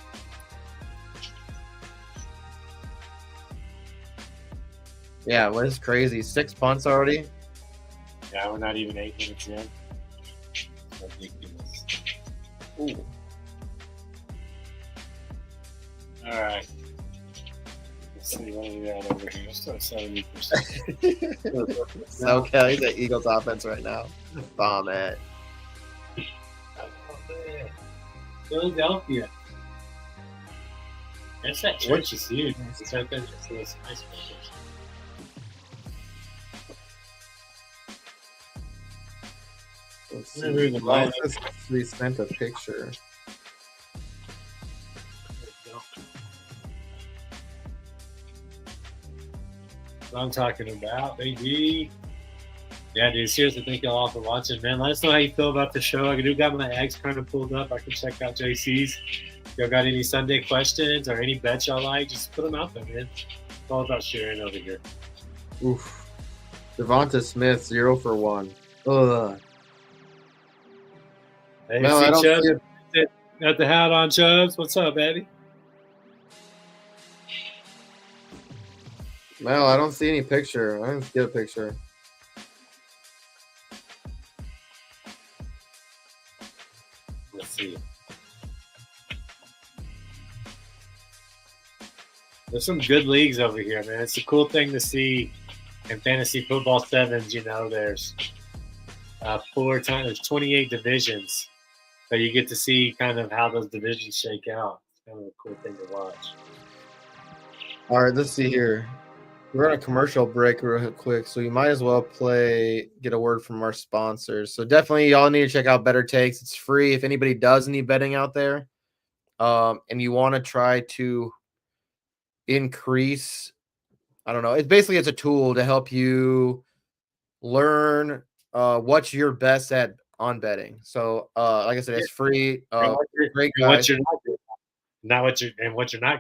Yeah, well, it's crazy. 6 punts already. Yeah, we're not even 8 minutes in. Ridiculous. Ooh. All right. Let's see. What are we at over here? Let's start 70%. So Kelly's the Eagles offense right now. Bomb it. Philadelphia. That's that church is huge. It's right there. It's nice. Let's see. We sent a picture. What I'm talking about, baby. Yeah, dude, seriously, thank y'all all for watching, man. Let us know how you feel about the show. I do got my eggs kind of pulled up. I can check out JC's. If y'all got any Sunday questions or any bets y'all like, just put them out there, man. It's all about sharing over here. Oof. Devonta Smith, 0 for 1. Ugh. Hey, No, I don't Chubbs, see it. got the hat on, Chubbs. What's up, baby? Mel, I don't see any picture. I didn't get a picture. Let's see. There's some good leagues over here, man. It's a cool thing to see in fantasy football sevens. You know, there's 28 divisions, so you get to see kind of how those divisions shake out. It's kind of a cool thing to watch. All right, let's see here. We're on a commercial break real quick, so you might as well get a word from our sponsors. So definitely y'all need to check out Better Takes. It's free if anybody does any betting out there. And you want to try to increase, I don't know, it's a tool to help you learn what you're best at on betting. So like I said, it's free. Great guys. What you're not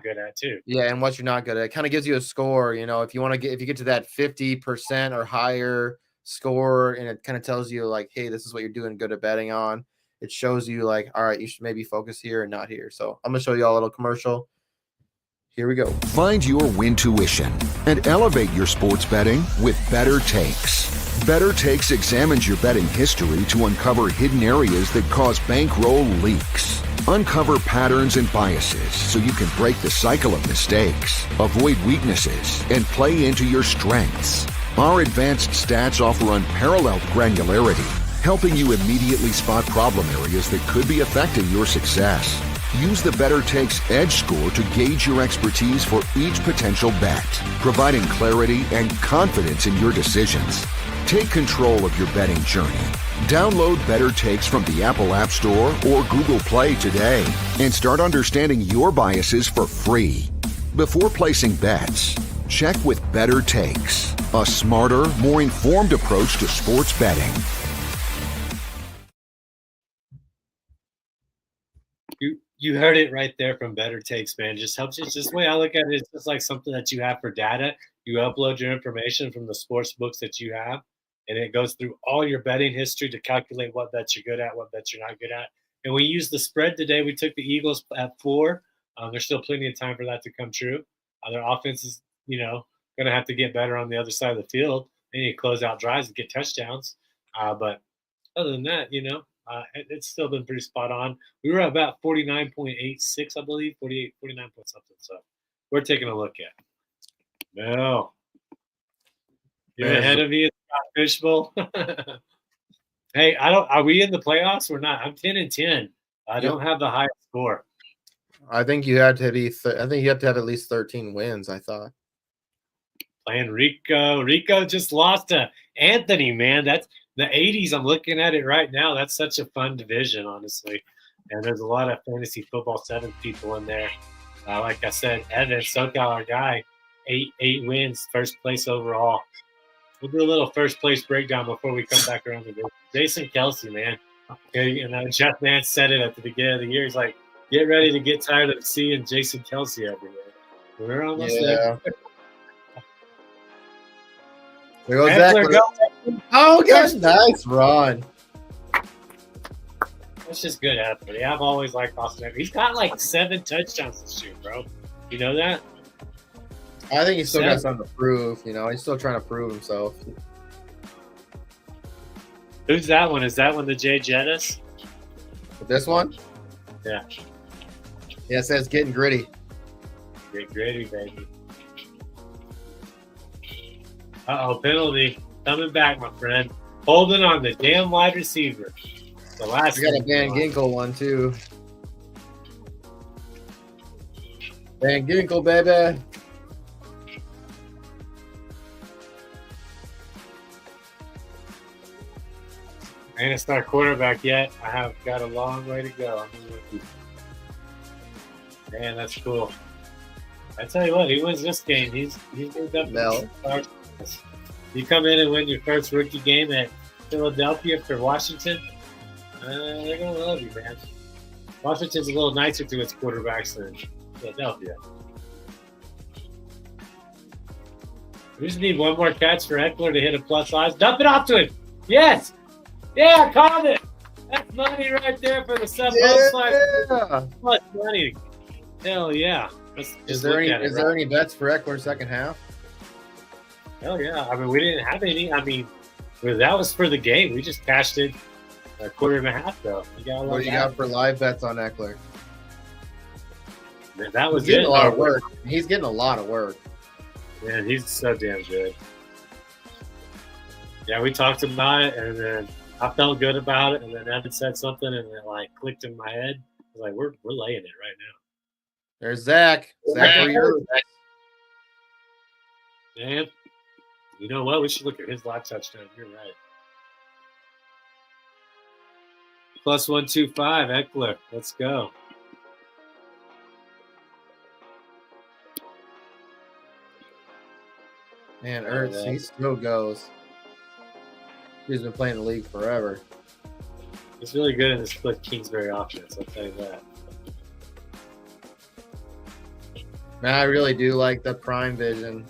good at too. Yeah, and what you're not good at. It kind of gives you a score, you know, if you get to that 50% or higher score, and it kind of tells you like, hey, this is what you're doing good at betting on. It shows you like, all right, you should maybe focus here and not here. So I'm gonna show you all a little commercial. Here we go. Find your win tuition and elevate your sports betting with Better Takes. Better Takes examines your betting history to uncover hidden areas that cause bankroll leaks. Uncover patterns and biases so you can break the cycle of mistakes, avoid weaknesses, and play into your strengths. Our advanced stats offer unparalleled granularity, helping you immediately spot problem areas that could be affecting your success. Use the Better Takes Edge score to gauge your expertise for each potential bet, providing clarity and confidence in your decisions. Take control of your betting journey. Download Better Takes from the Apple App Store or Google Play today and start understanding your biases for free. Before placing bets, check with Better Takes, a smarter, more informed approach to sports betting. You heard it right there from Better Takes, man. Just helps you. Just the way I look at it, it's just like something that you have for data. You upload your information from the sports books that you have, and it goes through all your betting history to calculate what bets you're good at, what bets you're not good at. And we used the spread today. We took the Eagles at 4. There's still plenty of time for that to come true. Their offense is, going to have to get better on the other side of the field. They need to close out drives and get touchdowns. But other than that, it's still been pretty spot on. We were at about 49.86, I believe, 49 point something. So we're taking a look at it. No. You're ahead of me at the Fishbowl. Hey, are we in the playoffs or not? I'm 10-10. I don't have the highest score. I think you had to be. I think you have to have at least 13 wins. I thought. Playing Rico. Rico just lost to Anthony. Man, that's the 80s. I'm looking at it right now. That's such a fun division, honestly. And there's a lot of fantasy football 7 people in there. Like I said, Evan SoCal, our guy, 8 wins, first place overall. We'll do a little first place breakdown before we come back around the division. Jason Kelsey, man. Jeff Nance said it at the beginning of the year. He's like, get ready to get tired of seeing Jason Kelsey everywhere. We're almost there. There goes Zach. Oh, gosh, nice run. That's just good effort. Yeah, I've always liked Austin Eckler. He's got like 7 touchdowns this year, bro. You know that? I think he's still got something to prove. He's still trying to prove himself. Who's that one? Is that one the Jay Jettis? This one? Yeah. Yeah, it says getting gritty. Get gritty, baby. Penalty. Coming back, my friend. Holding on the damn wide receiver. The last. We got a Van Ginkel one too. Van Ginkel, baby. I ain't a star quarterback yet. I have got a long way to go. Man, that's cool. I tell you what, he wins this game. He's moved up. Mel. You come in and win your first rookie game at Philadelphia for Washington, they're gonna love you, man. Washington's a little nicer to its quarterbacks than Philadelphia. We just need one more catch for Eckler to hit a plus size. Dump it off to him. Yes. Yeah, called it. That's money right there for the sub plus money. Hell yeah. Is there any bets for Eckler second half? Hell yeah. I mean, we didn't have any. I mean, that was for the game. We just cashed it a quarter and a half, though. What do you got for live bets on Eckler? Man, that was He's getting a lot of work. He's getting a lot of work. Man, he's so damn good. Yeah, we talked about it, and then I felt good about it, and then Evan said something, and it like clicked in my head. I was like, we're laying it right now. There's Zach. Zach, where you at? Man, you know what? We should look at his live touchdown. You're right. Plus 125, Eckler. Let's go. Man, Ertz, he still goes. He's been playing the league forever. He's really good in the split Kingsbury offense, I'll tell you that. Man, I really do like the prime vision.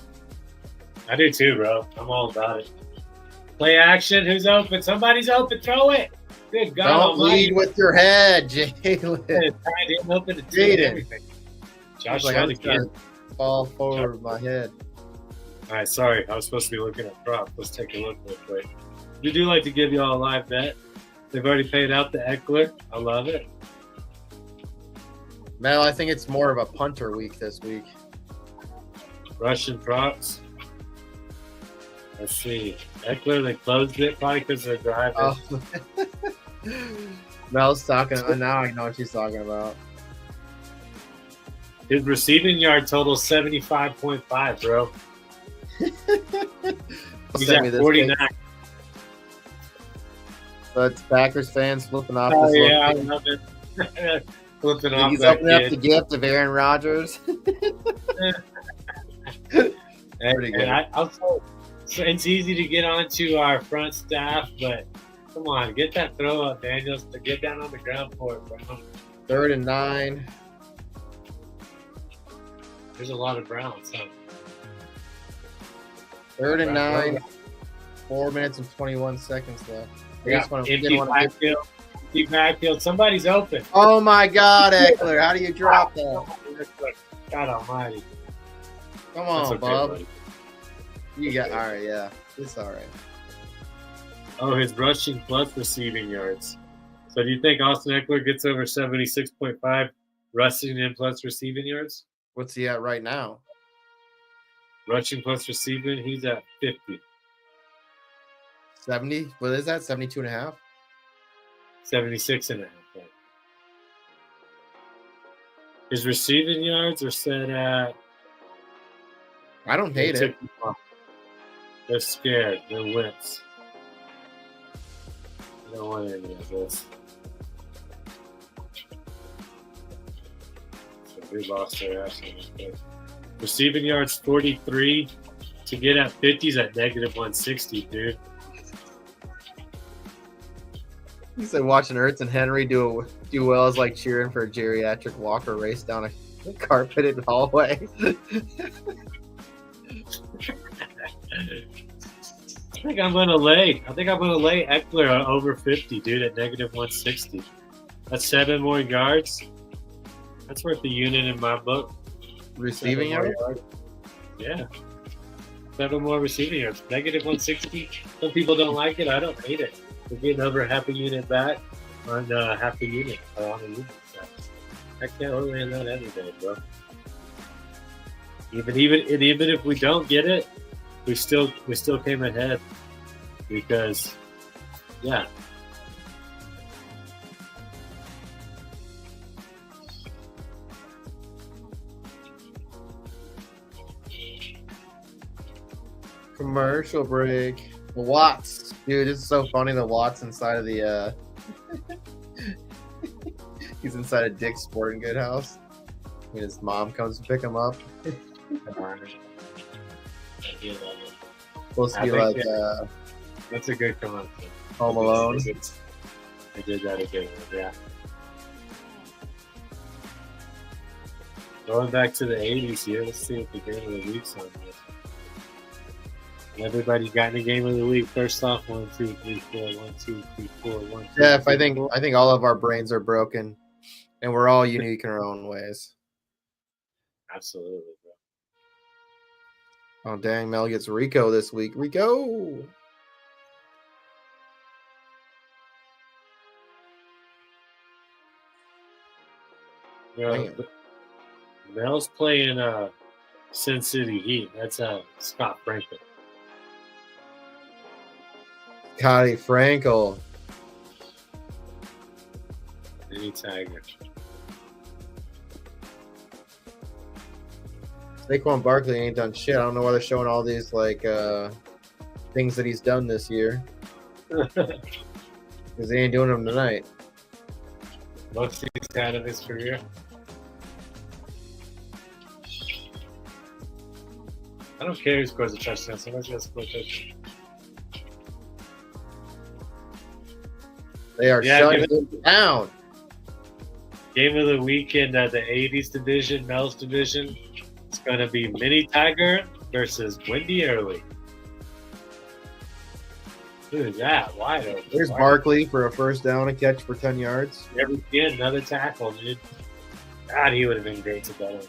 I do too, bro. I'm all about it. Play action. Who's open? Somebody's open. Throw it. Good God. Don't lead with your head, Jalen. Jaden. Josh like, trying to get fall forward with my head. All right, sorry. I was supposed to be looking at props. Let's take a look real quick. We do like to give you all a live bet. They've already paid out the Eckler. I love it. Mel, I think it's more of a punter week this week. Russian props. Let's see. Eckler, they closed it probably because they're driving. Oh. Mel's talking. Now I know what she's talking about. His receiving yard total 75.5, bro. He's at 49. But Packers fans flipping off Oh, this yeah, I love it. Flipping off He's that opening up kid. the gift of Aaron Rodgers. Pretty good. Also, so it's easy to get onto our front staff, but come on, get that throw up, Daniels, to get down on the ground for it, bro. 3rd and 9. There's a lot of Browns, huh? 3rd and 9. 4 minutes and 21 seconds left. Yeah, empty backfield. Empty backfield. Somebody's open. Oh my God, Eckler! How do you drop that? God Almighty! Come on, okay, Bob. buddy. You got all right. Yeah, it's all right. Oh, his rushing plus receiving yards. So, do you think Austin Eckler gets over 76.5 rushing and plus receiving yards? What's he at right now? Rushing plus receiving, he's at 50. 70. What is that? 72 and a half. 76 and a half. Right. His receiving yards are set at. I don't hate it. They're scared. They're wits. I don't want any of this. So we lost their ass. Receiving yards 43. To get at 50s at negative 160, dude. He said watching Ertz and Henry do well is like cheering for a geriatric walker race down a carpeted hallway. I think I'm gonna lay Eckler over 50, dude, at negative 160. That's 7 more yards. That's worth a unit in my book. Receiving yards? Yeah. 7 more receiving yards. Negative 160. Some people don't like it. I don't hate it. We're getting over half a unit back on half a unit or on a unit. I can't land that every day, bro. Even if we don't get it, we still came ahead because, yeah. Commercial break. The Watts. Dude, this is so funny. The Watts inside of the he's inside of Dick's Sporting Good house. And his mom comes to pick him up. Supposed to be like that's a good comment. Home Alone. I did that again, yeah. Going back to the 80s here, let's see what the game of the week's on this. Everybody got in the game of the week. First off, 1, 2, 3, 4, 1, 2, 3, 4, 1, 2. Jeff, I think all of our brains are broken, and we're all unique in our own ways. Absolutely, bro. Oh dang, Mel gets Rico this week. Rico. Bro, Mel's playing Sin City Heat. That's Scott Franklin. Scotty Frankel. Any Tiger. Saquon Barkley ain't done shit. I don't know why they're showing all these like things that he's done this year. Because he ain't doing them tonight. Most he's had of his career. I don't care who scores a touchdown. Somebody's got to score a touchdown. They are shutting him down. Game of the weekend at the 80s division, Mel's division. It's going to be Mini Tiger versus Wendy Early. Who is that? Wide open. There's Barkley for a first down, a catch for 10 yards. Never again, another tackle, dude. God, he would have been great to bet on.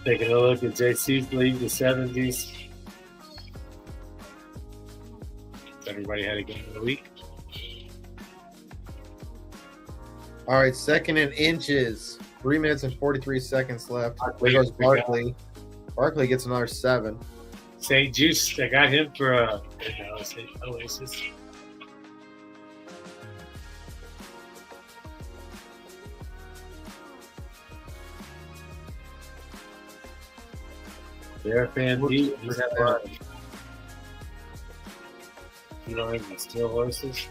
Taking a look at JC's league, the 70s. Everybody had a game of the week. All right, second and inches. 3 minutes and 43 seconds left. There goes Barkley. Barkley gets another 7. St. Juice, I got him for a Oasis. They're a fan deep. He's had you don't even steal horses.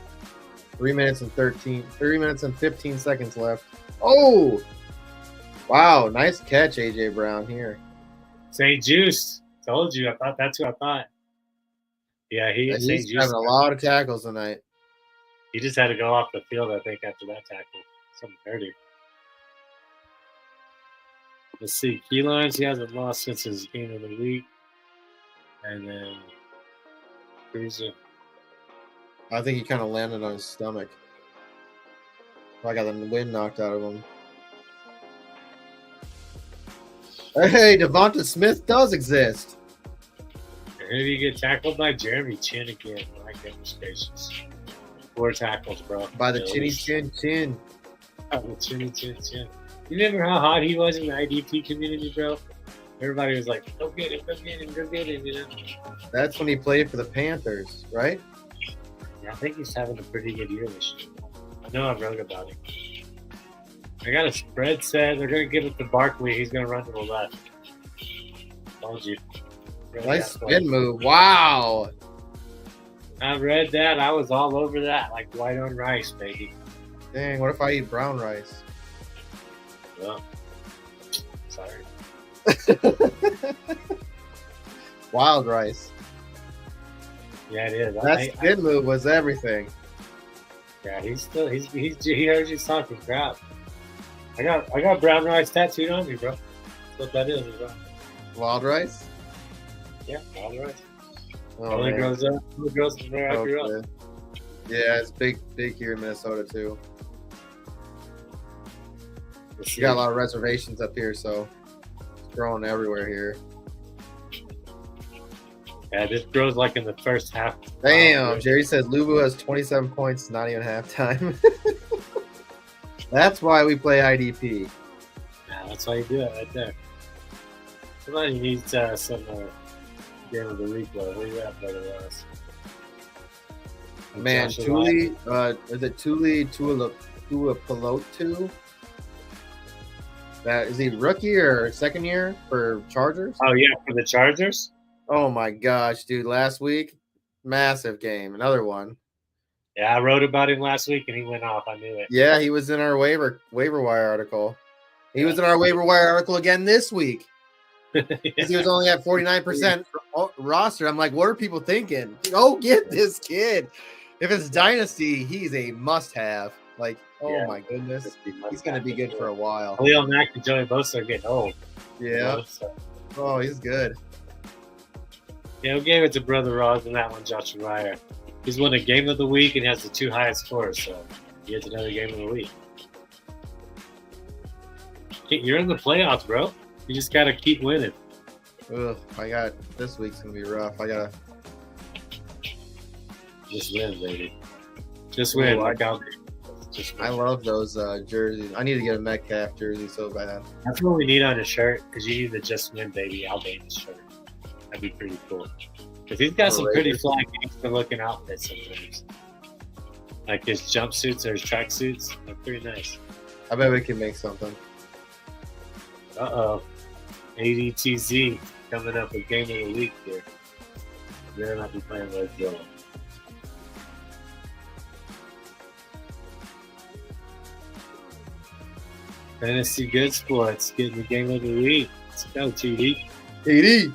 3 minutes and 15 seconds left. Oh! Wow, nice catch, AJ Brown here. St. Juice. Told you. I thought that's who I thought. Yeah, He's St. Juice having a lot of tackles tonight. He just had to go off the field, I think, after that tackle. Something hurt him. Let's see. Key lines, he hasn't lost since his game of the week. And then Cruiser. I think he kind of landed on his stomach. I got the wind knocked out of him. Hey, Devonta Smith does exist. And if you get tackled by Jeremy Chin again, my goodness gracious. 4 tackles, bro. By the chinny chin. Oh, the chinny chin. You remember how hot he was in the IDP community, bro? Everybody was like, go get him, you know? That's when he played for the Panthers, right? Yeah, I think he's having a pretty good year this year. I know I've read about him. I got a spread set. They're going to give it to Barkley. He's going to run to the left. Told you. Nice spin move. Wow. I read that. I was all over that, like white on rice, baby. Dang, what if I eat brown rice? Well, sorry. Wild rice. Yeah, it is. That spin move was everything. Yeah, he heard you talking crap. I got brown rice tattooed on me, bro. That's what that is, bro. Wild rice? Yeah, wild rice. Oh, only grows up. Only grows from where I grew up. Yeah, it's big here in Minnesota too. You got a lot of reservations up here, so it's growing everywhere here. Yeah, this grows like in the first half. Damn, Jerry says Lubu has 27 points, not even halftime. That's why we play IDP. Yeah, that's why you do it right there. Somebody needs some game of the week, though. What do you have, brother Ross? Man, Tuli, is it Tuli Tuipulotu? Is he rookie or second year for Chargers? Oh, yeah, for the Chargers? Oh, my gosh, dude. Last week, massive game. Another one. Yeah, I wrote about him last week, and he went off. I knew it. Yeah, he was in our waiver wire article. He was in our waiver wire article again this week. Because he was only at 49% roster. I'm like, what are people thinking? Go get this kid. If it's Dynasty, he's a must-have. Like, my goodness. He's going to be good for a while. Khalil Mack and Joey Bosa are getting old. Yeah. You know, so. Oh, he's good. Yeah, we gave it to Brother Ross in that one, Josh Ryer. He's won a game of the week and has the 2 highest scores, so he gets another game of the week. You're in the playoffs, bro. You just got to keep winning. Ugh, this week's going to be rough. Just win, baby. Just win. I love those jerseys. I need to get a Metcalf jersey so bad. That's what we need on a shirt, because you need the just win, baby, Albany shirt. That'd be pretty cool. Because he's got some pretty fly gangster-looking outfits sometimes. Like his jumpsuits or his tracksuits. They're pretty nice. I bet we can make something. Uh-oh. ADTZ coming up with game of the week here. They're not be playing Red Zone. Fantasy Good Sports getting the game of the week. Let's go, TD. TD.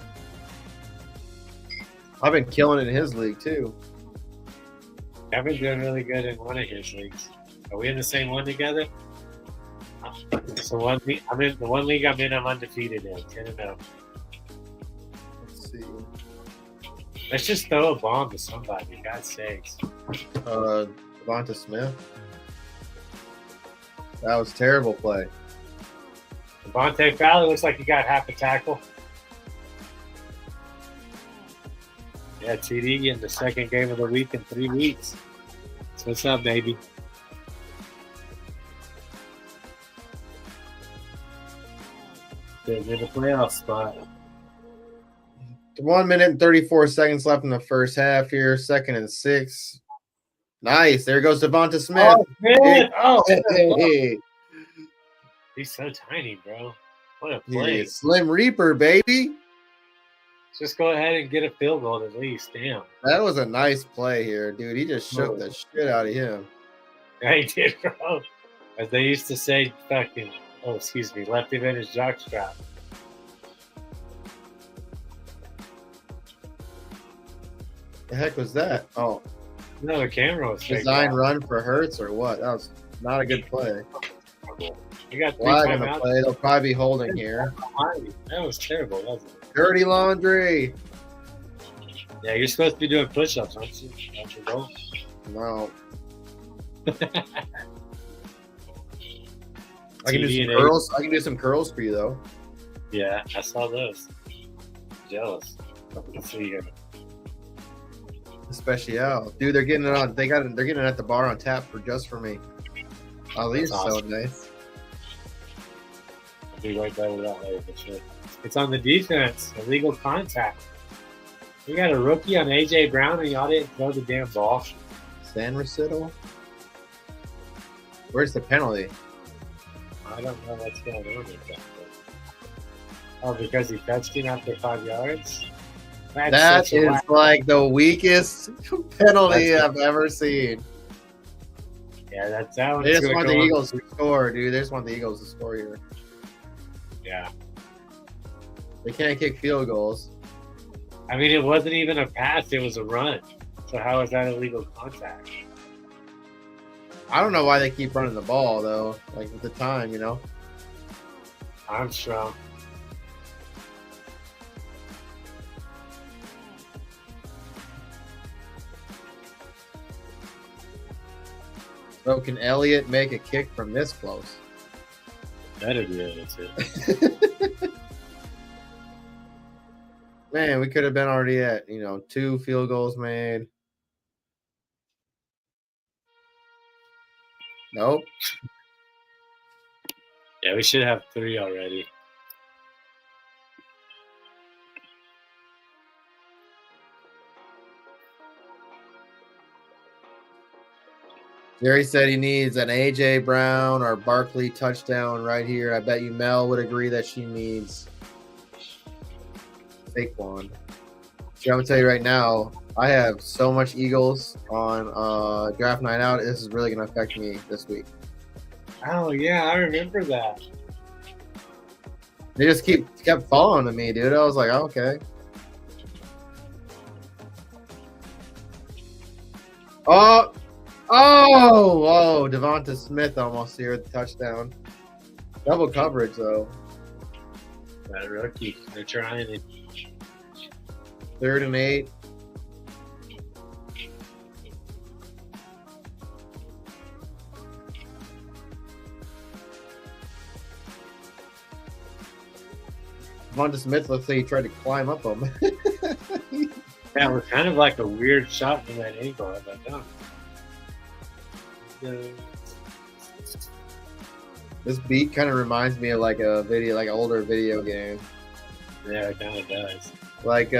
I've been killing it in his league, too. I've been doing really good in one of his leagues. Are we in the same one together? So I'm in the one league I'm in. I'm undefeated in 10-0. Let's see. Let's just throw a bomb to somebody. God's sakes. Devonta Smith. That was a terrible play. Devontae Fowler looks like he got half a tackle. Yeah, TD getting the second game of the week in 3 weeks. So what's up, baby? Getting in the playoff spot. 1 minute and 34 seconds left in the first half here. 2nd and 6. Nice. There goes Devonta Smith. Oh, man. Hey. He's so tiny, bro. What a play. Yeah, Slim Reaper, baby. Just go ahead and get a field goal at least. Damn. That was a nice play here, dude. He just shook the shit out of him. Yeah, he did, bro. As they used to say, left him in his jockstrap. The heck was that? Oh. No, the camera was design run for Hurts or what? That was not a good play. You got 3 flag on the timeouts. play. They'll probably be holding here. That was terrible, wasn't it? Dirty laundry. Yeah, you're supposed to be doing push-ups, aren't you? That's your goal. No. I can do some curls. I can do some curls for you though. Yeah, I saw those. Jealous. Let's see here. Especial, dude. They're getting it on. They're getting it at the bar on tap for me. Oh, these are so nice. I'll be right back with that later for sure. It's on the defense. Illegal contact. We got a rookie on AJ Brown, and y'all didn't throw the damn ball. San Recital. Where's the penalty? I don't know what's going on with that. Oh, because he touched him after 5 yards? That is like the weakest penalty I've ever seen. Yeah, that one. They just want the Eagles to score, dude. They just want the Eagles to score here. Yeah. They can't kick field goals. I mean, it wasn't even a pass. It was a run. So how is that illegal contact? I don't know why they keep running the ball, though. Like, with the time, you know? Armstrong. So can Elliott make a kick from this close? Better be able to. Man, we could have been already at, 2 field goals made. Nope. Yeah, we should have 3 already. Jerry said he needs an A.J. Brown or Barkley touchdown right here. I bet you Mel would agree that she needs Saquon. See, I'm going to tell you right now, I have so much Eagles on Draft Night Out. This is really going to affect me this week. Oh, yeah, I remember that. They just kept falling to me, dude. I was like, oh, okay. Oh, Devonta Smith almost here at the touchdown. Double coverage, though. That rookie. They're trying it. 3rd and 8. Devonta Smith looks like he tried to climb up him. That was kind of like a weird shot from that angle. I was like, oh. This beat kind of reminds me of like a video, like an older video game. Yeah, it kind of does. Like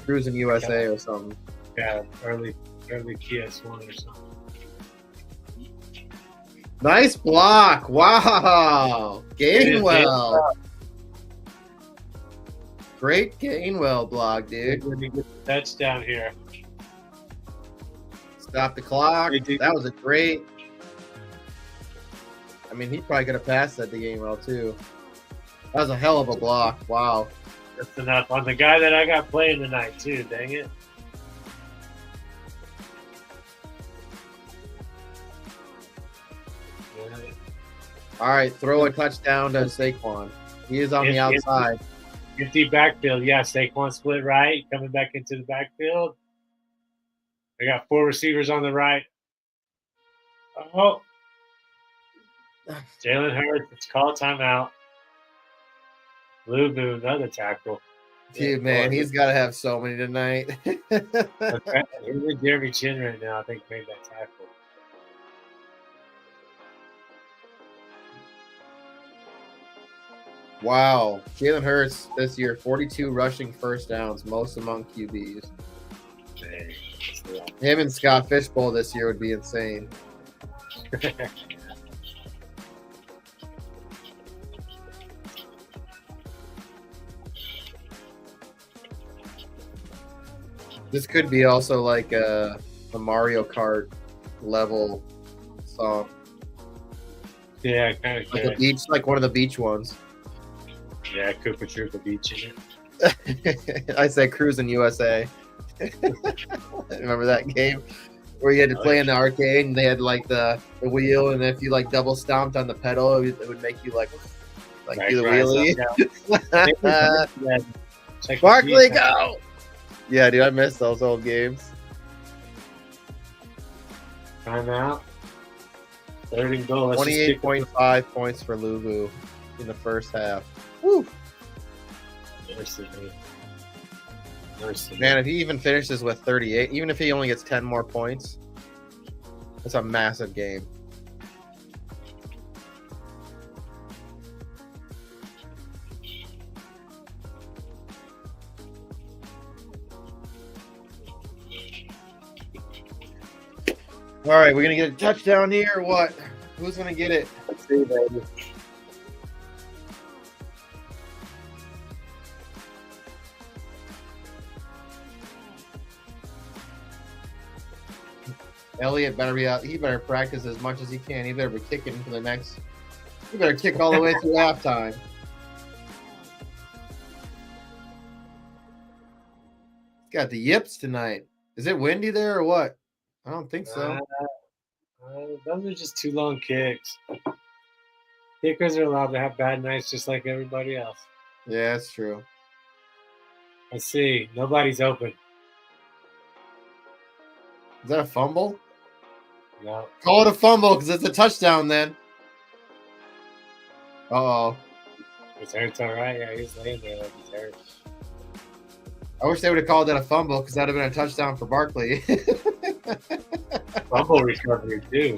Cruising USA or something. Yeah, early PS1 or something. Nice block. Wow. Gainwell. Great Gainwell block, dude. Let me get the touchdown here. Stop the clock. That was a great. I mean, he probably could have passed that to Gainwell, too. That was a hell of a block. Wow. That's enough on the guy that I got playing tonight, too. Dang it. All right, throw a touchdown to Saquon. He is on the outside. Empty backfield. Yeah, Saquon split right, coming back into the backfield. I got 4 receivers on the right. Oh. Jalen Hurts, it's called timeout. Blue Boo, another tackle. Dude, man, he's got to have so many tonight. Even Jeremy Chin right now, I think, made that tackle. Wow. Jalen Hurts this year, 42 rushing first downs, most among QBs. Dang. Him and Scott Fishbowl this year would be insane. This could be also like a Mario Kart level song. Yeah, kind of like a beach, like one of the beach ones. Yeah, Cooper Trooper Beach in it. I said Cruising USA. Remember that game where you had to play in the arcade and they had like the wheel, and if you like double stomped on the pedal, it would make you like do the wheelie. Barkley, go! Yeah, dude, I miss those old games. Timeout. 3rd and goal. 28.5 points for Luvu in the first half. Woo! Man, if he even finishes with 38, even if he only gets 10 more points, that's a massive game. All right, we're going to get a touchdown here or what? Who's going to get it? Let's see, baby. Elliott better be out. He better practice as much as he can. He better be kicking for the next. He better kick all the way through halftime. Got the yips tonight. Is it windy there or what? I don't think so. Those are just 2 long kicks. Kickers are allowed to have bad nights just like everybody else. Yeah, that's true. Let's see. Nobody's open. Is that a fumble? No. Call it a fumble because it's a touchdown then. Uh-oh. His Hurts all right. Yeah, he's laying there like he's hurt. I wish they would have called that a fumble because that would have been a touchdown for Barkley. Fumble recovery, too.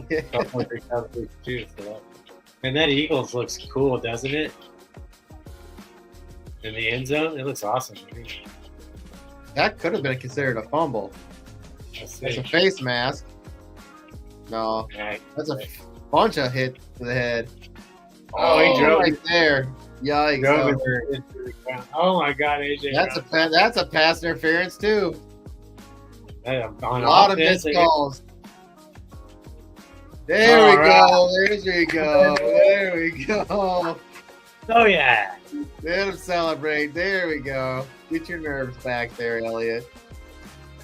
Yeah. Fumble recovery, too. So And that Eagles looks cool, doesn't it? In the end zone, it looks awesome. That could have been considered a fumble. That's a face mask. No, that's a bunch of hit to the head. Oh, he drove right there. Yikes! Oh my God, AJ! That's a pass interference too. A lot of missed calls. There we go. There we go. Oh yeah. Let him celebrate. There we go. Get your nerves back there, Elliot.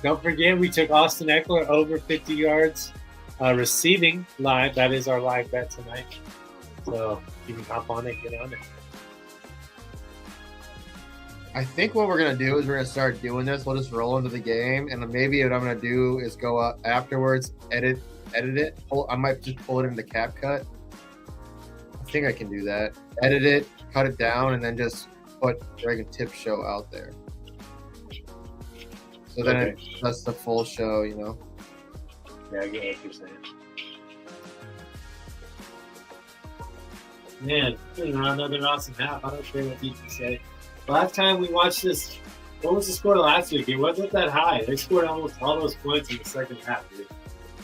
Don't forget, we took Austin Eckler over 50 yards receiving live. That is our live bet tonight. So you can hop on it, get on it. I think what we're going to do is we're going to start doing this. We'll just roll into the game. And maybe what I'm going to do is go up afterwards, edit it. I might just pull it into CapCut. I think I can do that. Edit it, cut it down, and then just put Greg and Tip show out there. So then that's the full show, you know. Yeah, I get what you're saying. Man, another awesome half. I don't care what you can say. Last time we watched this, what was the score last week? It wasn't that high. They scored almost all those points in the second half, dude.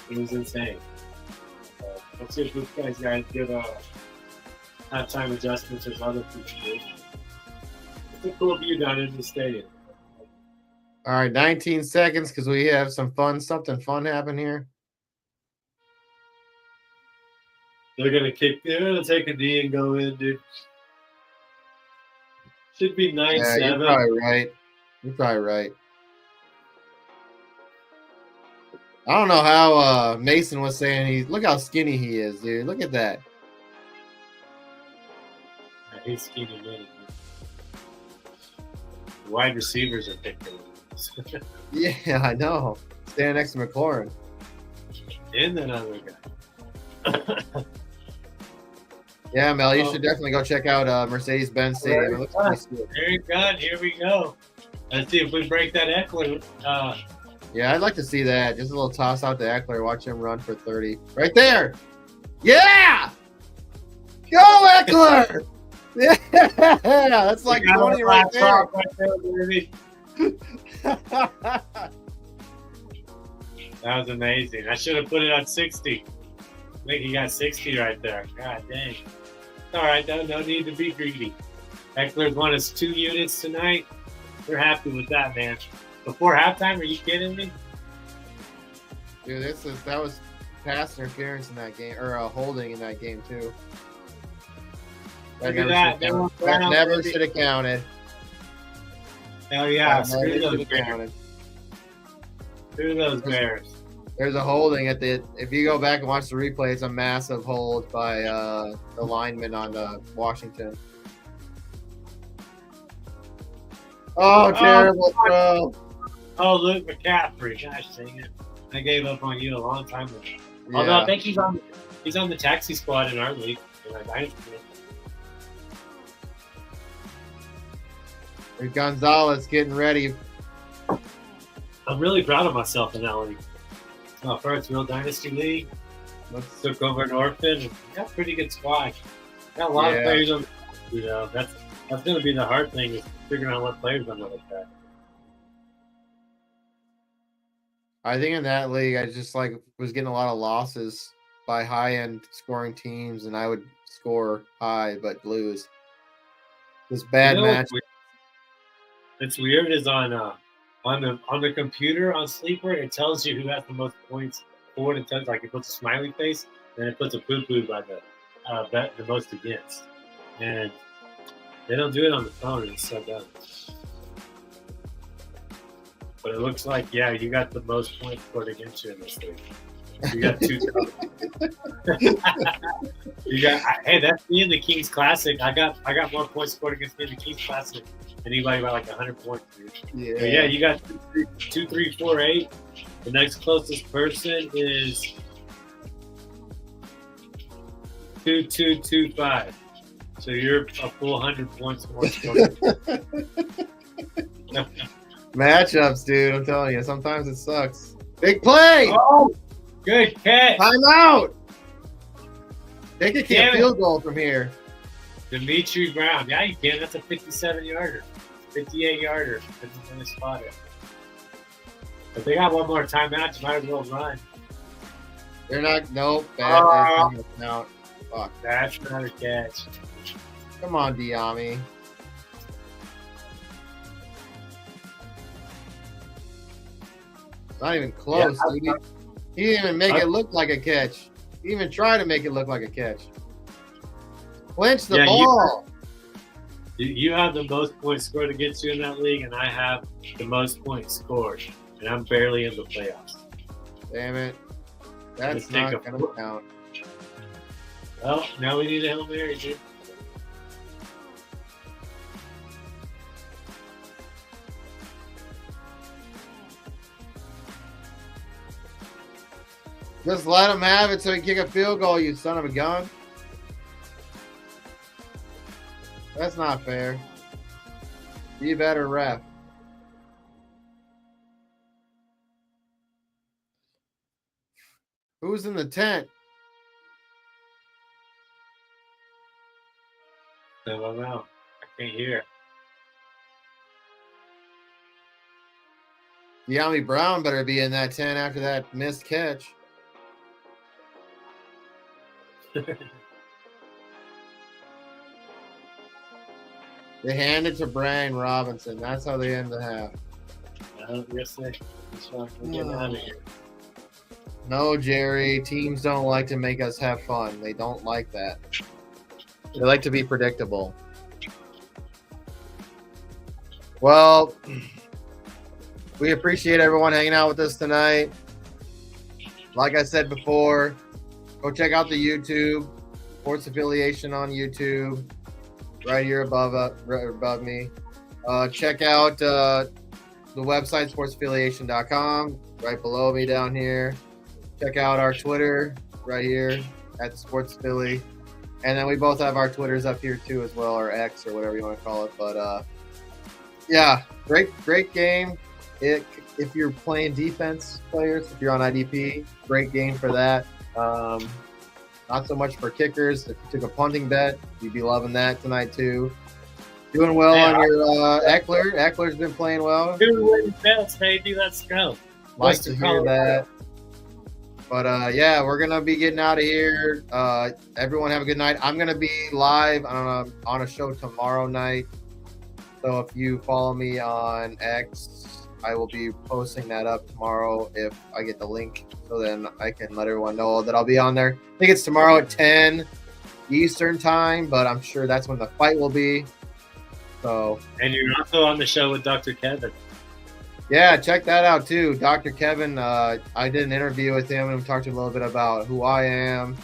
It was insane. Let's see if these guys give halftime adjustments or other people do. It's a cool view down in the stadium. All right, 19 seconds because we have something fun happen here. They're gonna take a knee and go in, dude. Should be 9-7. Yeah, you're probably right. You're probably right. I don't know how Mason was saying look how skinny he is, dude. Look at that. Yeah, he's skinny, man. Wide receivers are picking. Yeah, I know. Standing next to McLaurin. And then other guy. Yeah, Mel, you should definitely go check out Mercedes-Benz Stadium. It looks pretty cool. Very good. Here we go. Let's see if we break that Eckler. Yeah, I'd like to see that. Just a little toss out to Eckler. Watch him run for 30. Right there. Yeah! Go, Eckler! Yeah! That's like 20 right there. That was amazing. I should have put it on 60. I think he got 60 right there. God dang. All right, no need to be greedy. Eckler's won us 2 units tonight. We're happy with that, man. Before halftime, are you kidding me? Dude, that was pass interference in that game, or holding in that game too. That never should have counted. Hell yeah! Screw those Bears. Screw those Bears. There's a holding at the. If you go back and watch the replay, it's a massive hold by the lineman on Washington. Oh, terrible throw! Oh, Luke McCaffrey. Gosh dang it! I gave up on you a long time ago. Yeah. Although I think he's on the taxi squad in our league. There's Gonzalez getting ready. I'm really proud of myself in that league. First real dynasty league. Took over an orphan. And got a pretty good squad. Got a lot of players on. You know, that's going to be the hard thing is figuring out what players I'm going to attack. I think in that league, I just was getting a lot of losses by high-end scoring teams, and I would score high but lose. This bad match. It's weird. Is on the computer on Sleeper, it tells you who has the most points forward. It tells it puts a smiley face, and it puts a poo-poo by the most against, and they don't do it on the phone. And it's so dumb. But it looks like, you got the most points scored against you in this league. You got 2. Hey, that's me in the Kings Classic. I got more points scored against me in the Kings Classic than anybody by 100 points, dude. Yeah. But you got 2, 3, 4, 8. The next closest person is 2, 2, 2, 5. So you're a full 100 points more scored. Matchups, dude. I'm telling you, sometimes it sucks. Big play! Oh, good catch! Timeout! They could kick a field goal from here. Dimitri Brown. Yeah, you can. That's a 57-yarder. 58-yarder. Depends on the spot it. If they got one more timeout, you might as well run. They're not. Nope. Bad. No. Fuck. That's not a catch. Come on, Diami. Not even close. Yeah, he didn't even make it look like a catch. He didn't even try to make it look like a catch. Clinch the ball. You have the most points scored against you in that league, and I have the most points scored, and I'm barely in the playoffs. Damn it. That's not going to count. Well, now we need a Hail Mary, dude. Just let him have it so he can kick a field goal, you son of a gun. That's not fair. Be a better ref. Who's in the tent? I don't know. I can't hear. Diami Brown better be in that tent after that missed catch. They hand it to Brian Robinson. That's how they end the half. Yes, they get out of here. No, Jerry. Teams don't like to make us have fun. They don't like that. They like to be predictable. Well, we appreciate everyone hanging out with us tonight. Like I said before, go check out the YouTube, Sports Affiliation on YouTube, right here above me. Check out the website, sportsaffiliation.com, right below me down here. Check out our Twitter right here at the Sports Philly. And then we both have our Twitters up here too as well, or X or whatever you want to call it. But yeah, great game. If you're playing defense players, if you're on IDP, great game for that. Not so much for kickers. If you took a punting bet, you'd be loving that tonight too. Doing well on your Eckler. Eckler's been playing well. Doing bets, baby. Let's go. Like to hear that. But yeah, we're gonna be getting out of here. Everyone have a good night. I'm gonna be live on a show tomorrow night. So if you follow me on X, I will be posting that up tomorrow if I get the link. So then I can let everyone know that I'll be on there. I think it's tomorrow at 10 Eastern time, but I'm sure that's when the fight will be. So. And you're also on the show with Dr. Kevin. Yeah, check that out too. Dr. Kevin, I did an interview with him and we talked a little bit about who I am,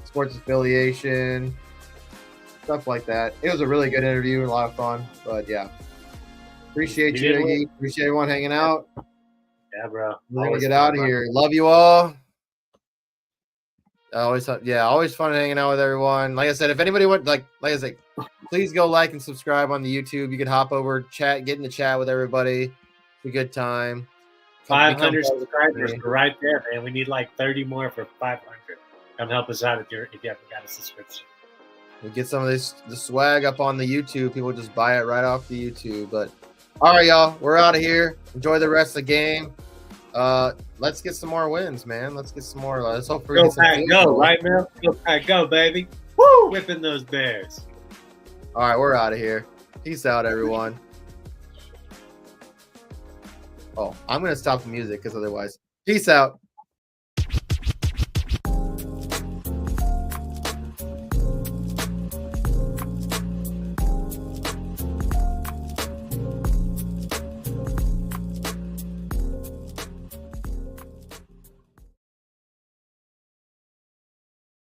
sports affiliation, stuff like that. It was a really good interview and a lot of fun. But yeah, appreciate you, Iggy. Appreciate everyone hanging out. Yeah, bro. We're gonna get out of here. Love you all. Always fun hanging out with everyone. Like I said, if anybody would like I said, please go like and subscribe on the YouTube. You can hop over, chat, get in the chat with everybody. A good time. 500 subscribers right there, man. We need like 30 more for 500. Come help us out if you haven't got a subscription. We get some of the swag up on the YouTube. People just buy it right off the YouTube. But all right, y'all, we're out of here. Enjoy the rest of the game. Let's get some more wins, man. Let's get some more. Let's hope for go Pack, go right, man. Go Pack, go, baby. Woo! Whipping those Bears. All right, we're out of here. Peace out, everyone. Oh, I'm going to stop the music because otherwise. Peace out.